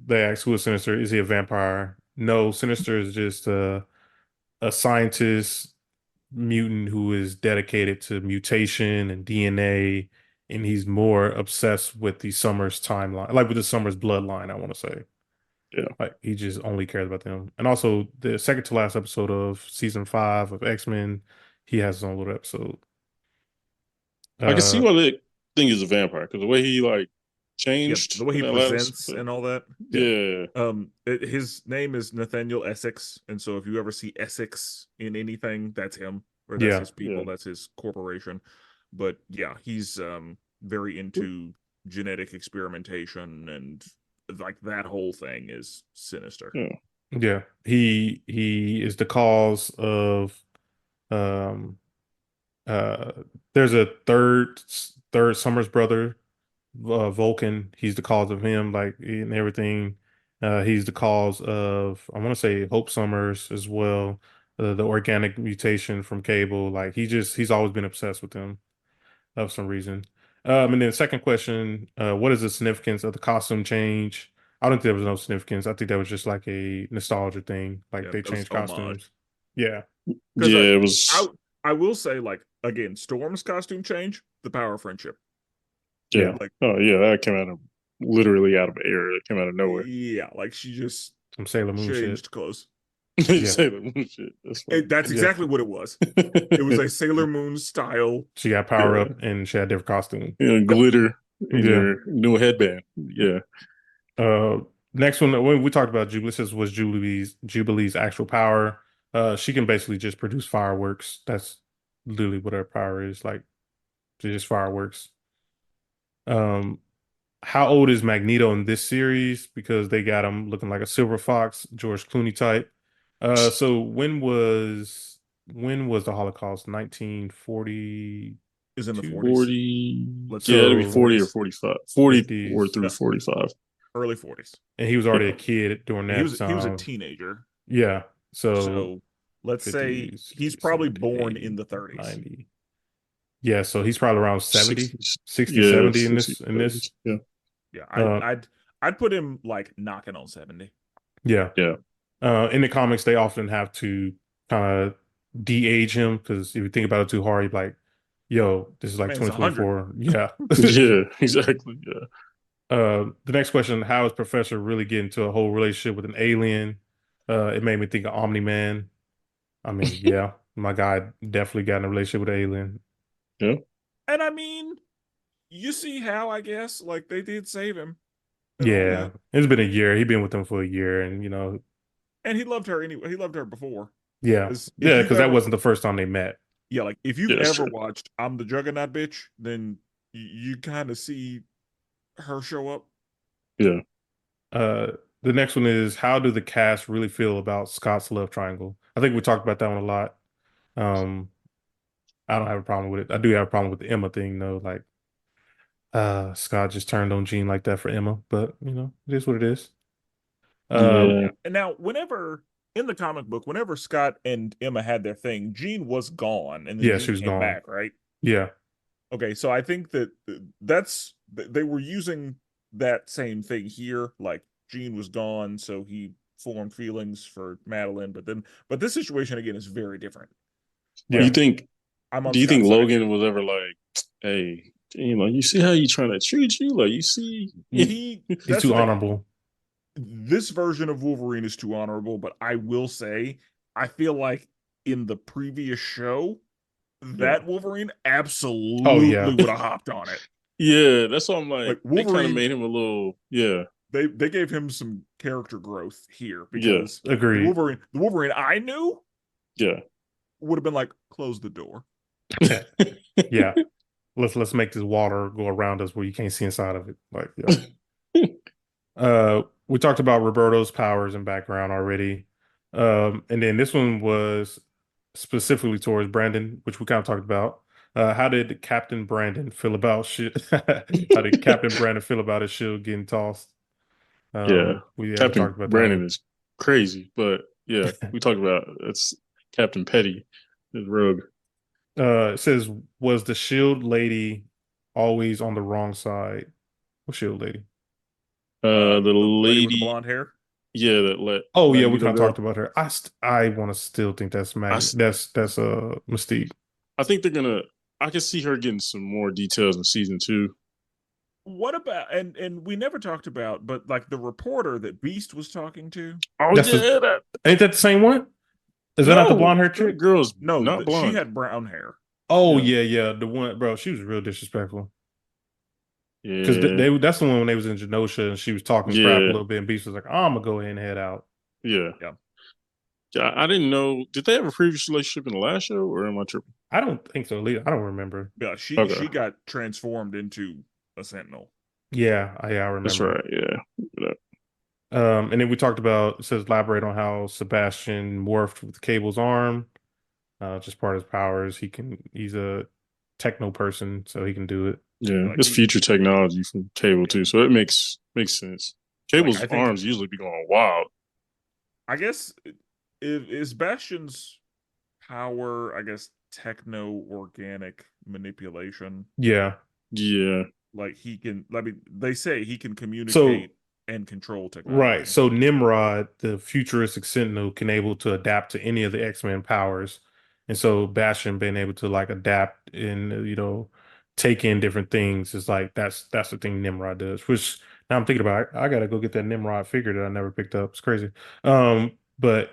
They asked who is Sinister. Is he a vampire? No, Sinister is just a scientist mutant who is dedicated to mutation and DNA, and he's more obsessed with the Summers timeline, like with the Summers bloodline, I want to say. Yeah. Like he just only cares about them. And also the second to last episode of season 5 of X-Men, he has his own little episode. I can see Uh why they think he's a vampire because the way he like Yeah, changed the way he in that last presents episode. and all that. yeah. Yeah. His name is Nathaniel Essex, and so if you ever see Essex in anything, that's him, or that's Yeah. his people, Yeah. that's his corporation. But yeah, he's very into genetic experimentation, and like that whole thing is sinister. Yeah. Yeah. He is the cause of um uh there's a third Summers brother, Vulcan. He's the cause of him, like and everything. He's the cause of, I want to say, Hope Summers as well. The organic mutation from Cable. Like he's always been obsessed with him of some reason. And then second question, what is the significance of the costume change? I don't think there was no significance. I think that was just like a nostalgia thing. Like Yeah, they that was changed homage. costumes. Yeah. Because Yeah. It I was. I will say, like, again, Storm's costume change, the power of friendship. Yeah. Yeah. Like, Oh yeah. That came out of literally out of air. It came out of nowhere. yeah, like she just Some Sailor Moon shit. changed clothes. Yeah. Sailor Moon shit. That's funny. That's Yeah. exactly what it was. It was a Sailor Moon style. She got power Yeah. up and she had different costume. Glitter in Yeah. your new headband. Yeah. Uh, next one, when we talked about Jubilee, this was Jubilee's actual power. She can basically just produce fireworks. That's literally what her power is, like just fireworks. Um, how old is Magneto in this series? Because they got him looking like a silver fox, George Clooney type. So when was the Holocaust? 1942. Is in the 40s. 40. Let's Yeah, it'd be So 40 or 40s. 45. 44 50s, through Yeah, 45. early 40s. and he was already a kid during He that was a time. teenager. Yeah, so So let's say 50, he's 60, probably 70, born 80, in the 30s. 90. Yeah, so he's probably around 70, 60s. 60, Yeah, 70 in 60, this. 70s. Yeah. Yeah, Uh I'd put him like knocking on 70. yeah. Yeah. In the comics, they often have to kind of de-age him because if you think about it too hard, you're like, yo, this is like Man's 100. 2024. Yeah. Yeah, exactly. Yeah. The next question, how is Professor really getting into a whole relationship with an alien? It made me think of Omni-Man. I mean, yeah, my guy definitely got in a relationship with an alien. Yeah. And I mean, you see how, I guess, like they did save him and all Yeah, that. it's been a year. He's been with them for a year, and And he loved her anyway. He loved her before. yeah, Because if yeah, you've because that ever, wasn't the first time they met. yeah, like if you've Yeah, that's ever true. watched I'm the Juggernaut Bitch, then you kind of see her show up. Yeah. Uh, the next one is how do the cast really feel about Scott's love triangle? I think we talked about that one a lot. Um, I don't have a problem with it. I do have a problem with the Emma thing though. Like, Scott just turned on Jean like that for Emma, but it is what it is. Yeah. And now, whenever in the comic book, whenever Scott and Emma had their thing, Jean was gone, and then Yeah, Jean she was came gone. back, right? Yeah, Okay, so I think that they were using that same thing here. Like Jean was gone, so he formed feelings for Madeline, but this situation again is very different. yeah. Do you think I'm on do you think Scott's side. Logan was ever like, hey, you see how you trying to treat you? Like you see He's That's too the thing. honorable. This version of Wolverine is too honorable, but I will say, I feel like in the previous show, that Wolverine absolutely would have hopped on it. Yeah, that's what I'm like. Like They kind of Wolverine, made him a little, yeah, they gave him some character growth here Yeah. because Agreed. the Wolverine I knew yeah. would have been like, close the door. Yeah. Let's make this water go around us where you can't see inside of it. Like, yeah. We talked about Roberto's powers and background already. And then this one was specifically towards Brandon, which we kind of talked about. How did Captain Brandon feel about shit? How did Captain Brandon feel about his shield getting tossed? Yeah, We Captain talked about that Brandon one. is crazy, but yeah, we talked about it's Captain Petty, his rogue. It says, was the shield lady always on the wrong side? What shield lady? The The lady with the lady, blonde hair. yeah, that let Oh yeah, we Magneto kind of go. talked about her. I want to still think that's I, Mag. s- That's Mystique. I think they're gonna. I can see her getting some more details in season 2. What about and we never talked about, but like the reporter that Beast was talking to. Oh That's the yeah, that Ain't that the same one? Is that not the blonde no, hair that chick? girl's No, not she blonde. had brown hair. Oh Yeah, yeah, yeah, the one, bro. She was real disrespectful because yeah, that's the one when they was in Genosha and she was talking crap a yeah, little bit, and Beast was like, "I'm gonna go ahead and head out." yeah. Yeah, Yeah, I didn't know. Did they have a previous relationship in the last show, or am I tripping? I don't think so. I don't remember. yeah. Okay, She got transformed into a Sentinel. Yeah, I that's remember. right. Yeah, yeah, And then we talked about, it says elaborate on how Sebastian morphed with Cable's arm, just part of his powers. He's a techno person, so he can do it. yeah. Like It's he, future technology from Cable too, so it makes sense. like Cable's I think, arms usually be going wild. I guess is Bastion's power, I guess, techno organic manipulation. Yeah. Yeah, Like he can, I mean, they say he can So communicate and control right. technology. So Nimrod, the futuristic Sentinel, can able to adapt to any of the X-Men powers. And so Bastion being able to like adapt and take in different things is like that's the thing Nimrod does. Which now I'm thinking about, I gotta go get that Nimrod figure that I never picked up. It's crazy. But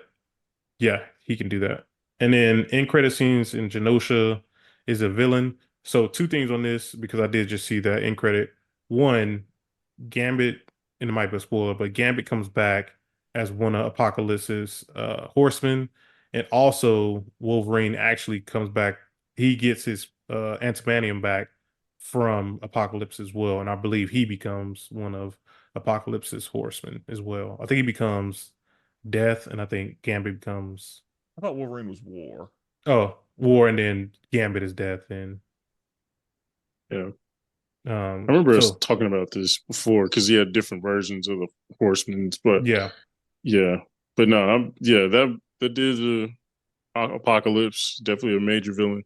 yeah, he can do that. And then in credit scenes in Genosha is a villain. So two things on this because I did just see that in credit. One, Gambit, and it might be a spoiler, but Gambit comes back as one of Apocalypse's horsemen, and also Wolverine actually comes back. He gets his antimanium back from Apocalypse as well, and I believe he becomes one of Apocalypse's horsemen as well. I think he becomes Death, and I think Gambit becomes I thought Wolverine was War. War, and then Gambit is Death, and yeah. I remember us so talking about this before because he had different versions of the Horsemen, but yeah. yeah, but no, yeah, that did the Apocalypse definitely a major villain.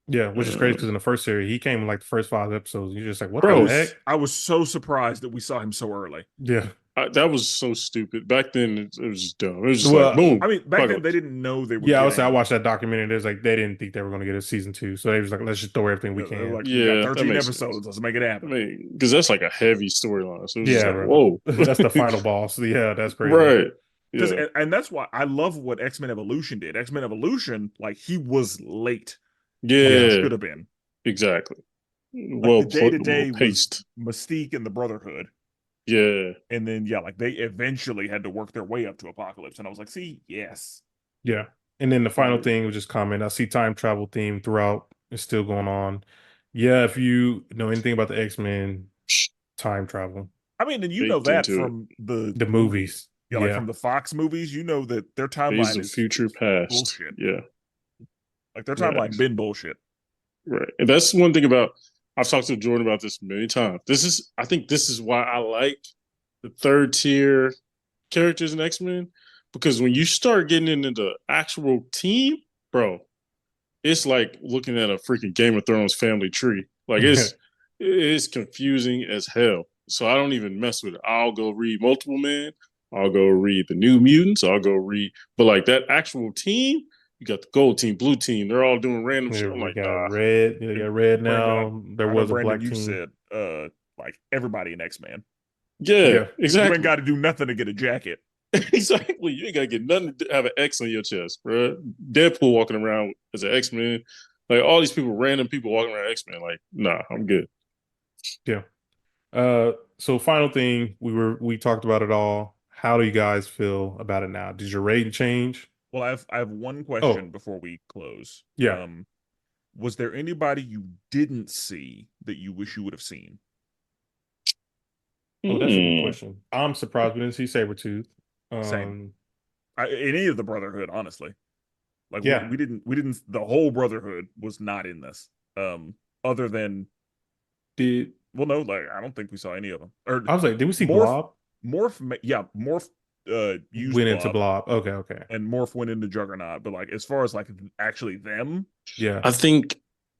Yeah, which is crazy Uh, because in the first series, he came in like the first 5 episodes. You're just like, what I the bro, heck? was so surprised that we saw him so early. Yeah. that was so stupid. Back then, it was just dumb. It was just like, Well, boom, I mean, back then they Apocalypse. didn't know they were yeah, I would say I getting. watched that documentary. There's like they didn't think they were going to get a season 2, so they was like, let's just throw everything we They're can. like, we got Yeah, that 13 makes sense. episodes. Let's make it I happen. mean, because that's like a heavy storyline. So it was just Yeah, like, bro. whoa, That's the final boss. Yeah, that's crazy. right? Because Yeah, and that's why I love what X-Men Evolution did. X-Men Evolution, like he was late when he yeah, should have been. exactly. Like the Well day-to-day was paced. Mystique and the Brotherhood. Yeah, And then yeah, like they eventually had to work their way up to Apocalypse. And I was like, see, yes. Yeah. And then the final yeah. thing was just comment. I see time travel theme throughout. It's still going on. Yeah, if you know anything about the X-Men, time travel, I mean, and you know Baked that into it. from the the movies. movies. Yeah, like Yeah. from the Fox movies, you know that their Days timeline of Future is Past. bullshit. Yeah, Like their yeah, timeline been bullshit. right. And that's one thing about I've talked to Jordan about this many times. I think this is why I like the third tier characters in X Men because when you start getting into the actual team, bro, it's like looking at a freaking Game of Thrones family tree. Like it's confusing as hell. So I don't even mess with it. I'll go read Multiple Man. I'll go read the New Mutants. I'll go read, but like that actual team, you got the gold team, blue team. They're all doing random shit. Yeah, I'm we like, got nah. red. They And got red Brandon, now. There I know was a Brandon, black you team. said like everybody in X-Men. Yeah, Yeah. You ain't exactly. got to do nothing to get a jacket. Exactly. You ain't gotta get nothing to have an X on your chest, bro. Deadpool walking around as an X Men, like all these people, random people walking around X Men. Like, nah, I'm good. Yeah. So final thing, we talked about it all. How do you guys feel about it now? Did your rating change? Well, I have one question Oh, before we close. yeah. Was there anybody you didn't see that you wish you would have seen? Oh, that's a good Hmm. question. I'm surprised we didn't see Sabretooth. Same. Um, In any of the Brotherhood, honestly. Like yeah. we didn't the whole Brotherhood was not in this. Other than Did well, no, like I don't think we saw any of them. Or I was like, did we see Morph, Blob? Morph used Went into Blob Blob. Okay, okay. and Morph went into Juggernaut, but like as far as like actually them, Yeah. I think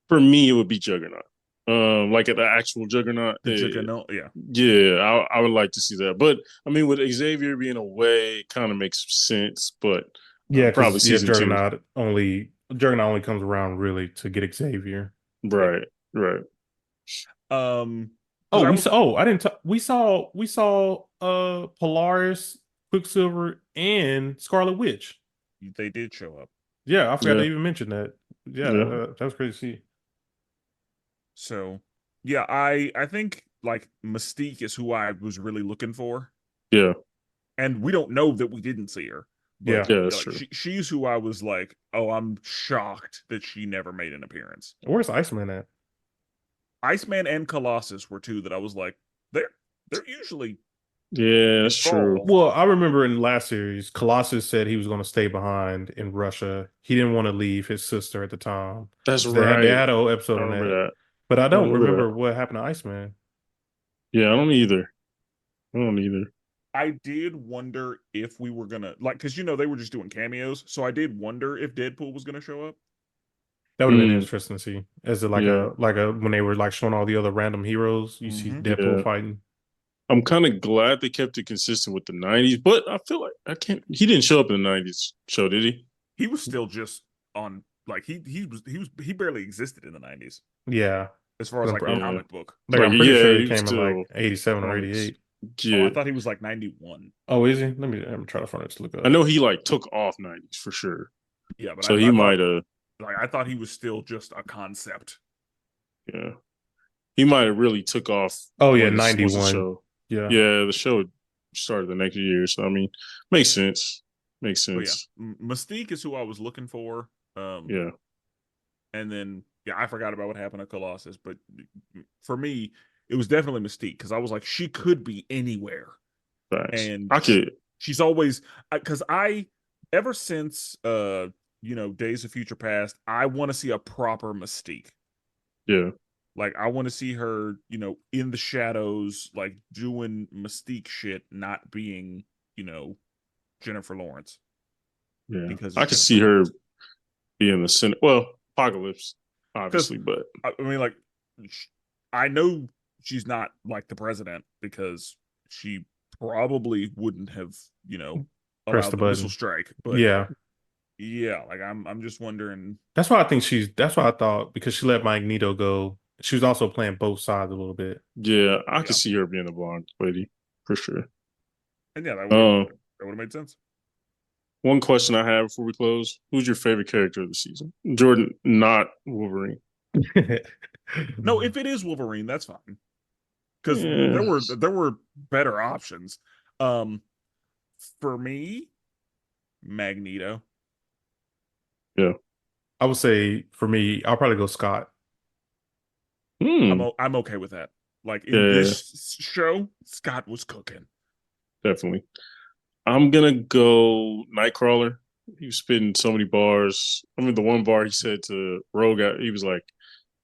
for me it would be Juggernaut. Like the actual Juggernaut. the Juggernaut, yeah. Yeah, I would like to see that. But I mean, with Xavier being away, it kind of makes sense. But Yeah, probably because season two. Juggernaut only comes around really to get Xavier. Right, right. Because Oh, I we was saw. Oh, I didn't. We saw. Polaris, Quicksilver, and Scarlet Witch. they did show up. Yeah, I forgot to Yeah, even mention that. Yeah, yeah, that was crazy to see. So yeah, I think like Mystique is who I was really looking for. yeah, And we don't know that we didn't see her, but Yeah. yeah. That's like true. she's who I was like, oh, I'm shocked that she never made an appearance. Where's Iceman at? Iceman and Colossus were two that I was like, they're usually Yeah, that's true. involved. Well, I remember in the last series, Colossus said he was going to stay behind in Russia. He didn't want to leave his sister at the time. That's So they right. had a whole I episode on remember that. that. But I I don't remember remember that. what happened to Iceman. Yeah, I don't either. I don't either. I did wonder if we were gonna like, because they were just doing cameos, so I did wonder if Deadpool was gonna show up. That would have been Mm, interesting to see. As a, yeah, like a when they were like showing all the other random heroes, you see Mm-hmm. Deadpool yeah. fighting. I'm kind of glad they kept it consistent with the '90s, but I feel like I can't. He didn't show up in the '90s show, did he? He was still just on like he barely existed in the 90s Yeah. as far as like the Yeah. comic book. Like Like, I'm pretty yeah, sure he he was came in like still 87 or comics. 88. Oh, I Yeah, thought he was like 91. Oh, is he? Let me try to find it to look I up. know he like took off '90s for sure. Yeah, but So he I thought might have. like I thought he was still just a concept. Yeah, he might have really took off Oh yeah, when this was the 91. show. Yeah. Yeah, the show started the next year, so I mean, makes sense. Makes But yeah, sense. Mystique is who I was looking for. Yeah, And then yeah, I forgot about what happened to Colossus, but for me, it was definitely Mystique because I was like, she could be anywhere, thanks. and I could. she's always because I ever since Days of Future Past, I want to see a proper Mystique. Yeah, Like I want to see her, in the shadows, like doing Mystique shit, not being, Jennifer Lawrence yeah. because I it's could Jennifer see her Lawrence. being the center. Well, Apocalypse, Because obviously, but I mean, like, I know she's not like the president because she probably wouldn't have, Press allowed the the missile button. strike. But Yeah. yeah, like I'm just wondering. That's why I thought because she let Magneto go. She was also playing both sides a little bit. yeah, I could Yeah, see her being the blonde lady for sure. and yeah, Um, that would have made sense. one question I have before we close: who's your favorite character of the season? Jordan, not Wolverine. No, if it is Wolverine, that's fine. Because Yeah, there were better options. Um, for me, Magneto. yeah. I would say for me, I'll probably go Scott. Hmm. I'm okay with that. Like in Yeah, this show, Scott was cooking. definitely. I'm gonna go Nightcrawler. He was spitting so many bars. I mean, the one bar he said to Rogue, he was like,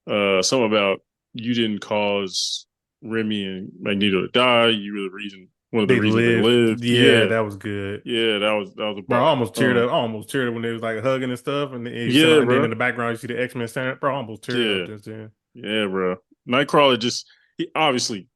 something about you didn't cause Remy and Magneto to die. You were the reason, one of the They reasons they lived. lived. Yeah, Yeah, that was good. yeah, that was a Bro, bar. I almost teared up when they was like hugging and stuff, and Yeah, and then bro. in the background you see the X-Men standing up. Bro, I almost teared up Yeah, just then. yeah, bro. Nightcrawler just he obviously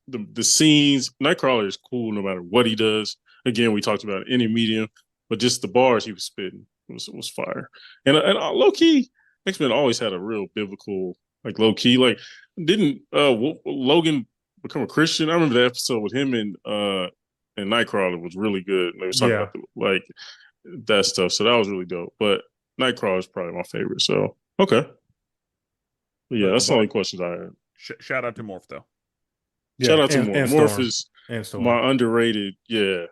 the scenes. Nightcrawler is cool no matter what he does. Again, we talked about any medium, but just the bars he was spitting was fire. And low key, X Men always had a real biblical like low key like didn't Logan become a Christian? I remember the episode with him and Nightcrawler was really good. They was talking Yeah. about like that stuff, so that was really dope. But Nightcrawler is probably my favorite. So okay. Yeah, that's the But only questions I had. shout out to Morph though. Shout Yeah, out to Morph. and Morph Storm. is And Storm. my underrated. Yeah,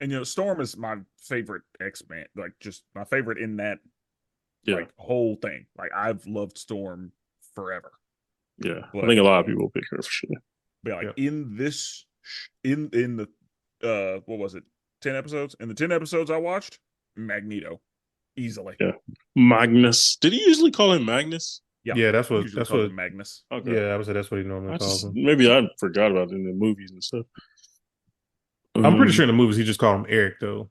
And Storm is my favorite X-Man. Like just my favorite in that yeah, like whole thing. Like I've loved Storm forever. yeah. I But think a lot of people pick her for sure. like Yep. in this In the what was it? 10 episodes? In the 10 episodes I watched, Magneto. Easily. Yeah. Magnus. Did he usually call him Magnus? Yeah. Yeah, that's He what usually calls him Magnus. Okay. Yeah, I would say that's what he normally calls him. Maybe I forgot about it in the movies and stuff. I'm pretty sure in the movies he just called him Eric though.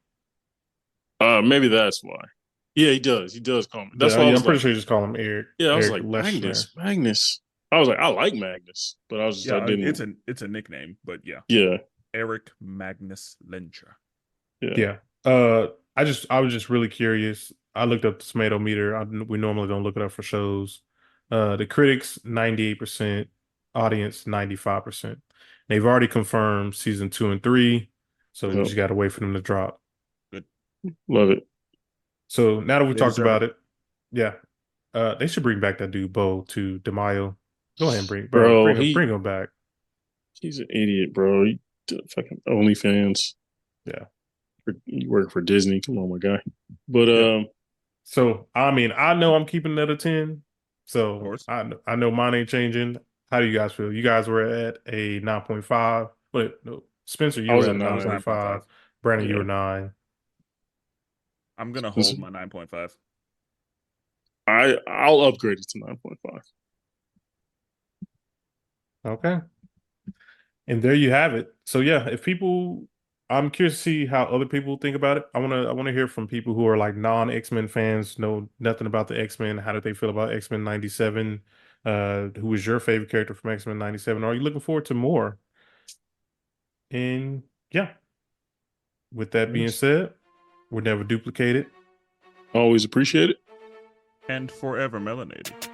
Maybe that's why. Yeah, he does. He does call him. That's Yeah, why I was I'm pretty like, sure he just called him Eric. yeah, I was Eric like Leshner. Magnus. I was like, I like Magnus, but I was just, Yeah, I didn't. it's a nickname, but yeah. Yeah, Eric Magnus Lencher. Yeah. I was just really curious. I looked up the tomato meter. We normally don't look it up for shows. The critics 98%, audience 95%. They've already confirmed season 2 and 3, so you Yep. just got to wait for them to drop. Good. Love it. So now that we They talked deserve about it, yeah, they should bring back that dude Bo to DeMaio. Go ahead and Bro, bring him back. he's an idiot, bro. He did fucking OnlyFans. Yeah. You work for Disney. Come on, my guy. But Yeah. So I mean, I know I'm keeping that a 10. Of So course. I know mine ain't changing. How do you guys feel? You guys were at a 9.5. Wait, no, Spencer, you I was were at a a 9. 9.5. Brandon, you Yeah. were 9. I'm gonna hold my 9.5. I'll upgrade it to 9.5. Okay. And there you have it. So yeah, if people, I'm curious to see how other people think about it. I wanna hear from people who are like non X-Men fans, know nothing about the X-Men. How did they feel about X-Men 97? Who was your favorite character from X-Men 97? Are you looking forward to more? And yeah, with that being said, we're never duplicated. Always appreciate it. And forever melanated.